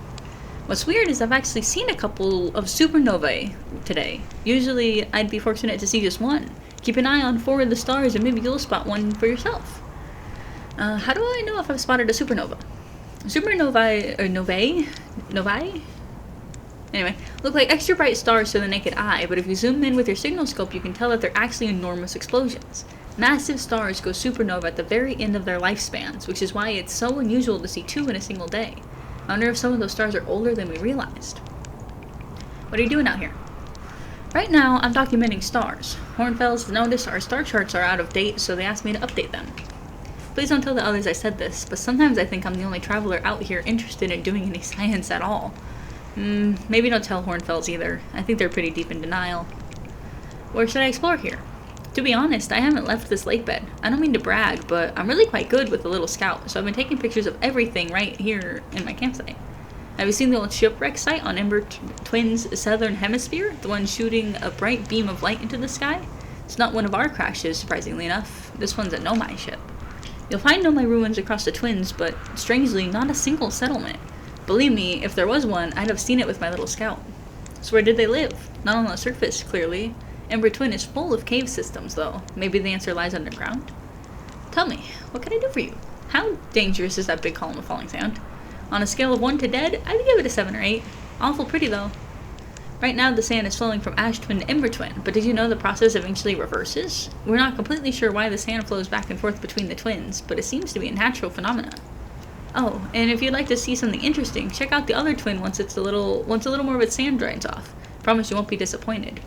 What's weird is I've actually seen a couple of supernovae today. Usually, I'd be fortunate to see just one. Keep an eye on 4 of the stars and maybe you'll spot one for yourself. How do I know if I've spotted a supernova? Supernovae, or novae? Anyway, look like extra bright stars to the naked eye, but if you zoom in with your signal scope, you can tell that they're actually enormous explosions. Massive stars go supernova at the very end of their lifespans, which is why it's so unusual to see 2 in a single day. I wonder if some of those stars are older than we realized. What are you doing out here? Right now, I'm documenting stars. Hornfels noticed our star charts are out of date, so they asked me to update them. Please don't tell the others I said this, but sometimes I think I'm the only traveler out here interested in doing any science at all. Maybe don't tell Hornfels either. I think they're pretty deep in denial. Where should I explore here? To be honest, I haven't left this lake bed. I don't mean to brag, but I'm really quite good with the little scout, so I've been taking pictures of everything right here in my campsite. Have you seen the old shipwreck site on Ember Twin's southern hemisphere? The one shooting a bright beam of light into the sky? It's not one of our crashes, surprisingly enough. This one's a Nomai ship. You'll find Nomai ruins across the Twins, but strangely, not a single settlement. Believe me, if there was one, I'd have seen it with my little scout. So where did they live? Not on the surface, clearly. Ember Twin is full of cave systems, though. Maybe the answer lies underground? Tell me, what can I do for you? How dangerous is that big column of falling sand? On a scale of 1 to dead, I'd give it a 7 or 8. Awful pretty, though. Right now, the sand is flowing from Ash Twin to Ember Twin, but did you know the process eventually reverses? We're not completely sure why the sand flows back and forth between the twins, but it seems to be a natural phenomenon. Oh, and if you'd like to see something interesting, check out the other twin once a little more of its sand dries off. Promise you won't be disappointed.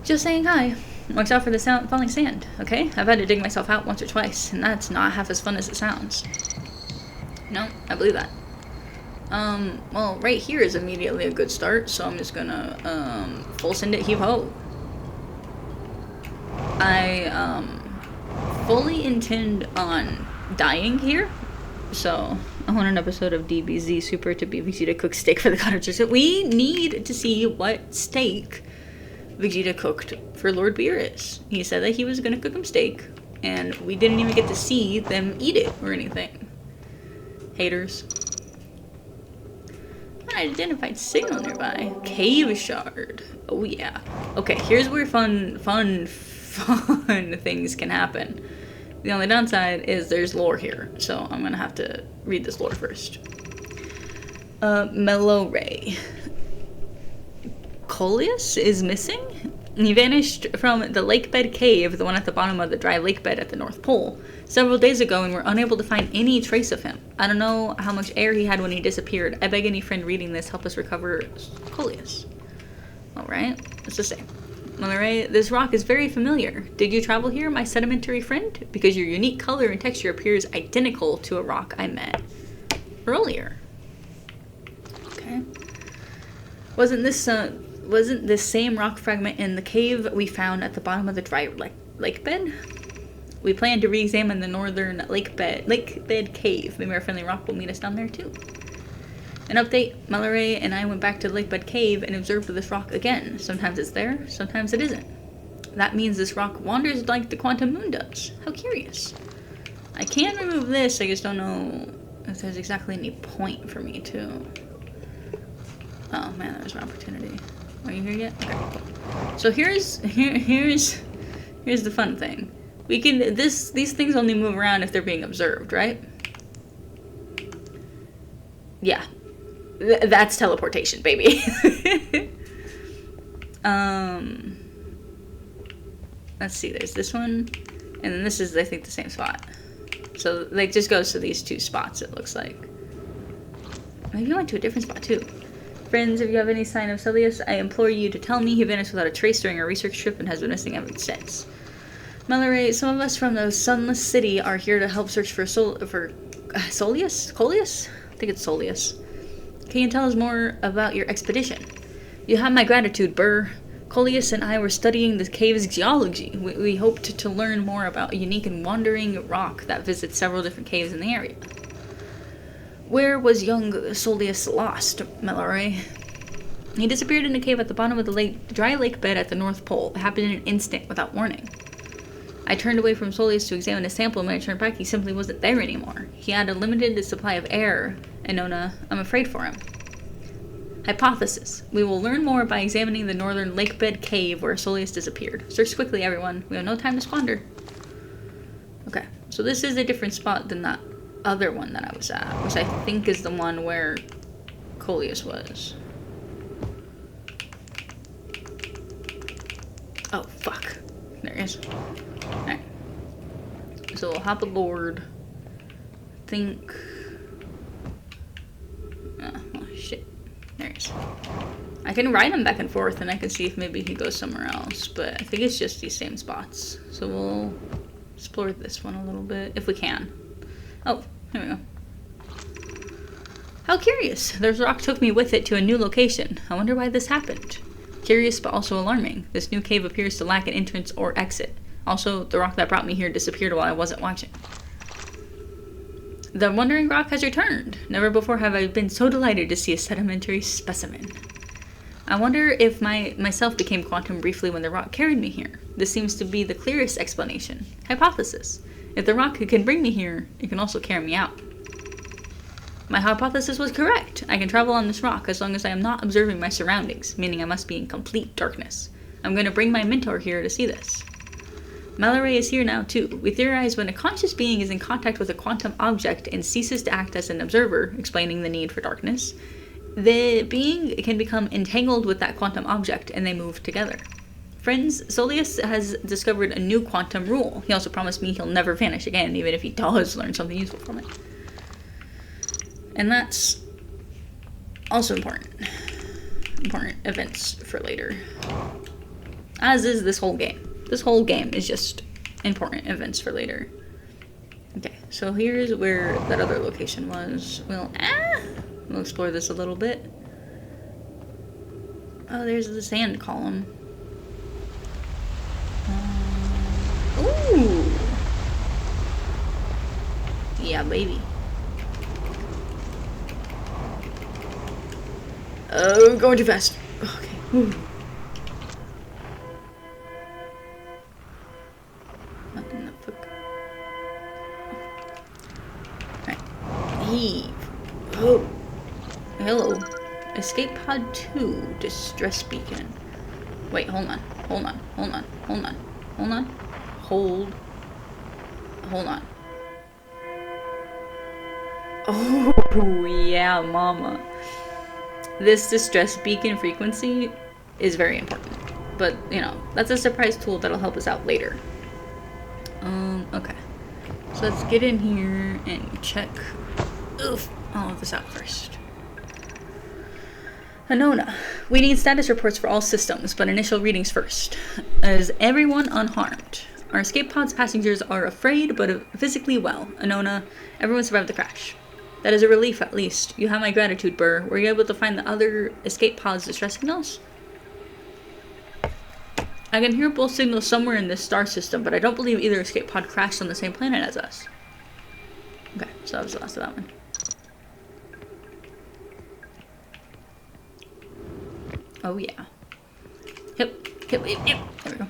Just saying hi. Watch out for the falling sand, okay? I've had to dig myself out once or twice, and that's not half as fun as it sounds. No, I believe that. Well, right here is immediately a good start, so I'm just gonna, full send it heave-ho. I, fully intend on dying here, so I want an episode of DBZ Super to be Vegeta cook steak for the cottagers. We need to see what steak Vegeta cooked for Lord Beerus. He said that he was gonna cook him steak, and we didn't even get to see them eat it or anything. Haters. Unidentified signal nearby. Cave shard. Oh yeah. Okay, here's where fun things can happen. The only downside is there's lore here, so I'm gonna have to read this lore first. Mellow Ray. Coleus is missing? He vanished from the lake bed cave, the one at the bottom of the dry lake bed at the North Pole, several days ago, and we're unable to find any trace of him. I don't know how much air he had when he disappeared. I beg any friend reading this, help us recover Coleus. Alright, let's just say. Alright, this rock is very familiar. Did you travel here, my sedimentary friend? Because your unique color and texture appears identical to a rock I met earlier. Okay. Wasn't this same rock fragment in the cave we found at the bottom of the dry lake bed? We plan to re-examine the northern lake bed cave. Maybe our friendly rock will meet us down there too. An update, Mallory and I went back to the lake bed cave and observed this rock again. Sometimes it's there, sometimes it isn't. That means this rock wanders like the quantum moon does. How curious. I can remove this, I just don't know if there's exactly any point for me to. Oh man, there's an opportunity. Are you here yet? Okay, cool. So here's the fun thing. We can these things only move around if they're being observed, right? Yeah. That's teleportation, baby. Let's see, there's this one, and then this is, I think, the same spot. So, like, just goes to these two spots, it looks like. Maybe I went to a different spot, too. Friends, if you have any sign of Celius, I implore you to tell me. He vanished without a trace during our research trip and has been missing ever since. Mallory, some of us from the Sunless City are here to help search for Solius? Coleus? I think it's Solius. Can you tell us more about your expedition? You have my gratitude, Burr. Coleus and I were studying the cave's geology. We hoped to learn more about a unique and wandering rock that visits several different caves in the area. Where was young Solius lost, Mallory? He disappeared in a cave at the bottom of the dry lake bed at the North Pole. It happened in an instant, without warning. I turned away from Solius to examine a sample, and when I turned back, he simply wasn't there anymore. He had a limited supply of air, and Nona, I'm afraid for him. Hypothesis. We will learn more by examining the northern lake bed cave where Solius disappeared. Search quickly, everyone. We have no time to squander. Okay, so this is a different spot than that other one that I was at, which I think is the one where Coleus was. Oh, fuck. There he is. Alright. So we'll hop aboard. I think. Oh, shit. There he is. I can ride him back and forth and I can see if maybe he goes somewhere else, but I think it's just these same spots. So we'll explore this one a little bit, if we can. Oh, here we go. How curious. The rock took me with it to a new location. I wonder why this happened. Curious, but also alarming. This new cave appears to lack an entrance or exit. Also, the rock that brought me here disappeared while I wasn't watching. The wandering rock has returned. Never before have I been so delighted to see a sedimentary specimen. I wonder if myself became quantum briefly when the rock carried me here. This seems to be the clearest explanation. Hypothesis. If the rock can bring me here, it can also carry me out. My hypothesis was correct. I can travel on this rock as long as I am not observing my surroundings, meaning I must be in complete darkness. I'm going to bring my mentor here to see this. Mallory is here now too. We theorize when a conscious being is in contact with a quantum object and ceases to act as an observer, explaining the need for darkness, the being can become entangled with that quantum object and they move together. Friends, Solius has discovered a new quantum rule. He also promised me he'll never vanish again, even if he does learn something useful from it. And that's also important. Important events for later. As is this whole game. This whole game is just important events for later. Okay, so here's where that other location was. Well, We'll explore this a little bit. Oh, there's the sand column. Ooh! Yeah, baby. Oh, going too fast. Okay. Ooh. What in the fuck? Alright. Heave. Oh. Hello. Escape pod 2. Distress beacon. Wait, hold on. Hold on. Hold on. Hold on. Hold on. Hold on. Oh, yeah, mama. This distress beacon frequency is very important. But, you know, that's a surprise tool that'll help us out later. Okay. So let's get in here and check all of this out first. Anona, we need status reports for all systems, but initial readings first. Is everyone unharmed? Our escape pod's passengers are afraid, but physically well. Anona, everyone survived the crash. That is a relief, at least. You have my gratitude, Burr. Were you able to find the other escape pod's distress signals? I can hear both signals somewhere in this star system, but I don't believe either escape pod crashed on the same planet as us. Okay, so that was the last of that one. Oh, yeah. Yep. There we go.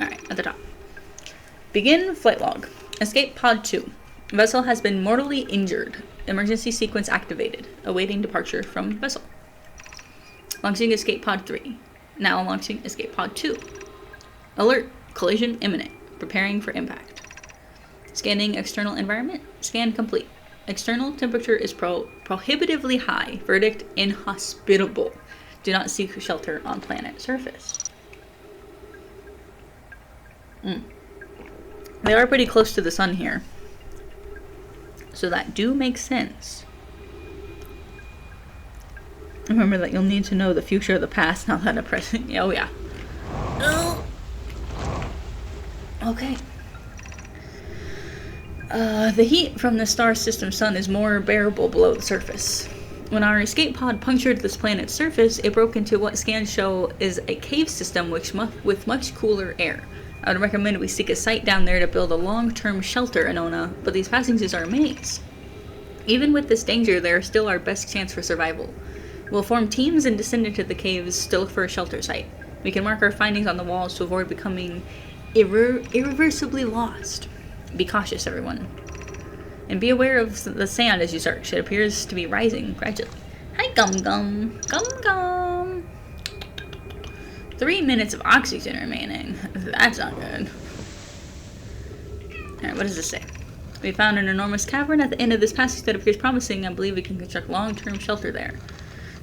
Alright, at the top. Begin flight log. Escape pod 2. Vessel has been mortally injured. Emergency sequence activated. Awaiting departure from vessel. Launching escape pod 3. Now launching escape pod 2. Alert. Collision imminent. Preparing for impact. Scanning external environment. Scan complete. External temperature is prohibitively high. Verdict: inhospitable. Do not seek shelter on planet surface. They are pretty close to the sun here. So that do make sense. Remember that you'll need to know the future of the past, not that a present. Oh, yeah. Oh. Okay. The heat from the star system sun is more bearable below the surface. When our escape pod punctured this planet's surface, it broke into what scans show is a cave system with much cooler air. I would recommend we seek a site down there to build a long-term shelter, Anona, but these passengers are amazed. Even with this danger, they are still our best chance for survival. We'll form teams and descend into the caves to look for a shelter site. We can mark our findings on the walls to avoid becoming irreversibly lost. Be cautious, everyone. And be aware of the sand as you search. It appears to be rising gradually. Hi, Gum Gum. Gum Gum. 3 minutes of oxygen remaining. That's not good. Alright, what does this say? We found an enormous cavern at the end of this passage that appears promising. I believe we can construct long-term shelter there.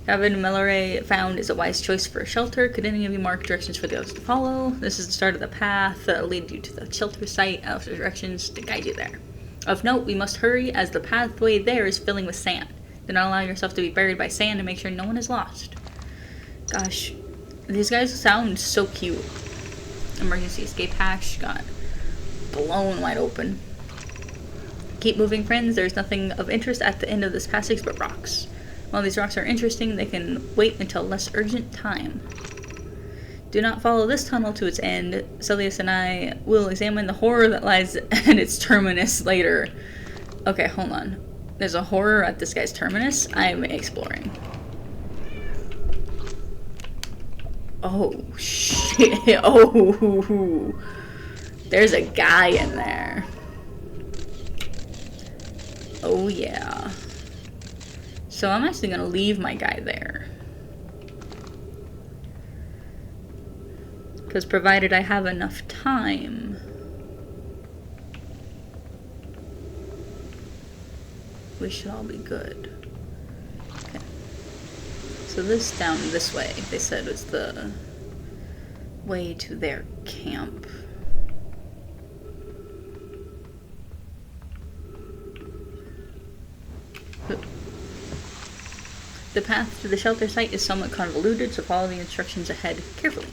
Cavern Melore found is a wise choice for a shelter. Could any of you mark directions for the others to follow? This is the start of the path that will lead you to the shelter site. I'll have directions to guide you there. Of note, we must hurry as the pathway there is filling with sand. Do not allow yourself to be buried by sand and make sure no one is lost. Gosh, these guys sound so cute. Emergency escape hatch got blown wide open. Keep moving, friends. There's nothing of interest at the end of this passage but rocks. While these rocks are interesting, they can wait until less urgent time. Do not follow this tunnel to its end. Celius and I will examine the horror that lies at its terminus later. Okay, hold on. There's a horror at this guy's terminus? I'm exploring. Oh, shit. Oh, there's a guy in there. Oh, yeah. So I'm actually going to leave my guy there. Because provided I have enough time, we should all be good. Okay. So this down this way, they said was the way to their camp. The path to the shelter site is somewhat convoluted, so follow the instructions ahead carefully.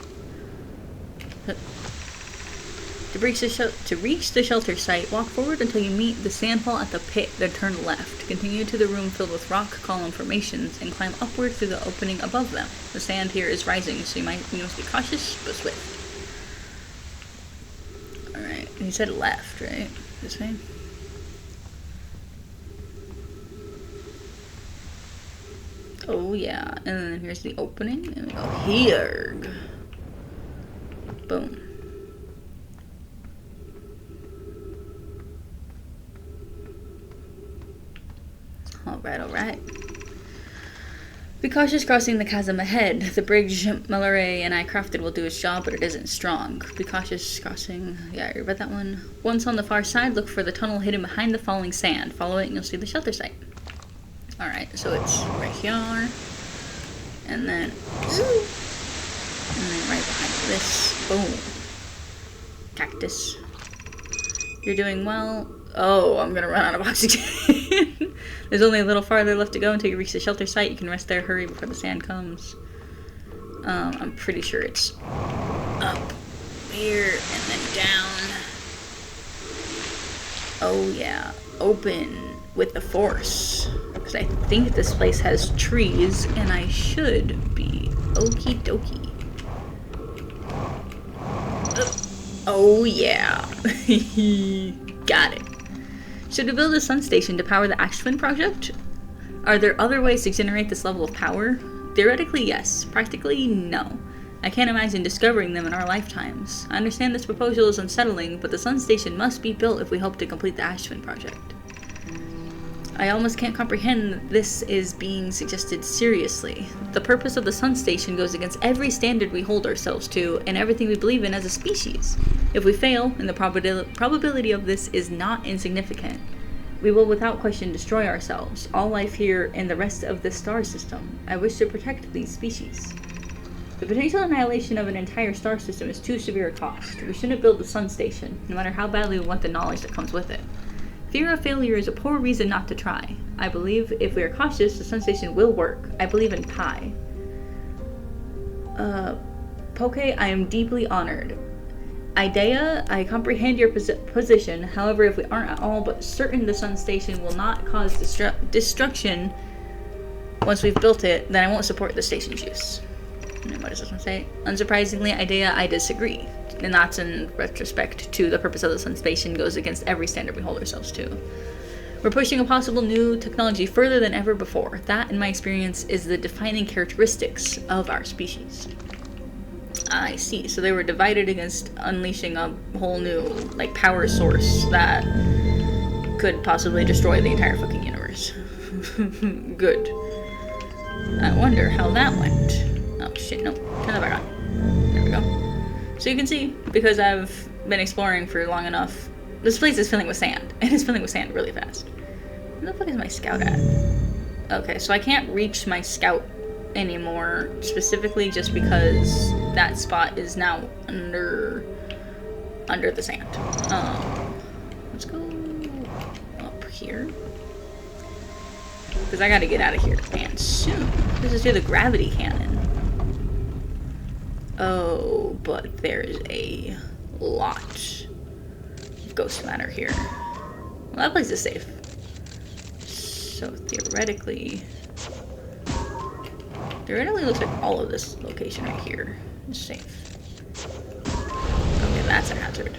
To reach the shelter site, walk forward until you meet the sandfall at the pit, then turn left. Continue to the room filled with rock column formations and climb upward through the opening above them. The sand here is rising, so you must be cautious but swift. Alright, he said left, right? This way? Oh yeah, and then here's the opening, and we go here. Boom. Alright. Be cautious crossing the chasm ahead. The bridge Mallory and I crafted will do its job, but it isn't strong. Be cautious crossing. Yeah, you read that one. Once on the far side, look for the tunnel hidden behind the falling sand. Follow it and you'll see the shelter site. Alright, so it's right here. And then right behind this. Boom. Cactus. You're doing well. Oh, I'm gonna run out of oxygen. There's only a little farther left to go until you reach the shelter site. You can rest there. Hurry before the sand comes. I'm pretty sure it's up here and then down. Oh yeah, open with the force. Because I think this place has trees and I should be okie dokie. Oh yeah. Got it. Should we build a sun station to power the Ashwin project? Are there other ways to generate this level of power? Theoretically, yes. Practically, no. I can't imagine discovering them in our lifetimes. I understand this proposal is unsettling, but the sun station must be built if we hope to complete the Ashwin project. I almost can't comprehend that this is being suggested seriously. The purpose of the sun station goes against every standard we hold ourselves to and everything we believe in as a species. If we fail, and the probability of this is not insignificant, we will without question destroy ourselves, all life here, and the rest of this star system. I wish to protect these species. The potential annihilation of an entire star system is too severe a cost. We shouldn't build the sun station, no matter how badly we want the knowledge that comes with it. Fear of failure is a poor reason not to try. I believe if we are cautious, the sun station will work. I believe in Pi. Poke, I am deeply honored. Idea, I comprehend your position. However, if we aren't at all but certain the sun station will not cause destruction once we've built it, then I won't support the station's use. And what does this one say? Unsurprisingly, Idea, I disagree. And that's in retrospect to the purpose of the sun station goes against every standard we hold ourselves to. We're pushing a possible new technology further than ever before. That, in my experience, is the defining characteristics of our species. I see. So they were divided against unleashing a whole new, like, power source that could possibly destroy the entire fucking universe. Good. I wonder how that went. Oh shit, no. Turn that back on. There we go. So you can see, because I've been exploring for long enough, this place is filling with sand. And it's filling with sand really fast. Where the fuck is my scout at? Okay, so I can't reach my scout anymore, specifically just because that spot is now under the sand. Let's go up here. Because I gotta get out of here, and soon. This is through the gravity cannon. Oh, but there is a lot of ghost matter here. Well, that place is safe. So theoretically looks like all of this location right here is safe. Okay, that's a hazard.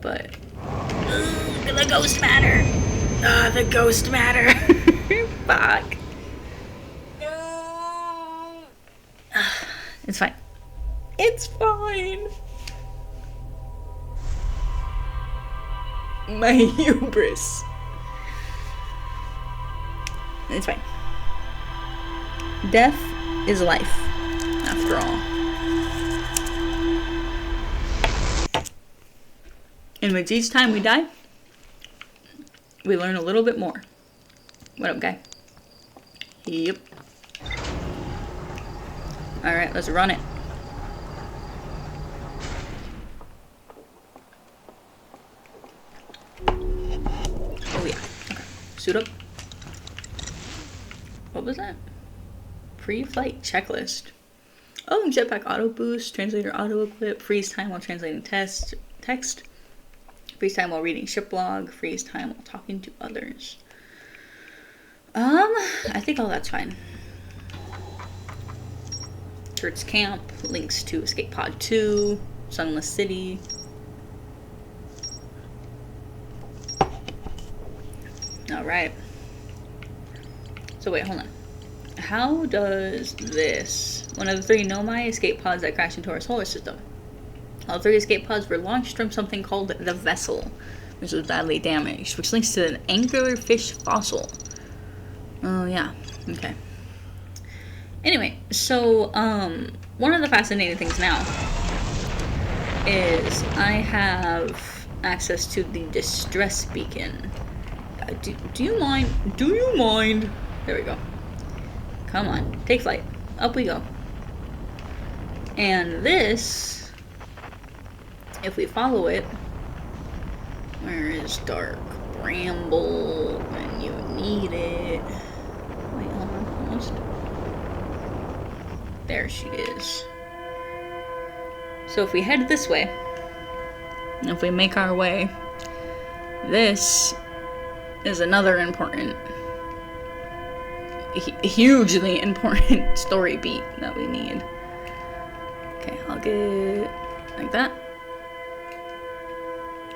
But the ghost matter. The ghost matter. Fuck. It's fine. It's fine. My hubris. It's fine. Death is life, after all. And with each time we die, we learn a little bit more. What up, guy? Yep. Alright, let's run it. Oh yeah. Okay. Suit up. What was that? Pre-flight checklist. Oh, jetpack auto boost, translator auto equip, freeze time while translating text, freeze time while reading ship log, freeze time while talking to others. I think all that's fine. Kurt's Camp, links to Escape Pod 2, Sunless City. Alright. So wait, hold on. How does this... One of the 3 Nomai escape pods that crashed into our solar system. All 3 escape pods were launched from something called the Vessel, which was badly damaged, which links to an angular fish fossil. Oh, yeah. Okay. Anyway, so, one of the fascinating things now is I have access to the distress beacon. Do you mind? Do you mind? There we go. Come on. Take flight. Up we go. And this, if we follow it, where is dark bramble when you need it? Wait, hold on. Almost. There she is. So if we head this way, if we make our way, this is another important, hugely important story beat that we need. Okay, I'll get like that.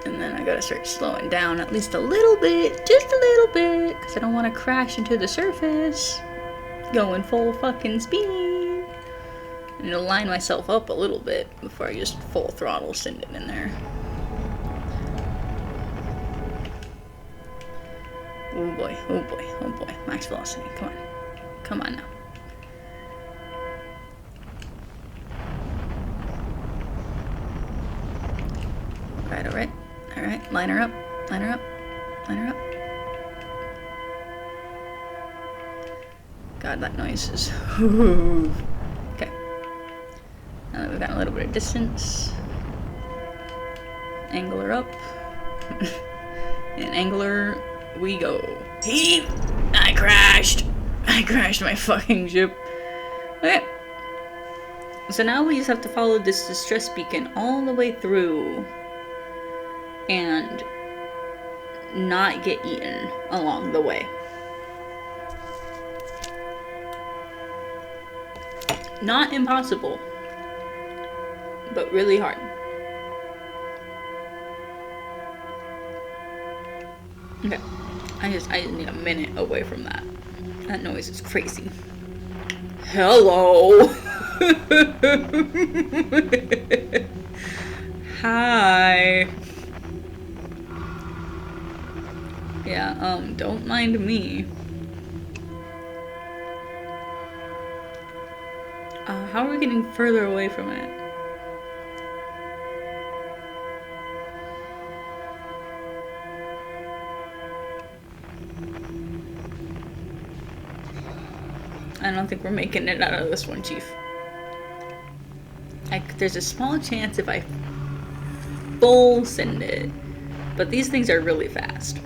And then I gotta start slowing down at least a little bit, just a little bit, because I don't want to crash into the surface. Going full fucking speed. And to line myself up a little bit before I just full throttle send it in there. Oh boy, oh boy, oh boy. Max velocity, come on. Come on now. Alright, alright. Alright, line her up, line her up, line her up. God, that noise is... Okay. Now that we've got a little bit of distance. Angle her up. And angler we go. Heave! I crashed my fucking ship. Okay. So now we just have to follow this distress beacon all the way through and not get eaten along the way. Not impossible, but really hard. Okay, I just need a minute away from that. That noise is crazy. Hello. Hi. Yeah, don't mind me. How are we getting further away from it? I don't think we're making it out of this one, Chief. There's a small chance if I full send it, but these things are really fast.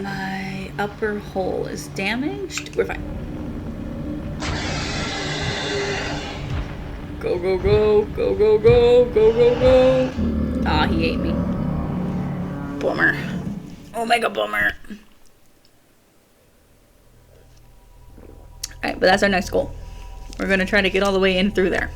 My upper hull is damaged. We're fine. Go, go, go, go, go, go, go, go, go. Ah, he ate me. Bummer. Omega bummer. Alright, but that's our next goal. We're gonna try to get all the way in through there.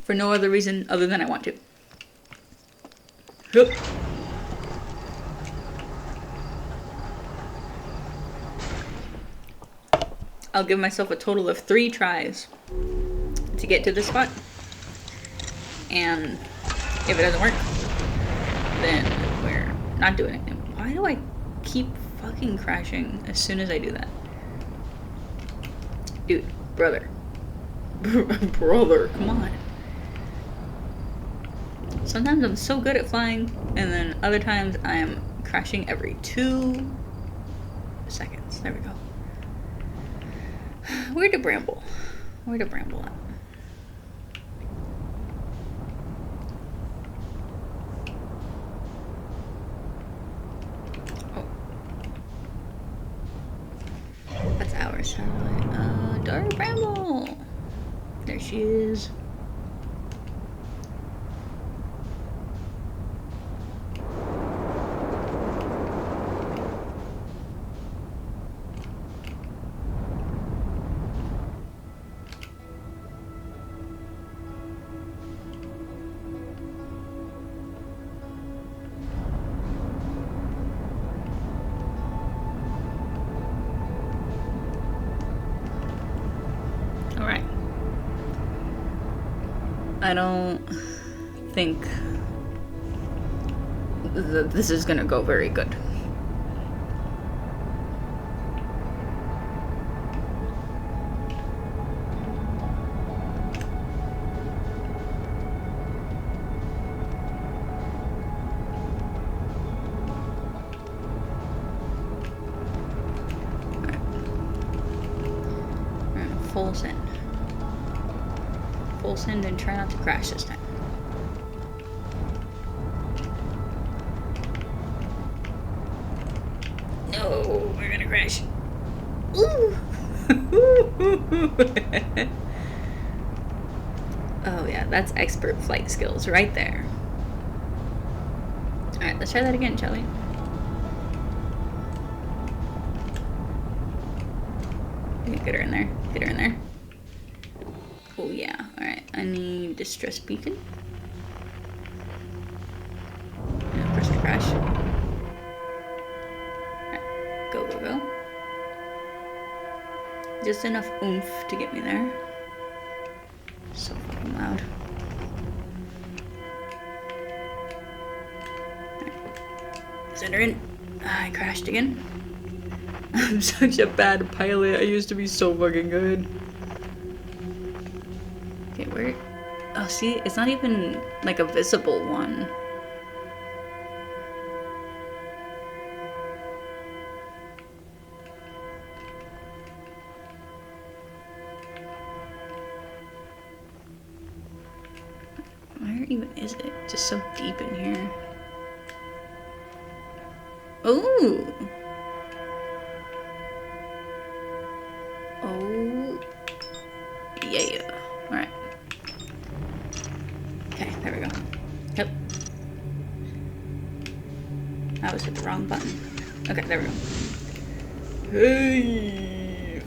For no other reason other than I want to. Yep. I'll give myself a total of 3 tries to get to this spot. And if it doesn't work, then we're not doing it. Why do I keep fucking crashing as soon as I do that? Dude, brother. Brother, come on. Sometimes I'm so good at flying, and then other times I am crashing every 2 seconds. There we go. Where to Bramble? Where to Bramble at? Oh. That's our satellite. Dark Bramble! There she is. Alright. I don't think this is gonna go very good. Full send. Full send and try not to crash this time. No, we're gonna crash. Ooh! Oh yeah, that's expert flight skills right there. Alright, let's try that again, shall we? Get her in there. Get her in there. Oh yeah. Alright. I need distress beacon. And first to crash. Alright. Go, go, go. Just enough oomph to get me there. So fucking loud. Alright. Send her in. I crashed again. I'm such a bad pilot. I used to be so fucking good. Okay, where? Oh, see? It's not even like a visible one. Where even is it? Just so deep in here. Ooh! Oh, yeah. Alright. Okay, there we go. Yep. I was hit the wrong button. Okay, there we go. Hey!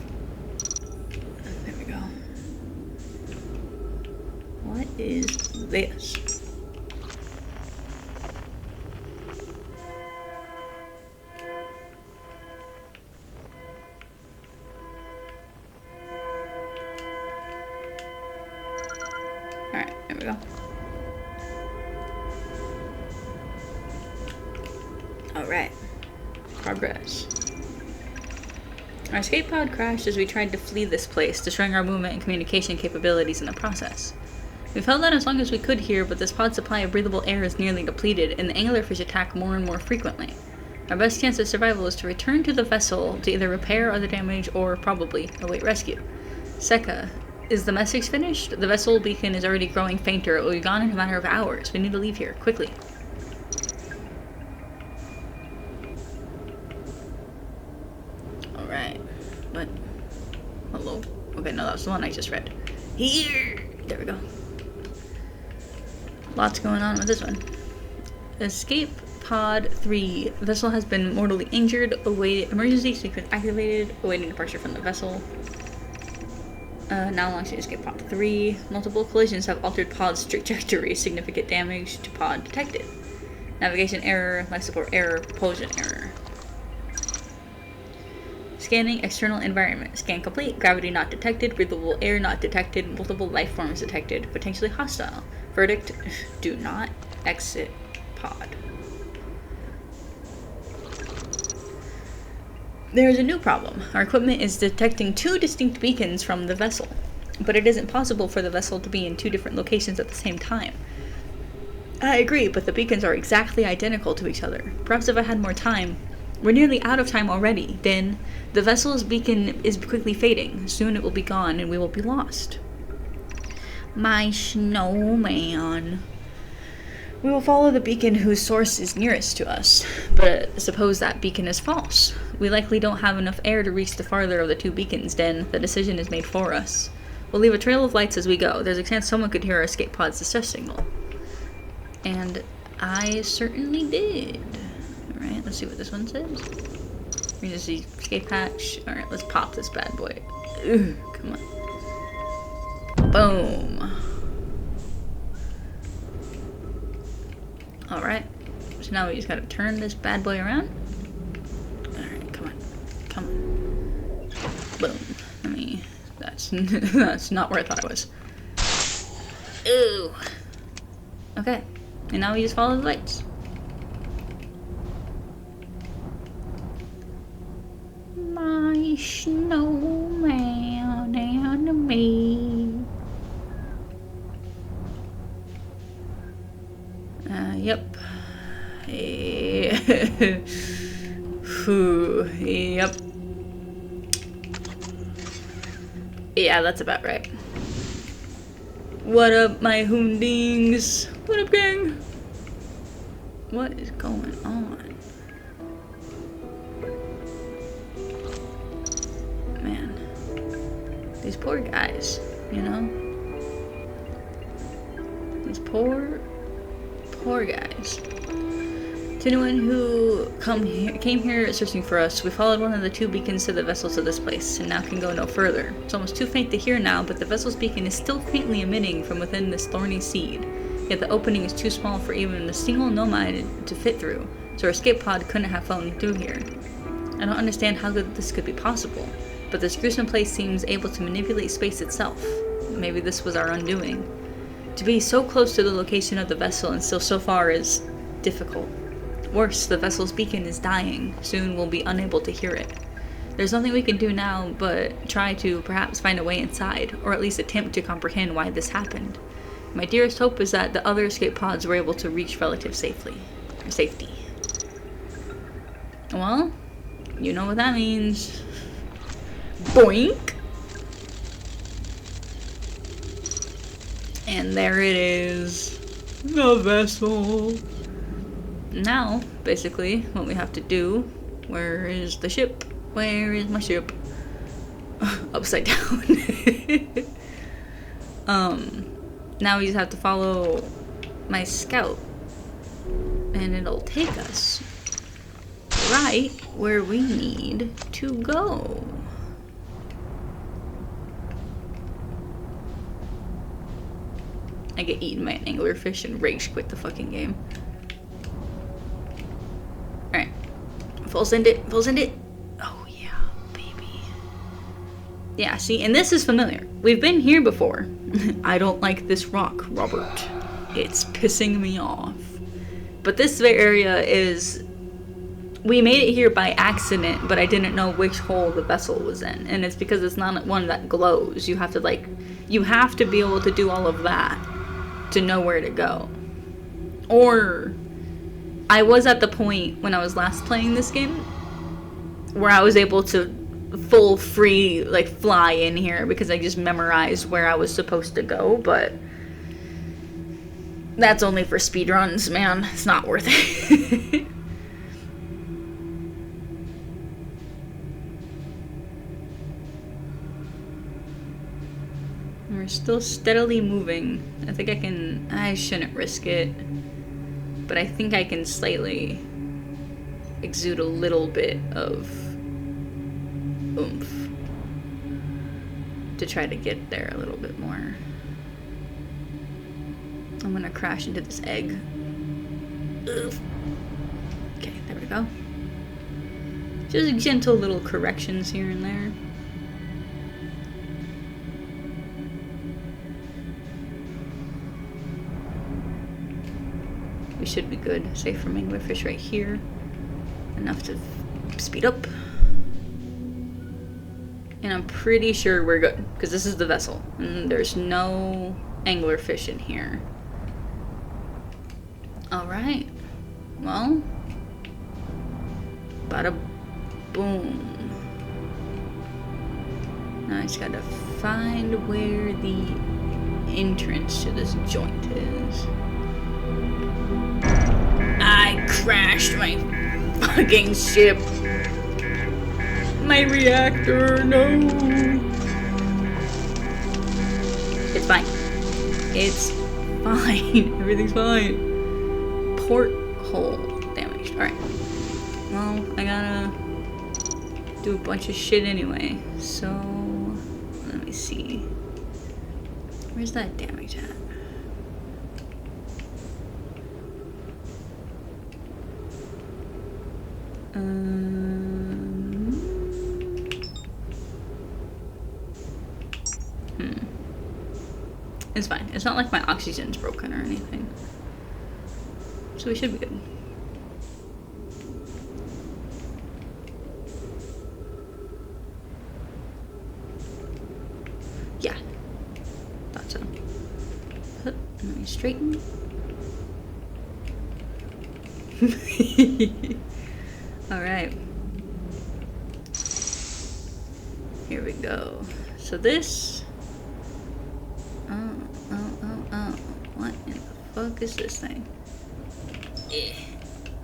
There we go. What is this? Alright, there we go. Alright. Progress. Our escape pod crashed as we tried to flee this place, destroying our movement and communication capabilities in the process. We've held out as long as we could here, but this pod's supply of breathable air is nearly depleted, and the anglerfish attack more and more frequently. Our best chance of survival is to return to the vessel to either repair other damage or, probably, await rescue. Seka, is the message finished? The vessel beacon is already growing fainter. It will be gone in a matter of hours. We need to leave here, quickly. Alright. What? Hello? Okay, no, that was the one I just read. Here! There we go. Lots going on with this one. Escape Pod 3. The vessel has been mortally injured. Emergency sequence activated. Awaiting departure from the vessel. Now launching escape pod 3. Multiple collisions have altered pod's trajectory. Significant damage to pod detected. Navigation error, life support error, propulsion error. Scanning external environment. Scan complete. Gravity not detected. Breathable air not detected. Multiple life forms detected. Potentially hostile. Verdict: do not exit pod. There is a new problem. Our equipment is detecting 2 distinct beacons from the vessel, but it isn't possible for the vessel to be in 2 different locations at the same time. I agree, but the beacons are exactly identical to each other. Perhaps if I had more time, We're nearly out of time already, Din. The vessel's beacon is quickly fading. Soon it will be gone and we will be lost. My snowman. We will follow the beacon whose source is nearest to us, but suppose that beacon is false. We likely don't have enough air to reach the farther of the two beacons, Din. The decision is made for us. We'll leave a trail of lights as we go. There's a chance someone could hear our escape pod's distress signal. And I certainly did. Alright, let's see what this one says. We're gonna see escape hatch. Alright, let's pop this bad boy. Ugh, come on. Boom. Alright. So now we just gotta turn this bad boy around. Alright, come on. Come on. Boom. That's not where I thought it was. Ooh. Okay. And now we just follow the lights. My snowman and me. Yep. Yep. Yeah, that's about right. What up, my hoondings? What up, gang? What is going on? Man. These poor guys, you know? These poor guys. To anyone who came here searching for us, we followed one of the two beacons to the vessel to this place, and now can go no further. It's almost too faint to hear now, but the vessel's beacon is still faintly emitting from within this thorny seed. Yet the opening is too small for even a single nomad to fit through, so our escape pod couldn't have fallen through here. I don't understand how this could be possible, but this gruesome place seems able to manipulate space itself. Maybe this was our undoing. To be so close to the location of the vessel and still so far is difficult. Worse, the vessel's beacon is dying. Soon we'll be unable to hear it. There's nothing we can do now but try to perhaps find a way inside, or at least attempt to comprehend why this happened. My dearest hope is that the other escape pods were able to reach relative safety. Well, you know what that means. Boink! And there it is. The vessel. Now, basically, what we have to do, where is the ship? Where is my ship? Upside down. Now we just have to follow my scout. And it'll take us right where we need to go. I get eaten by an anglerfish and rage quit the fucking game. Alright. Full send it. Full send it. Oh, yeah, baby. Yeah, see, and this is familiar. We've been here before. I don't like this rock, Robert. It's pissing me off. But this area is... We made it here by accident, but I didn't know which hole the vessel was in. And it's because it's not one that glows. You have to, like... You have to be able to do all of that to know where to go. Or... I was at the point when I was last playing this game where I was able to full free like fly in here because I just memorized where I was supposed to go, but that's only for speedruns, man. It's not worth it. We're still steadily moving. I shouldn't risk it. But I think I can slightly exude a little bit of oomph to try to get there a little bit more. I'm gonna crash into this egg. Oof. Okay, there we go. Just gentle little corrections here and there. We should be good. Safe from anglerfish right here. Enough to speed up. And I'm pretty sure we're good, because this is the vessel. And there's no anglerfish in here. Alright. Well. Bada boom. Now I just gotta find where the entrance to this joint is. I crashed my fucking ship. My reactor, no. It's fine. It's fine. Everything's fine. Porthole damaged. Alright. Well, I gotta do a bunch of shit anyway. So, let me see. Where's that damage at? It's fine. It's not like my oxygen's broken or anything. So we should be good. Yeah. Thought so. Let me straighten. Alright. Here we go. So this... What in the fuck is this thing?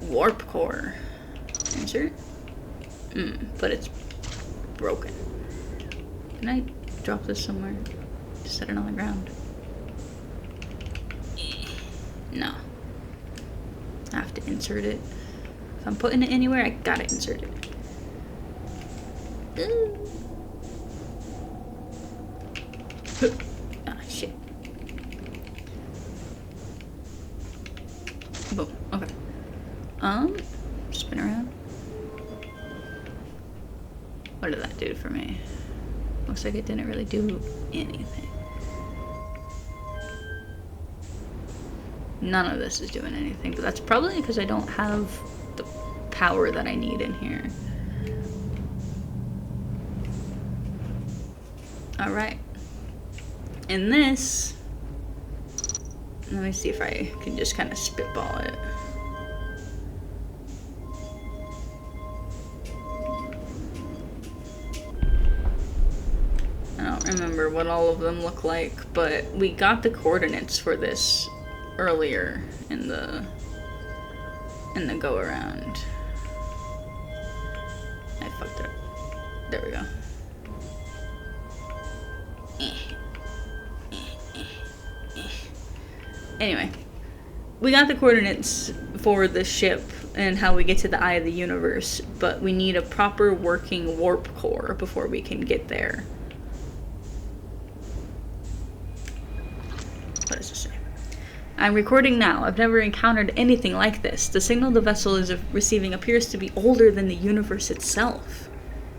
Warp core. Insert? But it's broken. Can I drop this somewhere? Just set it on the ground. No. I have to insert it. If I'm putting it anywhere, I gotta insert it. Ah, shit. Boom. Okay. Spin around. What did that do for me? Looks like it didn't really do anything. None of this is doing anything, but that's probably because I don't have the power that I need in here. Alright. And this... Let me see if I can just kind of spitball it. I don't remember what all of them look like, but we got the coordinates for this earlier in the go around. I fucked it up. There we go. Anyway, we got the coordinates for the ship and how we get to the eye of the universe, but we need a proper working warp core before we can get there. What does it say? I'm recording now. I've never encountered anything like this. The signal the vessel is receiving appears to be older than the universe itself.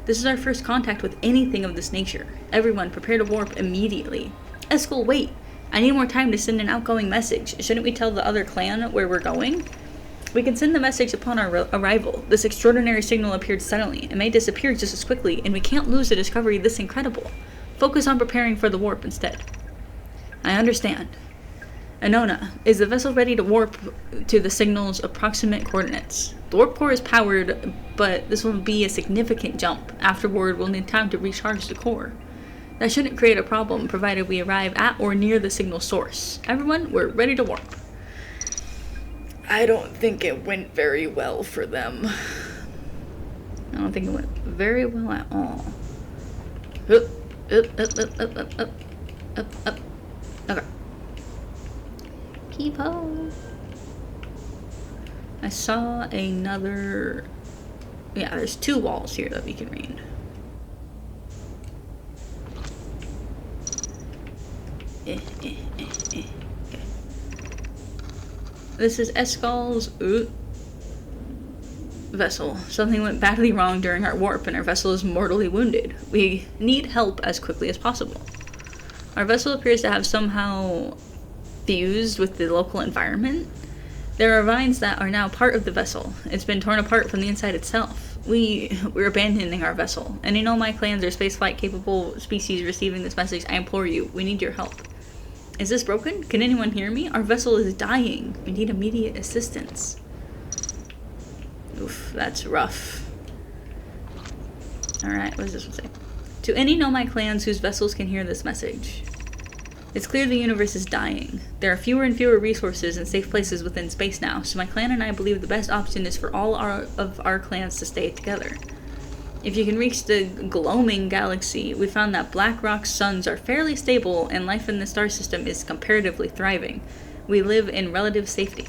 This is our first contact with anything of this nature. Everyone, prepare to warp immediately. Eskel, wait! I need more time to send an outgoing message. Shouldn't we tell the other clan where we're going? We can send the message upon our arrival. This extraordinary signal appeared suddenly. It may disappear just as quickly, and we can't lose a discovery this incredible. Focus on preparing for the warp instead. I understand. Anona, is the vessel ready to warp to the signal's approximate coordinates? The warp core is powered, but this will be a significant jump. Afterward, we'll need time to recharge the core. That shouldn't create a problem, provided we arrive at or near the signal source. Everyone, we're ready to warp. I don't think it went very well for them. I don't think it went very well at all. Up. Okay. Keep on. I saw another... Yeah, there's 2 walls here that we can read. Okay. This is Eskal's vessel. Something went badly wrong during our warp and our vessel is mortally wounded. We need help as quickly as possible. Our vessel appears to have somehow fused with the local environment. There are vines that are now part of the vessel. It's been torn apart from the inside itself. We're abandoning our vessel. Any all my clans or spaceflight capable species receiving this message, I implore you, we need your help. Is this broken? Can anyone hear me? Our vessel is dying. We need immediate assistance. Oof, that's rough. Alright, what does this one say? To any nomad clans whose vessels can hear this message. It's clear the universe is dying. There are fewer and fewer resources and safe places within space now, so my clan and I believe the best option is for all of our clans to stay together. If you can reach the gloaming galaxy, we found that black rock suns are fairly stable and life in the star system is comparatively thriving. We live in relative safety.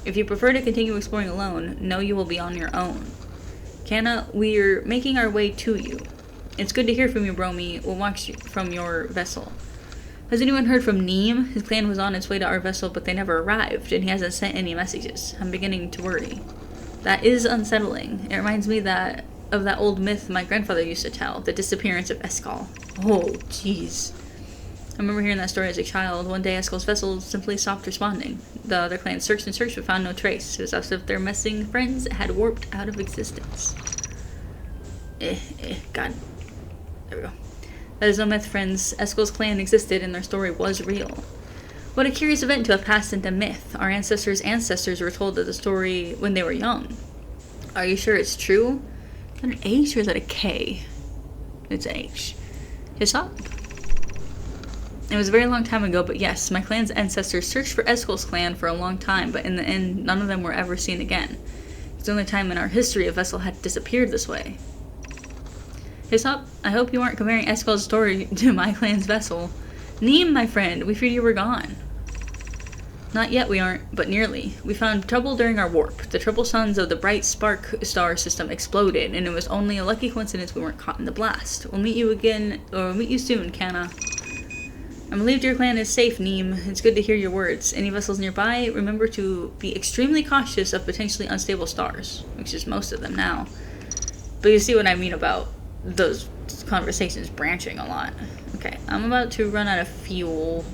If you prefer to continue exploring alone, know you will be on your own. Kana, we're making our way to you. It's good to hear from you, Bromi. We'll watch from your vessel. Has anyone heard from Neem? His clan was on its way to our vessel, but they never arrived, and he hasn't sent any messages. I'm beginning to worry. That is unsettling. It reminds me of that old myth my grandfather used to tell, the disappearance of Eskal. Oh, jeez. I remember hearing that story as a child. One day, Eskal's vessel simply stopped responding. The other clans searched and searched but found no trace. It was as if their missing friends had warped out of existence. God. There we go. That is no myth, friends. Eskal's clan existed and their story was real. What a curious event to have passed into myth. Our ancestors' ancestors were told the story when they were young. Are you sure it's true? Is that an H or is that a K? It's an H. Hishop? It was a very long time ago, but yes, my clan's ancestors searched for Eskal's clan for a long time, but in the end, none of them were ever seen again. It's the only time in our history a vessel had disappeared this way. Hishop, I hope you aren't comparing Eskal's story to my clan's vessel. Neem, my friend, we feared you were gone. Not yet we aren't, but nearly. We found trouble during our warp. The triple suns of the bright spark star system exploded, and it was only a lucky coincidence we weren't caught in the blast. We'll meet you again, or we'll meet you soon, Kana. I'm relieved your clan is safe, Neem. It's good to hear your words. Any vessels nearby, remember to be extremely cautious of potentially unstable stars, which is most of them now. But you see what I mean about those conversations branching a lot. Okay, I'm about to run out of fuel.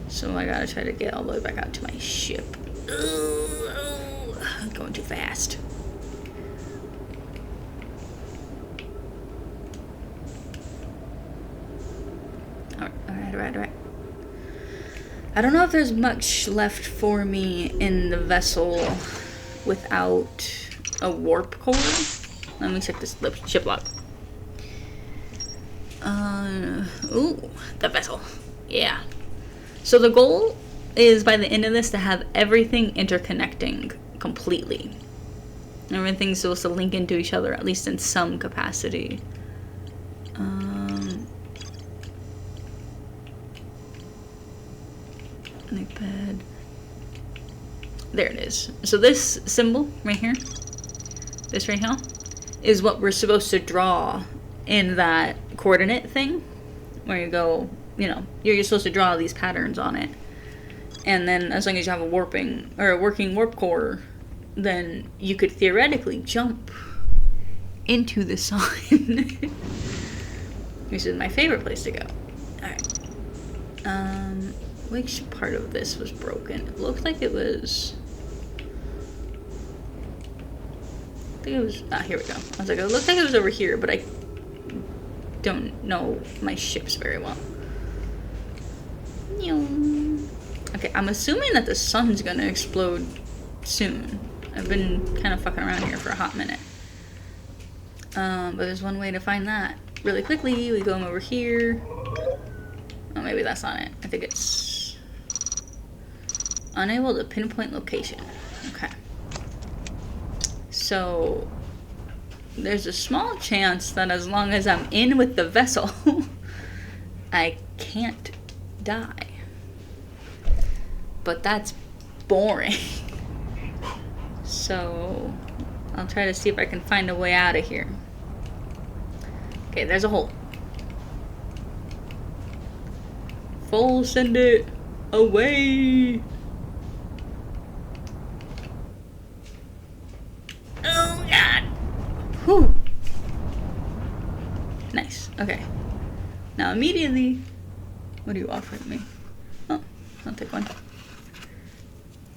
So I gotta try to get all the way back out to my ship. Going too fast. Alright. I don't know if there's much left for me in the vessel without a warp core. Let me check this ship log. Ooh, the vessel. Yeah. So the goal is by the end of this to have everything interconnecting completely. Everything's supposed to link into each other, at least in some capacity. Notepad. There it is. So this symbol right here, this right here, is what we're supposed to draw in that coordinate thing, where you go, you know, you're supposed to draw these patterns on it. And then as long as you have a working warp core, then you could theoretically jump into the sun. Which is my favorite place to go. Alright. Which part of this was broken? It looked like it was... I think it was... here we go. I was like, it looked like it was over here, but I don't know my ships very well. Okay, I'm assuming that the sun's gonna explode soon. I've been kind of fucking around here for a hot minute. But there's one way to find that. Really quickly, we go over here. Oh, maybe that's not it. I think it's... unable to pinpoint location. Okay. So... there's a small chance that as long as I'm in with the vessel, I can't die. But that's boring. So, I'll try to see if I can find a way out of here. Okay, there's a hole. Full send it away. Oh god. Whew. Nice. Okay. Now immediately, what are you offering me? Oh, I'll take one.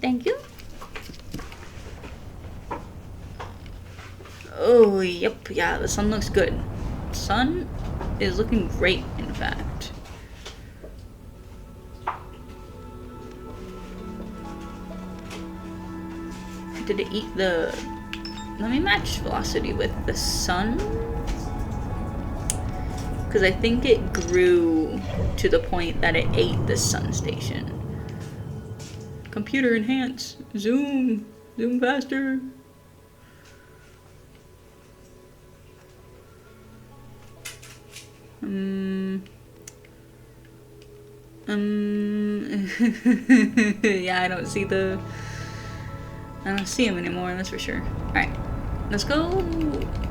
Thank you. Oh, yep. Yeah, the sun looks good. Sun is looking great, in fact. Did it eat the... let me match velocity with the sun. Because I think it grew to the point that it ate the sun station. Computer enhance. Zoom. Zoom faster. Yeah, I don't see him anymore, that's for sure. Alright, let's go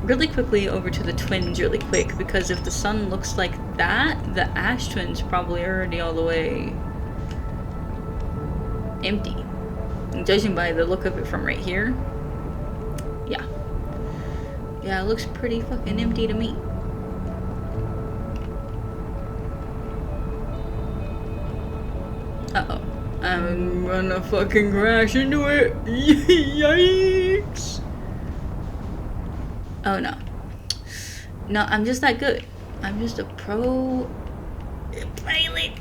really quickly over to the twins really quick, because if the sun looks like that, the ash twins probably already all the way empty. And judging by the look of it from right here, yeah. Yeah, it looks pretty fucking empty to me. Uh-oh. I'm gonna fucking crash into it. Yikes. Oh no. No, I'm just that good. I'm just a pro pilot.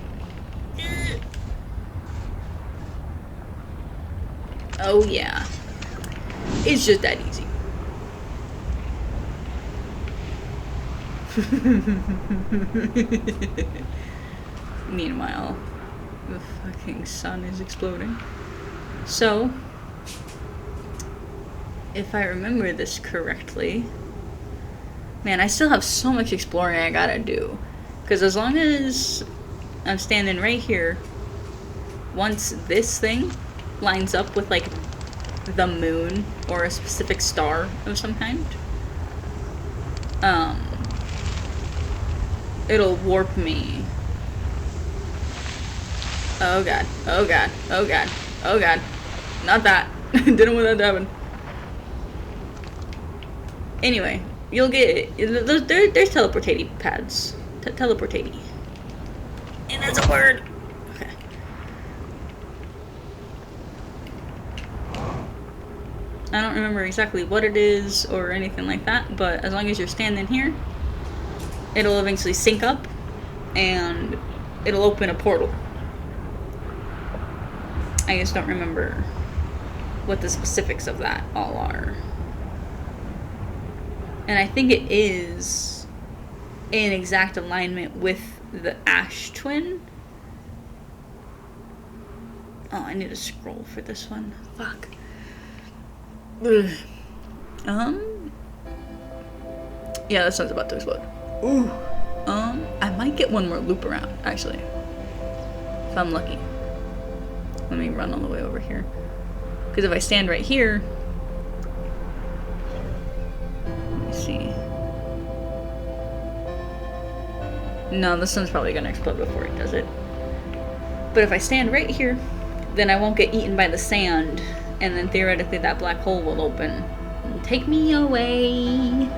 Oh yeah. It's just that easy. Meanwhile, the fucking sun is exploding. So, if I remember this correctly, man, I still have so much exploring I gotta do. Because as long as I'm standing right here, once this thing lines up with like the moon or a specific star of some kind, it'll warp me. Oh god, oh god, oh god, oh god. Not that. Didn't want that to happen. Anyway, you'll get there's teleportatey pads. Teleportatey. And that's a word. Okay. I don't remember exactly what it is or anything like that, but as long as you're standing here, it'll eventually sync up and it'll open a portal. I just don't remember what the specifics of that all are. And I think it is in exact alignment with the ash twin. Oh, I need to scroll for this one. Fuck. Ugh. Yeah, that sun's about to explode. Ooh. I might get one more loop around, actually. If I'm lucky. Let me run all the way over here. Because if I stand right here... Let me see. No, the sun's probably going to explode before it does it. But if I stand right here, then I won't get eaten by the sand. And then theoretically that black hole will open and take me away.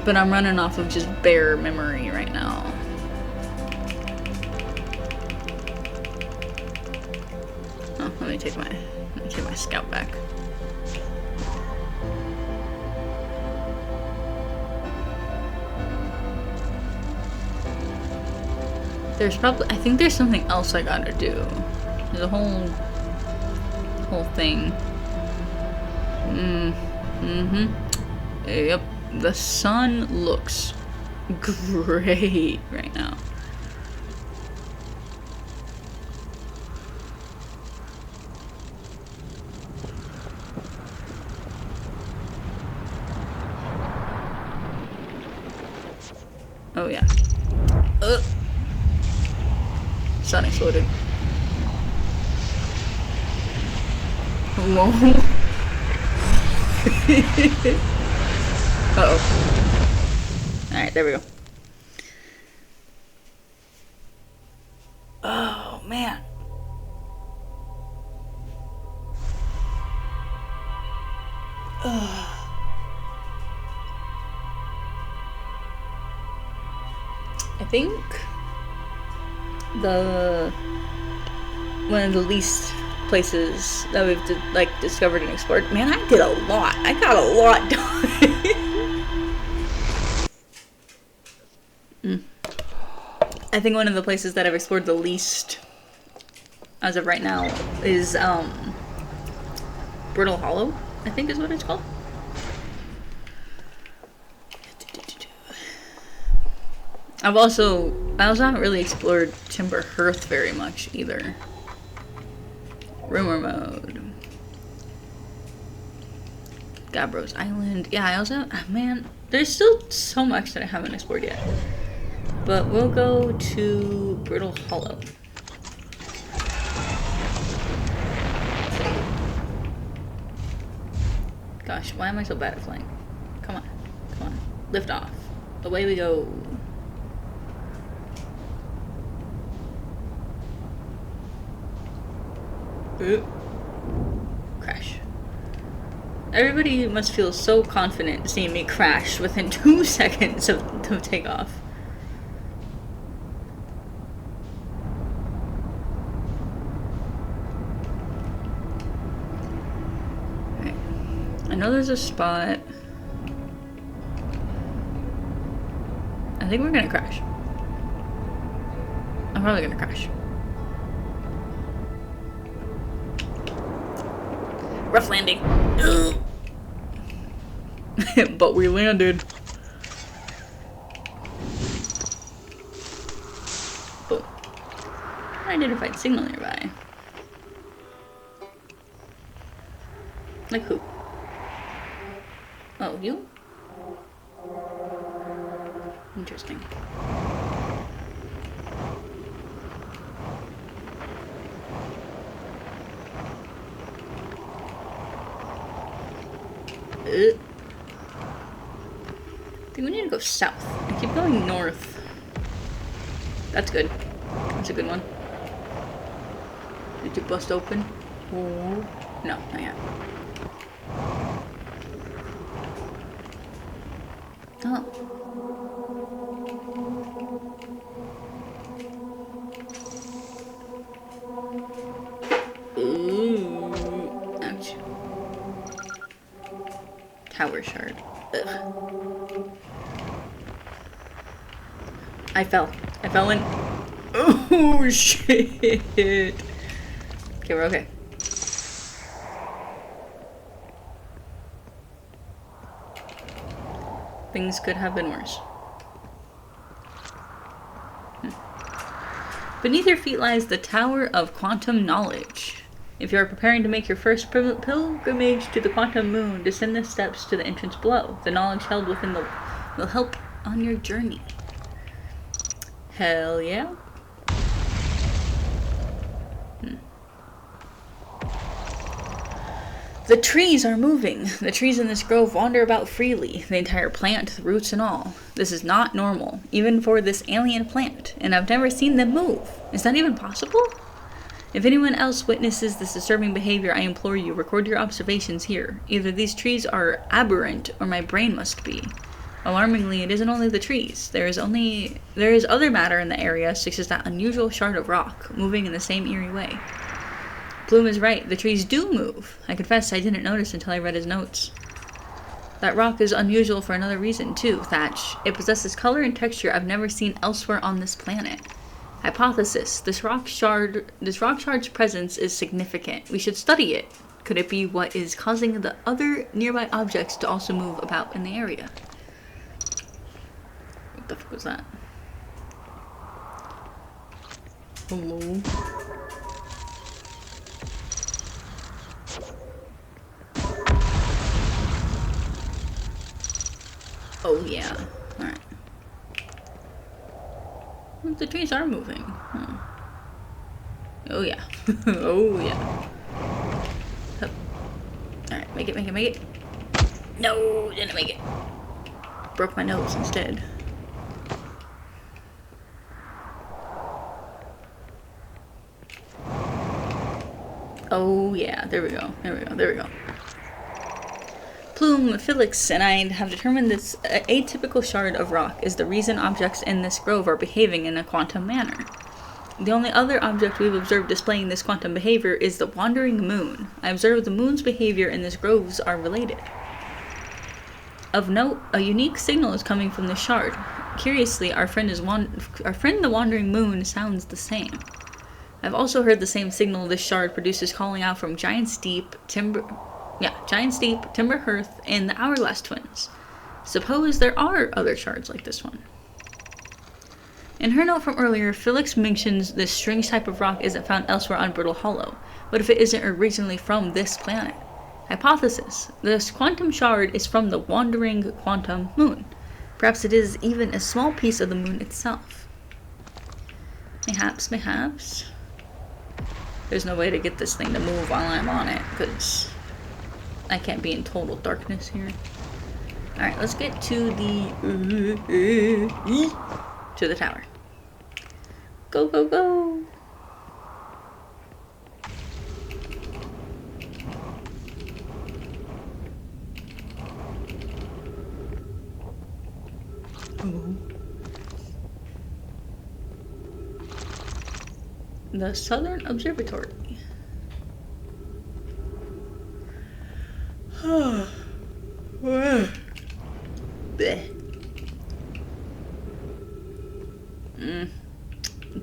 But I'm running off of just bare memory right now. Oh, let me take my scout back. There's probably, I think there's something else I gotta do. There's a whole thing. Yep. The sun looks great right now. Oh yeah. Sun exploded. Whoa. Uh-oh. Alright, there we go. Oh, man. I think one of the least places that we've discovered and explored. Man, I did a lot. I got a lot done. I think one of the places that I've explored the least as of right now is Brittle Hollow, I think is what it's called. I also haven't really explored Timber Hearth very much either. Rumor mode. Gabbro's Island. Yeah, I also, man, there's still so much that I haven't explored yet. But we'll go to Brittle Hollow. Gosh, why am I so bad at flying? Come on, come on. Lift off. Away we go. Ooh. Crash. Everybody must feel so confident seeing me crash within 2 seconds of takeoff. Right. I know there's a spot. I think we're gonna crash. I'm probably gonna crash. Rough landing. But we landed. Boom. Unidentified signal nearby. Like who? Oh, you? Interesting. I think we need to go south. I keep going north. That's good. That's a good one. Did you bust open? Oh. No, not yet. Oh. Ooh. Ouch. Tower shard. Ugh. I fell in. Oh shit. Okay, we're okay. Things could have been worse. Beneath your feet lies the Tower of Quantum Knowledge. If you are preparing to make your first pilgrimage to the quantum moon, descend the steps to the entrance below. The knowledge held within will help on your journey. Hell yeah. The trees are moving. The trees in this grove wander about freely, the entire plant, roots and all. This is not normal, even for this alien plant, and I've never seen them move. Is that even possible? If anyone else witnesses this disturbing behavior, I implore you, record your observations here. Either these trees are aberrant, or my brain must be. Alarmingly, it isn't only the trees. There is other matter in the area, such as that unusual shard of rock, moving in the same eerie way. Bloom is right, the trees do move. I confess I didn't notice until I read his notes. That rock is unusual for another reason, too, Thatch. It possesses color and texture I've never seen elsewhere on this planet. Hypothesis. This rock shard's presence is significant. We should study it. Could it be what is causing the other nearby objects to also move about in the area? What the fuck was that? Hello? Oh yeah. Alright. The trees are moving. Huh. Oh yeah. Oh yeah. Alright, make it. No, didn't make it. Broke my nose instead. Oh yeah, there we go. Plume, Felix, and I have determined this atypical shard of rock is the reason objects in this grove are behaving in a quantum manner. The only other object we've observed displaying this quantum behavior is the wandering moon. I observed the moon's behavior in this groves are related. Of note, a unique signal is coming from the shard. Curiously, our friend the wandering moon sounds the same. I've also heard the same signal this shard produces calling out from Giant Steep, Timber Hearth, and the Hourglass Twins. Suppose there are other shards like this one. In her note from earlier, Felix mentions this strange type of rock isn't found elsewhere on Brittle Hollow. What if it isn't originally from this planet? Hypothesis. This quantum shard is from the wandering quantum moon. Perhaps it is even a small piece of the moon itself. Mayhaps. There's no way to get this thing to move while I'm on it, because I can't be in total darkness here. Alright, let's get to the tower. Go, go, go! The Southern Observatory.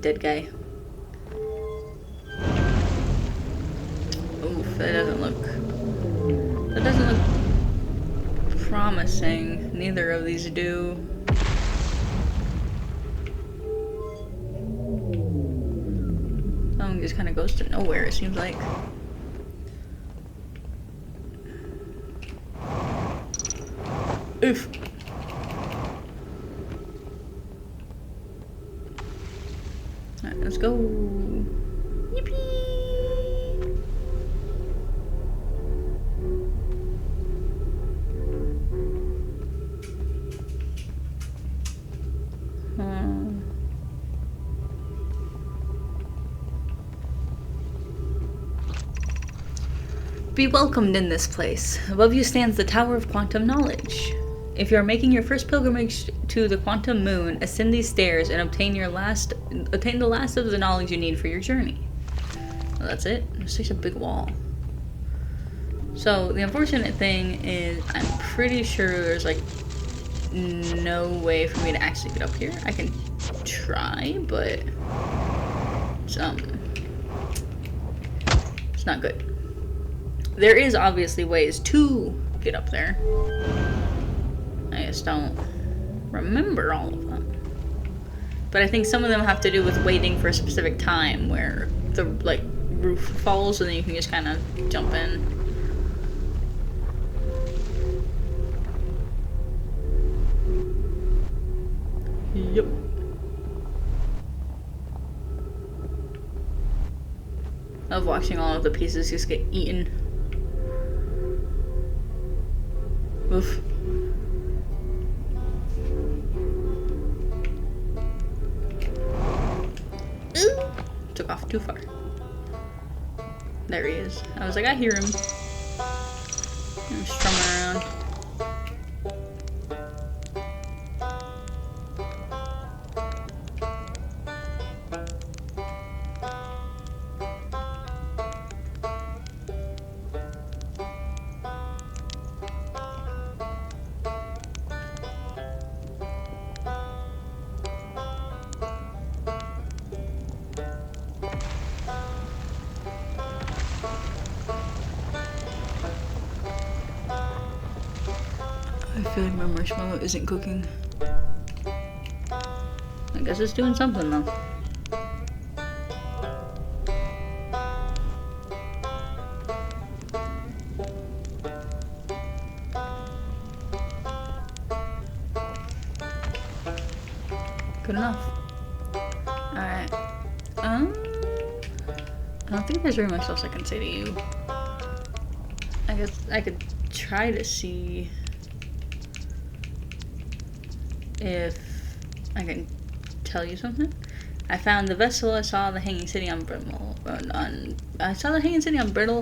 Dead guy. Oof, that doesn't look promising. Neither of these do. Just kind of goes to nowhere, it seems like. Oof. Alright, let's go. Yippee! Be welcomed in this place. Above you stands the Tower of Quantum Knowledge. If you are making your first pilgrimage to the quantum moon, ascend these stairs and obtain the last of the knowledge you need for your journey. Well, that's it. It's such a big wall. So the unfortunate thing is, I'm pretty sure there's like no way for me to actually get up here. I can try, but it's not good. There is obviously ways to get up there. I just don't remember all of them. But I think some of them have to do with waiting for a specific time where the roof falls and then you can just kind of jump in. Yep. Of watching all of the pieces just get eaten. Oof. Ooh. Took off too far. There he is. I was like, I hear him. I'm strumming around. I feel like my marshmallow isn't cooking. I guess it's doing something though. Good enough. Alright. I don't think there's very much else I can say to you. I guess I could try to see if I can tell you something. I found the vessel. I saw the Hanging City on Brittle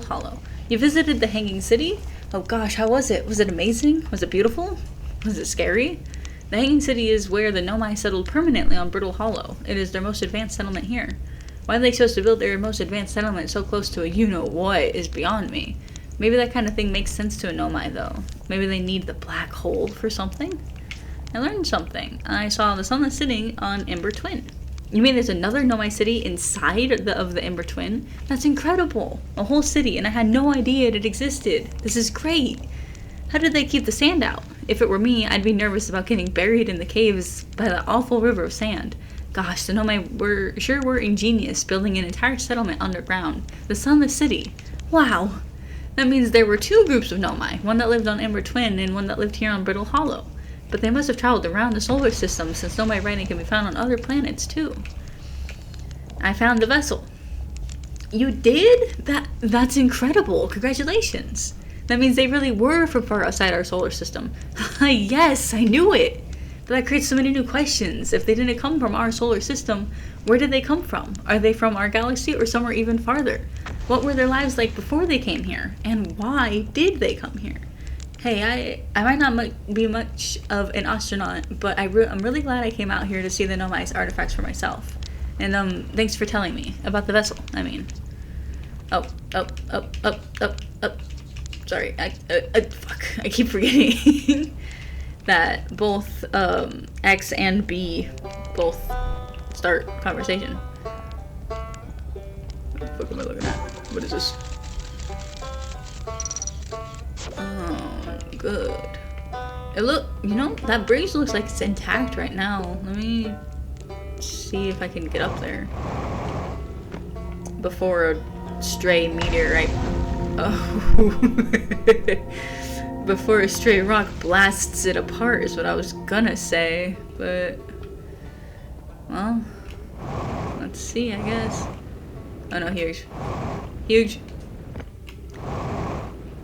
Hollow. You visited the Hanging City? Oh gosh, how was it? Was it amazing? Was it beautiful? Was it scary? The Hanging City is where the Nomai settled permanently on Brittle Hollow. It is their most advanced settlement here. Why they chose to build their most advanced settlement so close to a you-know-what is beyond me. Maybe that kind of thing makes sense to a Nomai, though. Maybe they need the black hole for something? I learned something. I saw the sun that's sitting on Ember Twin. You mean there's another Nomai city inside of the Ember Twin? That's incredible! A whole city, and I had no idea it existed. This is great! How did they keep the sand out? If it were me, I'd be nervous about getting buried in the caves by the awful river of sand. Gosh, the Nomai were ingenious, building an entire settlement underground. The Sunless City. Wow. That means there were two groups of Nomai, one that lived on Ember Twin and one that lived here on Brittle Hollow. But they must have traveled around the solar system, since Nomai writing can be found on other planets too. I found the vessel. You did? That's incredible. Congratulations. That means they really were from far outside our solar system. Yes, I knew it. But that creates so many new questions. If they didn't come from our solar system, where did they come from? Are they from our galaxy or somewhere even farther? What were their lives like before they came here? And why did they come here? Hey, I might not be much of an astronaut, but I'm really glad I came out here to see the Nomai's artifacts for myself. And thanks for telling me about the vessel, I mean. Up. Sorry, fuck, I keep forgetting that both X and B both start conversation. What the fuck am I looking at? What is this? Oh, good. That bridge looks like it's intact right now. Let me see if I can get up there before a stray meteorite. Oh. Before a stray rock blasts it apart is what I was gonna say, but well, let's see, I guess. Oh no, huge.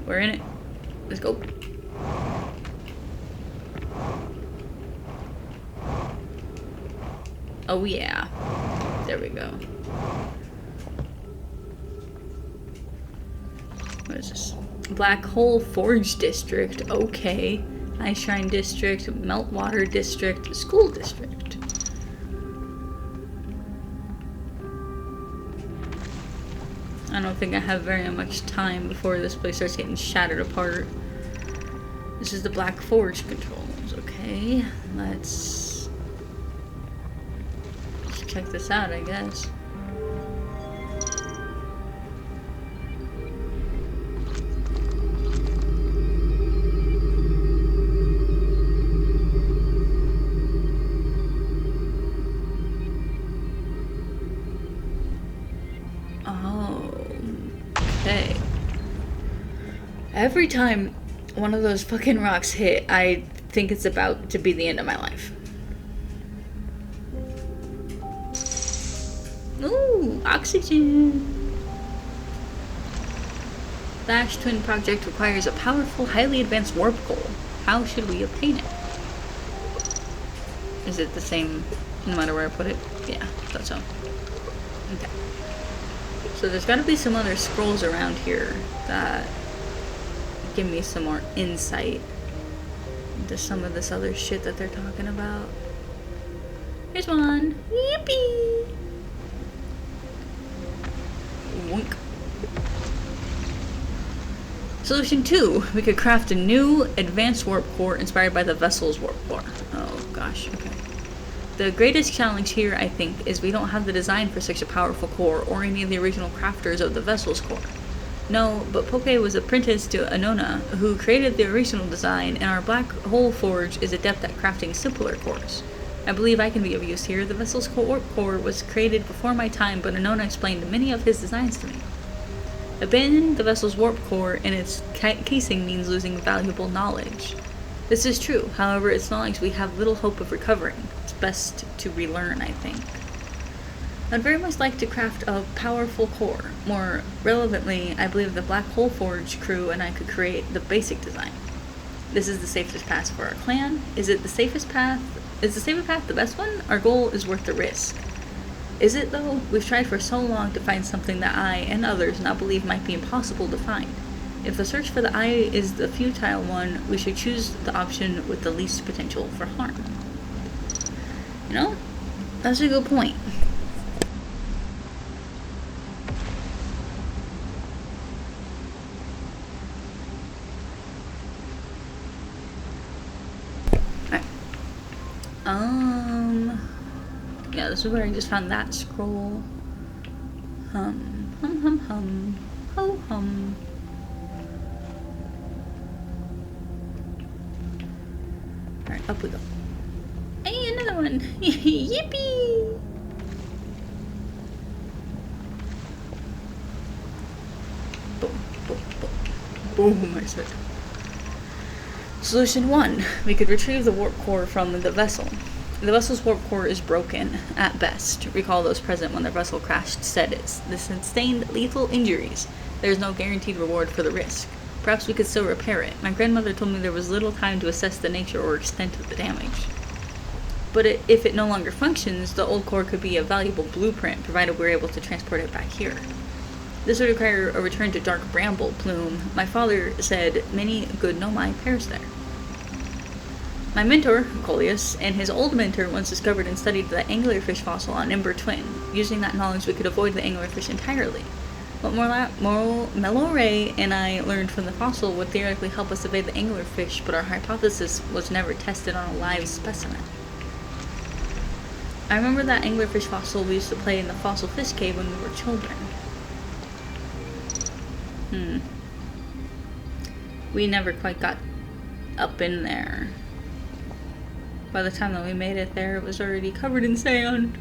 We're in it. Let's go. Oh yeah. There we go. What is this? Black Hole Forge District. Okay. Ice Shrine District. Meltwater District. School District. I don't think I have very much time before this place starts getting shattered apart. This is the Black Forge controls. Okay. Let's check this out, I guess. Okay. Every time one of those fucking rocks hit, I think it's about to be the end of my life. Ooh, oxygen. The Ash Twin project requires a powerful, highly advanced warp core. How should we obtain it? Is it the same no matter where I put it? Yeah, thought so. Okay. So there's gotta be some other scrolls around here that give me some more insight into some of this other shit that they're talking about. Here's one. Yippee! Wink. Solution 2. We could craft a new advanced warp core inspired by the vessel's warp core. Oh gosh, okay. The greatest challenge here, I think, is we don't have the design for such a powerful core or any of the original crafters of the vessel's core. No, but Poke was apprenticed to Anona, who created the original design, and our Black Hole Forge is adept at crafting simpler cores. I believe I can be of use here. The vessel's warp core was created before my time, but Anona explained many of his designs to me. Abandoning the vessel's warp core in its casing means losing valuable knowledge. This is true, however, its knowledge we have little hope of recovering. It's best to relearn, I think. I'd very much like to craft a powerful core. More relevantly, I believe the Black Hole Forge crew and I could create the basic design. This is the safest path for our clan. Is the safest path the best one? Our goal is worth the risk. Is it though? We've tried for so long to find something that I and others now believe might be impossible to find. If the search for the eye is the futile one, we should choose the option with the least potential for harm. You know? That's a good point. Yeah, this is where I just found that scroll. Hum, hum, hum, hum. Ho, hum. Alright, up we go. Hey, another one! Yippee! Oh, my sick. Solution 1. We could retrieve the warp core from the vessel. The vessel's warp core is broken, at best. Recall those present when the vessel crashed said this sustained lethal injuries. There is no guaranteed reward for the risk. Perhaps we could still repair it. My grandmother told me there was little time to assess the nature or extent of the damage. But if it no longer functions, the old core could be a valuable blueprint, provided we're able to transport it back here. This would require a return to Dark Bramble Plume. My father said many good nomai perish there. My mentor, Coleus, and his old mentor once discovered and studied the anglerfish fossil on Ember Twin. Using that knowledge, we could avoid the anglerfish entirely. What Melore and I learned from the fossil would theoretically help us evade the anglerfish, but our hypothesis was never tested on a live specimen. I remember that anglerfish fossil we used to play in the fossil fish cave when we were children. We never quite got up in there. By the time that we made it there, it was already covered in sand.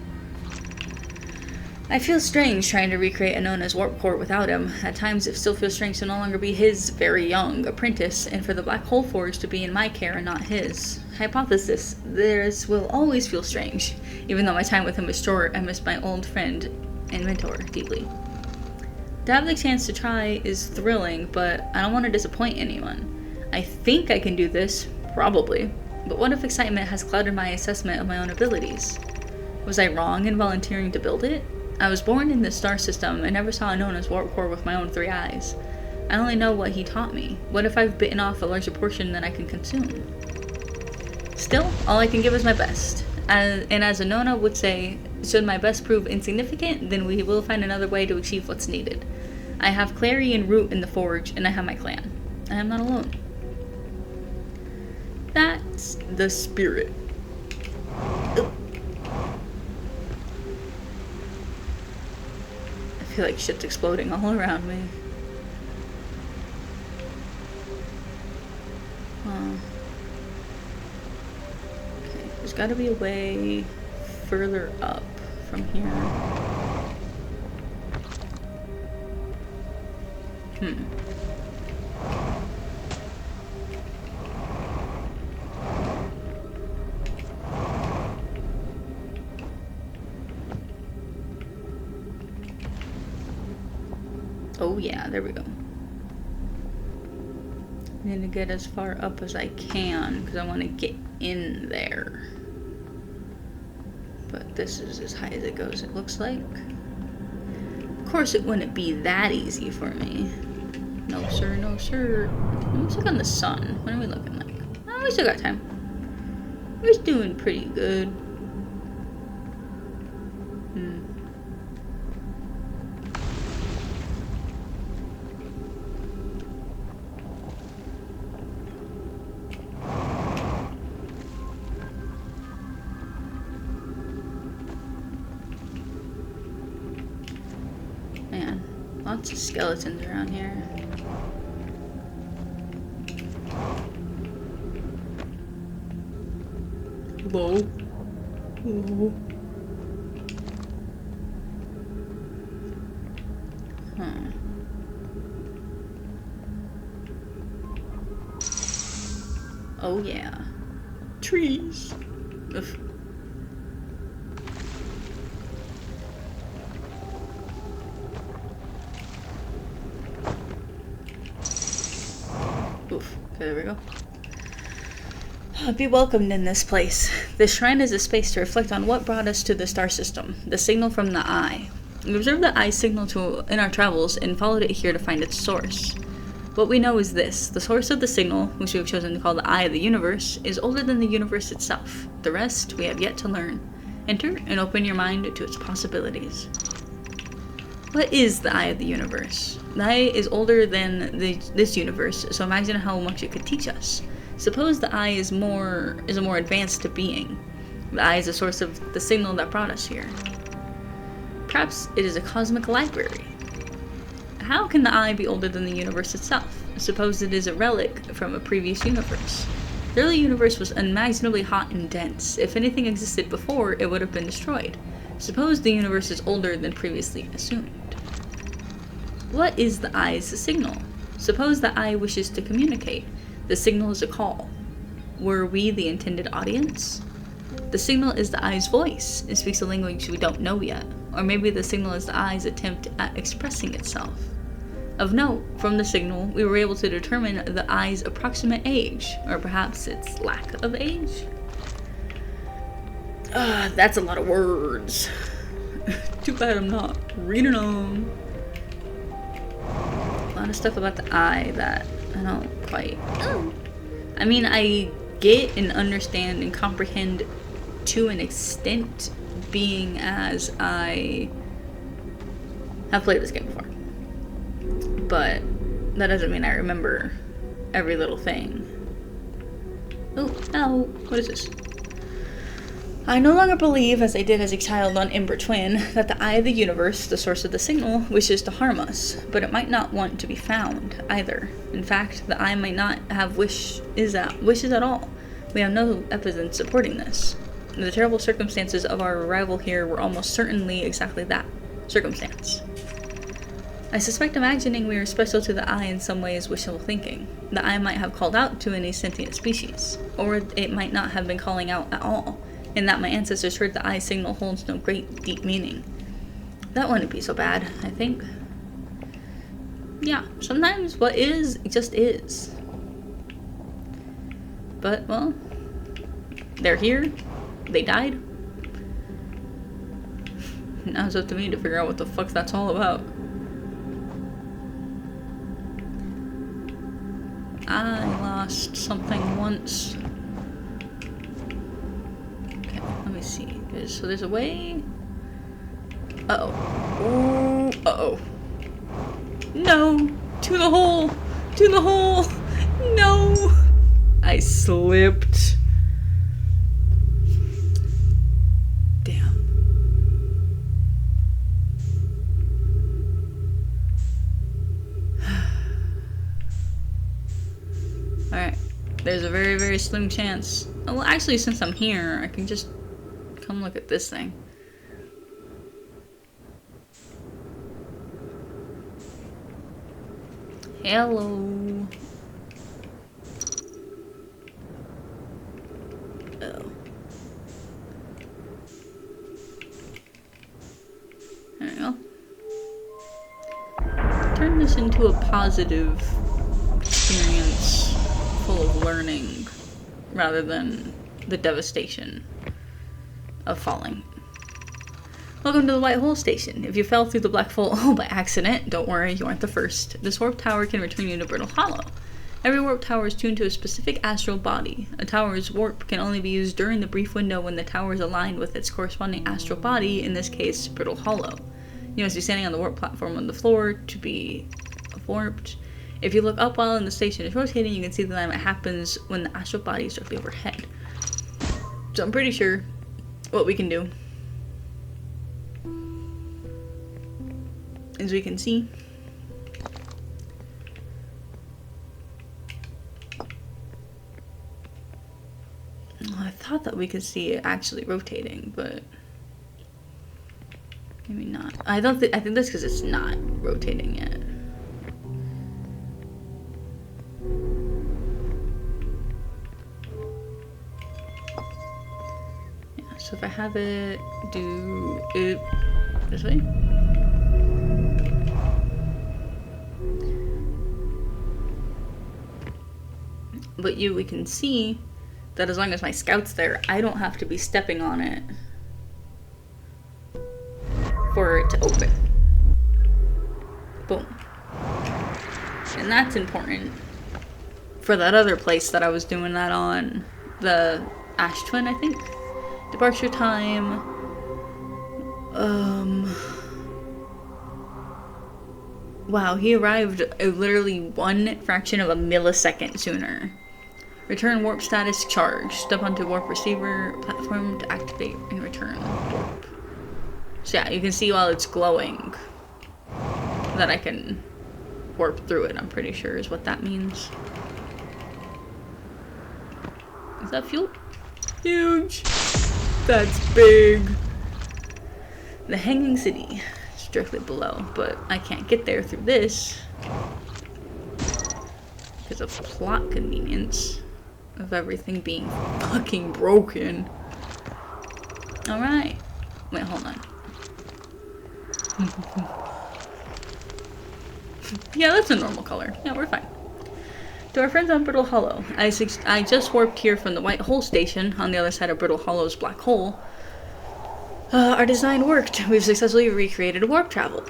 I feel strange trying to recreate a known as warp core without him. At times it still feels strange to no longer be his very young apprentice, and for the black hole forge to be in my care and not his. Hypothesis: this will always feel strange. Even though my time with him is short, I miss my old friend and mentor deeply. To have the chance to try is thrilling, but I don't want to disappoint anyone. I think I can do this, probably, but what if excitement has clouded my assessment of my own abilities? Was I wrong in volunteering to build it? I was born in this star system and never saw a known as warp core with my own 3 eyes. I only know what he taught me. What if I've bitten off a larger portion than I can consume? Still, all I can give is my best. And as Anona would say, should my best prove insignificant, then we will find another way to achieve what's needed. I have Clary and Root in the forge, and I have my clan. I am not alone. That's the spirit. Oop. I feel like shit's exploding all around me. Okay, there's gotta be a way further up from here. Oh yeah, there we go. I need to get as far up as I can because I want to get in there. But this is as high as it goes, it looks like. Of course it wouldn't be that easy for me. No sir, no sir. Let's look on the sun. What are we looking like? Oh, we still got time. We're doing pretty good. Man, lots of skeletons around here. Hello? Hello? Oh yeah. Trees. Oof. Oof. Okay, there we go. Be welcomed in this place. This shrine is a space to reflect on what brought us to the star system, the signal from the eye. We observed the eye signal in our travels and followed it here to find its source. What we know is this: the source of the signal, which we have chosen to call the eye of the universe, is older than the universe itself. The rest we have yet to learn. Enter and open your mind to its possibilities. What is the eye of the universe? The eye is older than this universe, so imagine how much it could teach us. Suppose the eye is a more advanced being. The eye is the source of the signal that brought us here. Perhaps it is a cosmic library. How can the eye be older than the universe itself? Suppose it is a relic from a previous universe. The early universe was unimaginably hot and dense. If anything existed before, it would have been destroyed. Suppose the universe is older than previously assumed. What is the eye's signal? Suppose the eye wishes to communicate. The signal is a call. Were we the intended audience? The signal is the eye's voice. It speaks a language we don't know yet. Or maybe the signal is the eye's attempt at expressing itself. Of note, from the signal, we were able to determine the eye's approximate age, or perhaps its lack of age. That's a lot of words. Too bad I'm not reading them. A lot of stuff about the eye that I don't quite... I mean, I get and understand and comprehend to an extent, being as I have played this game before. But that doesn't mean I remember every little thing. Oh, no. What is this? I no longer believe, as I did as a child on Ep.1, that the eye of the universe, the source of the signal, wishes to harm us, but it might not want to be found, either. In fact, the eye might not have wishes at all. We have no evidence supporting this. The terrible circumstances of our arrival here were almost certainly exactly that, circumstance. I suspect imagining we are special to the eye in some way is wishful thinking. The eye might have called out to any sentient species, or it might not have been calling out at all, and that my ancestors heard the eye signal holds no great, deep meaning. That wouldn't be so bad, I think. Yeah, sometimes what is, just is. But, well, they're here. They died. Now it's up to me to figure out what the fuck that's all about. I lost something once. Okay, let me see. So there's a way. Uh-oh. Ooh, uh-oh. No! To the hole! To the hole! No! I slipped. Damn. Alright. There's a very, very slim chance. Oh, well, actually, since I'm here, I can just come look at this thing. Hello. Oh. There we go. Turn this into a positive experience full of learning rather than the devastation of falling. Welcome to the White Hole Station. If you fell through the black hole by accident, don't worry, you aren't the first. This warp tower can return you to Brittle Hollow. Every warp tower is tuned to a specific astral body. A tower's warp can only be used during the brief window when the tower is aligned with its corresponding astral body, in this case, Brittle Hollow. You must be standing on the warp platform on the floor to be warped. If you look up while the station is rotating, you can see the alignment happens when the astral body is directly overhead. So I'm pretty sure what we can do is we can see I thought that we could see it actually rotating, but maybe not. I think that's because it's not rotating yet. Yeah, so if I have it do it this way. But we can see that as long as my scout's there, I don't have to be stepping on it for it to open. Boom. And that's important for that other place that I was doing that on, the Ash Twin, I think. Departure time. Wow, he arrived literally 1 fraction of a millisecond sooner. Return warp status charged. Step onto warp receiver platform to activate and return warp. So yeah, you can see while it's glowing that I can warp through it, I'm pretty sure is what that means. Is that fuel? Huge! That's big! The Hanging City is directly below, but I can't get there through this. because of plot convenience of everything being fucking broken. Alright. Wait, hold on. Yeah, that's a normal color. Yeah, we're fine. To our friends on Brittle Hollow, I just warped here from the White Hole Station on the other side of Brittle Hollow's black hole. Our design worked. We've successfully recreated warp travel.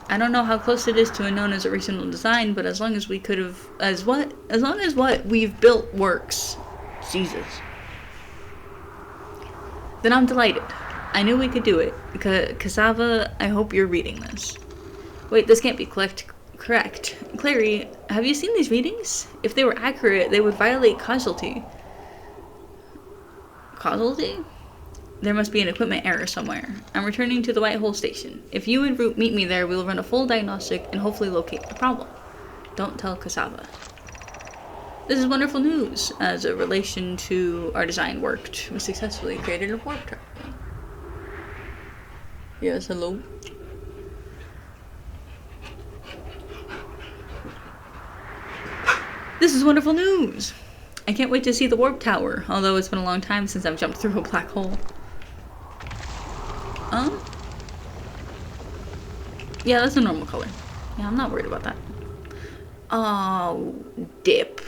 I don't know how close it is to a known as original design, but as long as what we've built works, Jesus, then I'm delighted. I knew we could do it. Cassava, I hope you're reading this. Wait, this can't be correct. Clary, have you seen these readings? If they were accurate, they would violate causality. Causality? There must be an equipment error somewhere. I'm returning to the White Hole Station. If you and Root meet me there, we will run a full diagnostic and hopefully locate the problem. Don't tell Cassava. This is wonderful news. As a relation to our design worked, we successfully created a warp travel. Yes, hello. This is wonderful news! I can't wait to see the warp tower, although it's been a long time since I've jumped through a black hole. Yeah, that's a normal color. Yeah, I'm not worried about that. Oh, dip.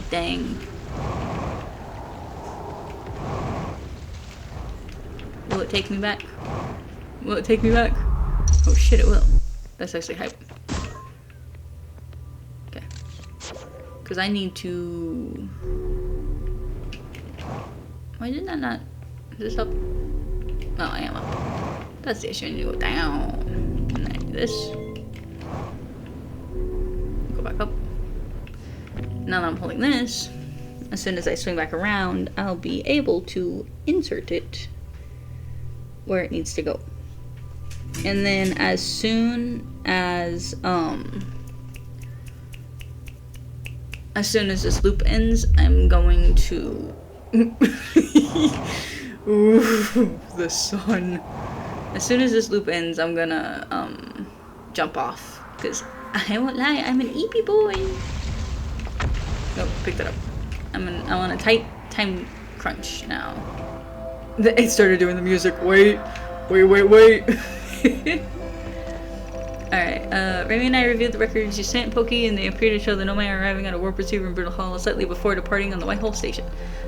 Dang. Will it take me back? Will it take me back? Oh shit, it will. That's actually hype. Okay. Because I need to... Why did that not... Is this up? Oh, I am up. That's the issue. I need to go down. And then I do this. Go back up. Now that I'm holding this, as soon as I swing back around, I'll be able to insert it where it needs to go. And then as soon as this loop ends, I'm going to ooh, the sun. As soon as this loop ends, I'm gonna jump off, because I won't lie, I'm an EP boy. Oh, pick that up. I'm on a tight time crunch now. It started doing the music. Wait. Alright, Remy and I reviewed the records you sent, Pokey, and they appear to show the Nomai arriving at a warp receiver in Brittle Hollow slightly before departing on the White Hole Station.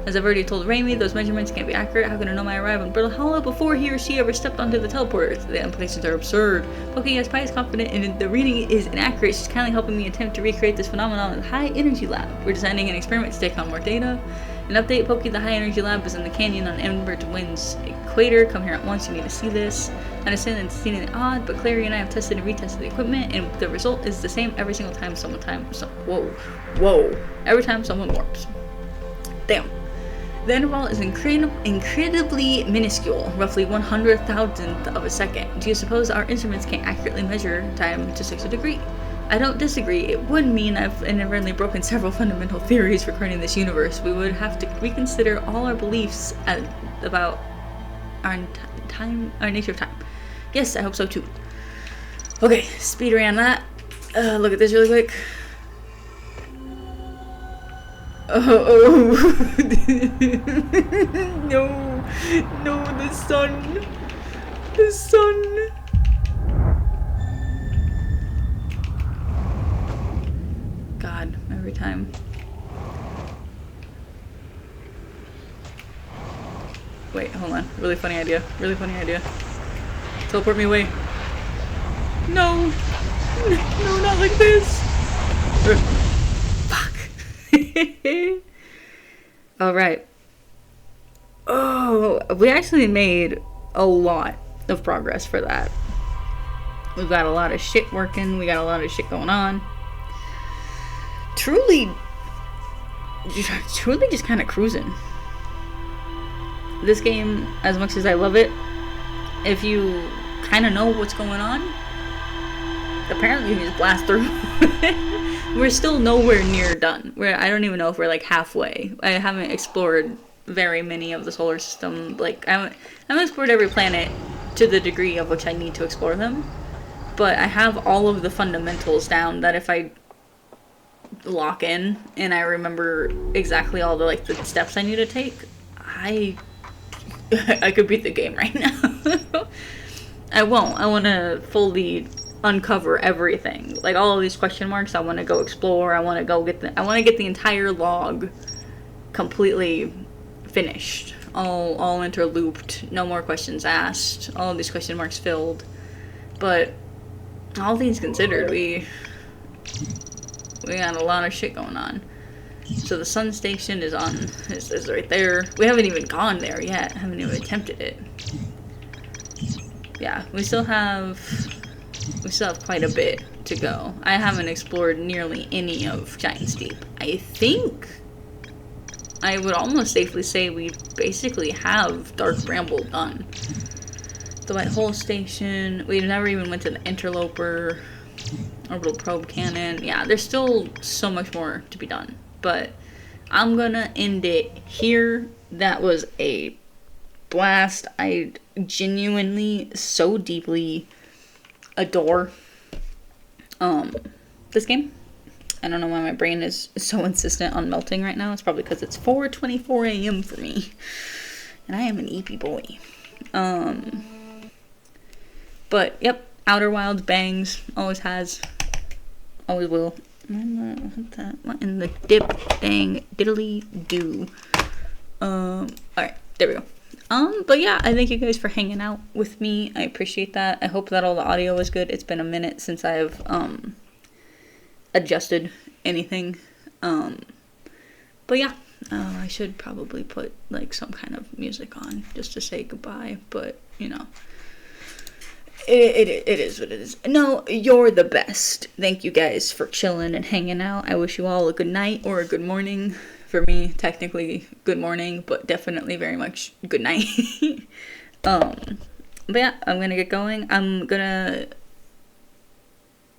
As I've already told Remy, those measurements can't be accurate. How can a Nomai arrive on Brittle Hollow before he or she ever stepped onto the teleporter? The implications are absurd. Pokey, as Pi is confident in the reading is inaccurate, she's kindly helping me attempt to recreate this phenomenon in the High Energy Lab. We're designing an experiment to take on more data. An update, Pokey, the High Energy Lab is in the canyon on Embert Wind's equator. Come here at once, you need to see this. I understand that it's seemingly odd, but Clary and I have tested and retested the equipment, and the result is the same every single time every time someone warps. Damn. The interval is incredibly minuscule, roughly 100,000th of a second. Do you suppose our instruments can't accurately measure time to such a degree? I don't disagree. It would mean I've inadvertently broken several fundamental theories regarding this universe. We would have to reconsider all our beliefs about our nature of time. Yes, I hope so too. Okay, speed around that. Look at this really quick. Oh. No, the sun. The sun. God, every time. Wait, hold on. Really funny idea. Teleport me away. No! No, not like this! Fuck. Alright. Oh, we actually made a lot of progress for that. We've got a lot of shit working. We got a lot of shit going on. Truly just kind of cruising. This game, as much as I love it, if you kind of know what's going on, apparently you can just blast through. We're still nowhere near done. I don't even know if we're like halfway. I haven't explored very many of the solar system. Like, I haven't explored every planet to the degree of which I need to explore them. But I have all of the fundamentals down that if I lock in and I remember exactly all the like the steps I need to take, I could beat the game right now. I won't. I want to fully uncover everything. Like all of these question marks, I want to go explore. I want to go I want to get the entire log completely finished. All interlooped. No more questions asked. All of these question marks filled. But all things considered, we got a lot of shit going on. So the sun station is right there. We haven't even gone there yet. I haven't even attempted it. Yeah, we still have quite a bit to go. I haven't explored nearly any of Giant's Deep. I think I would almost safely say we basically have Dark Bramble done. The White Hole Station. We've never even went to the Interloper. Orbital Probe Cannon. Yeah, there's still so much more to be done. But I'm gonna end it here. That was a blast. I genuinely so deeply adore this game. I don't know why my brain is so insistent on melting right now. It's probably because it's 4:24 a.m. for me. And I am an EP boy. But, yep. Outer Wilds bangs. Always has. Always will. What in the dip dang diddly do? Alright. There we go. But yeah, I thank you guys for hanging out with me. I appreciate that. I hope that all the audio was good. It's been a minute since I've, adjusted anything. But yeah, I should probably put, like, some kind of music on just to say goodbye, but, you know, it is what it is. No, you're the best. Thank you guys for chilling and hanging out. I wish you all a good night or a good morning. For me, technically good morning, but definitely very much good night. But yeah, I'm gonna get going. I'm gonna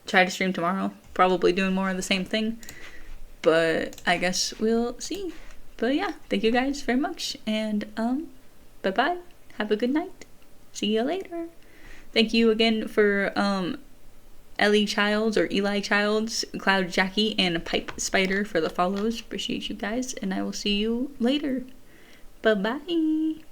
try to stream tomorrow. Probably doing more of the same thing. But I guess we'll see. But yeah, thank you guys very much. And bye-bye. Have a good night. See you later. Thank you again for Ellie Childs or Eli Childs, Cloud Jackie, and Pipe Spider for the follows. Appreciate you guys, and I will see you later. Bye-bye.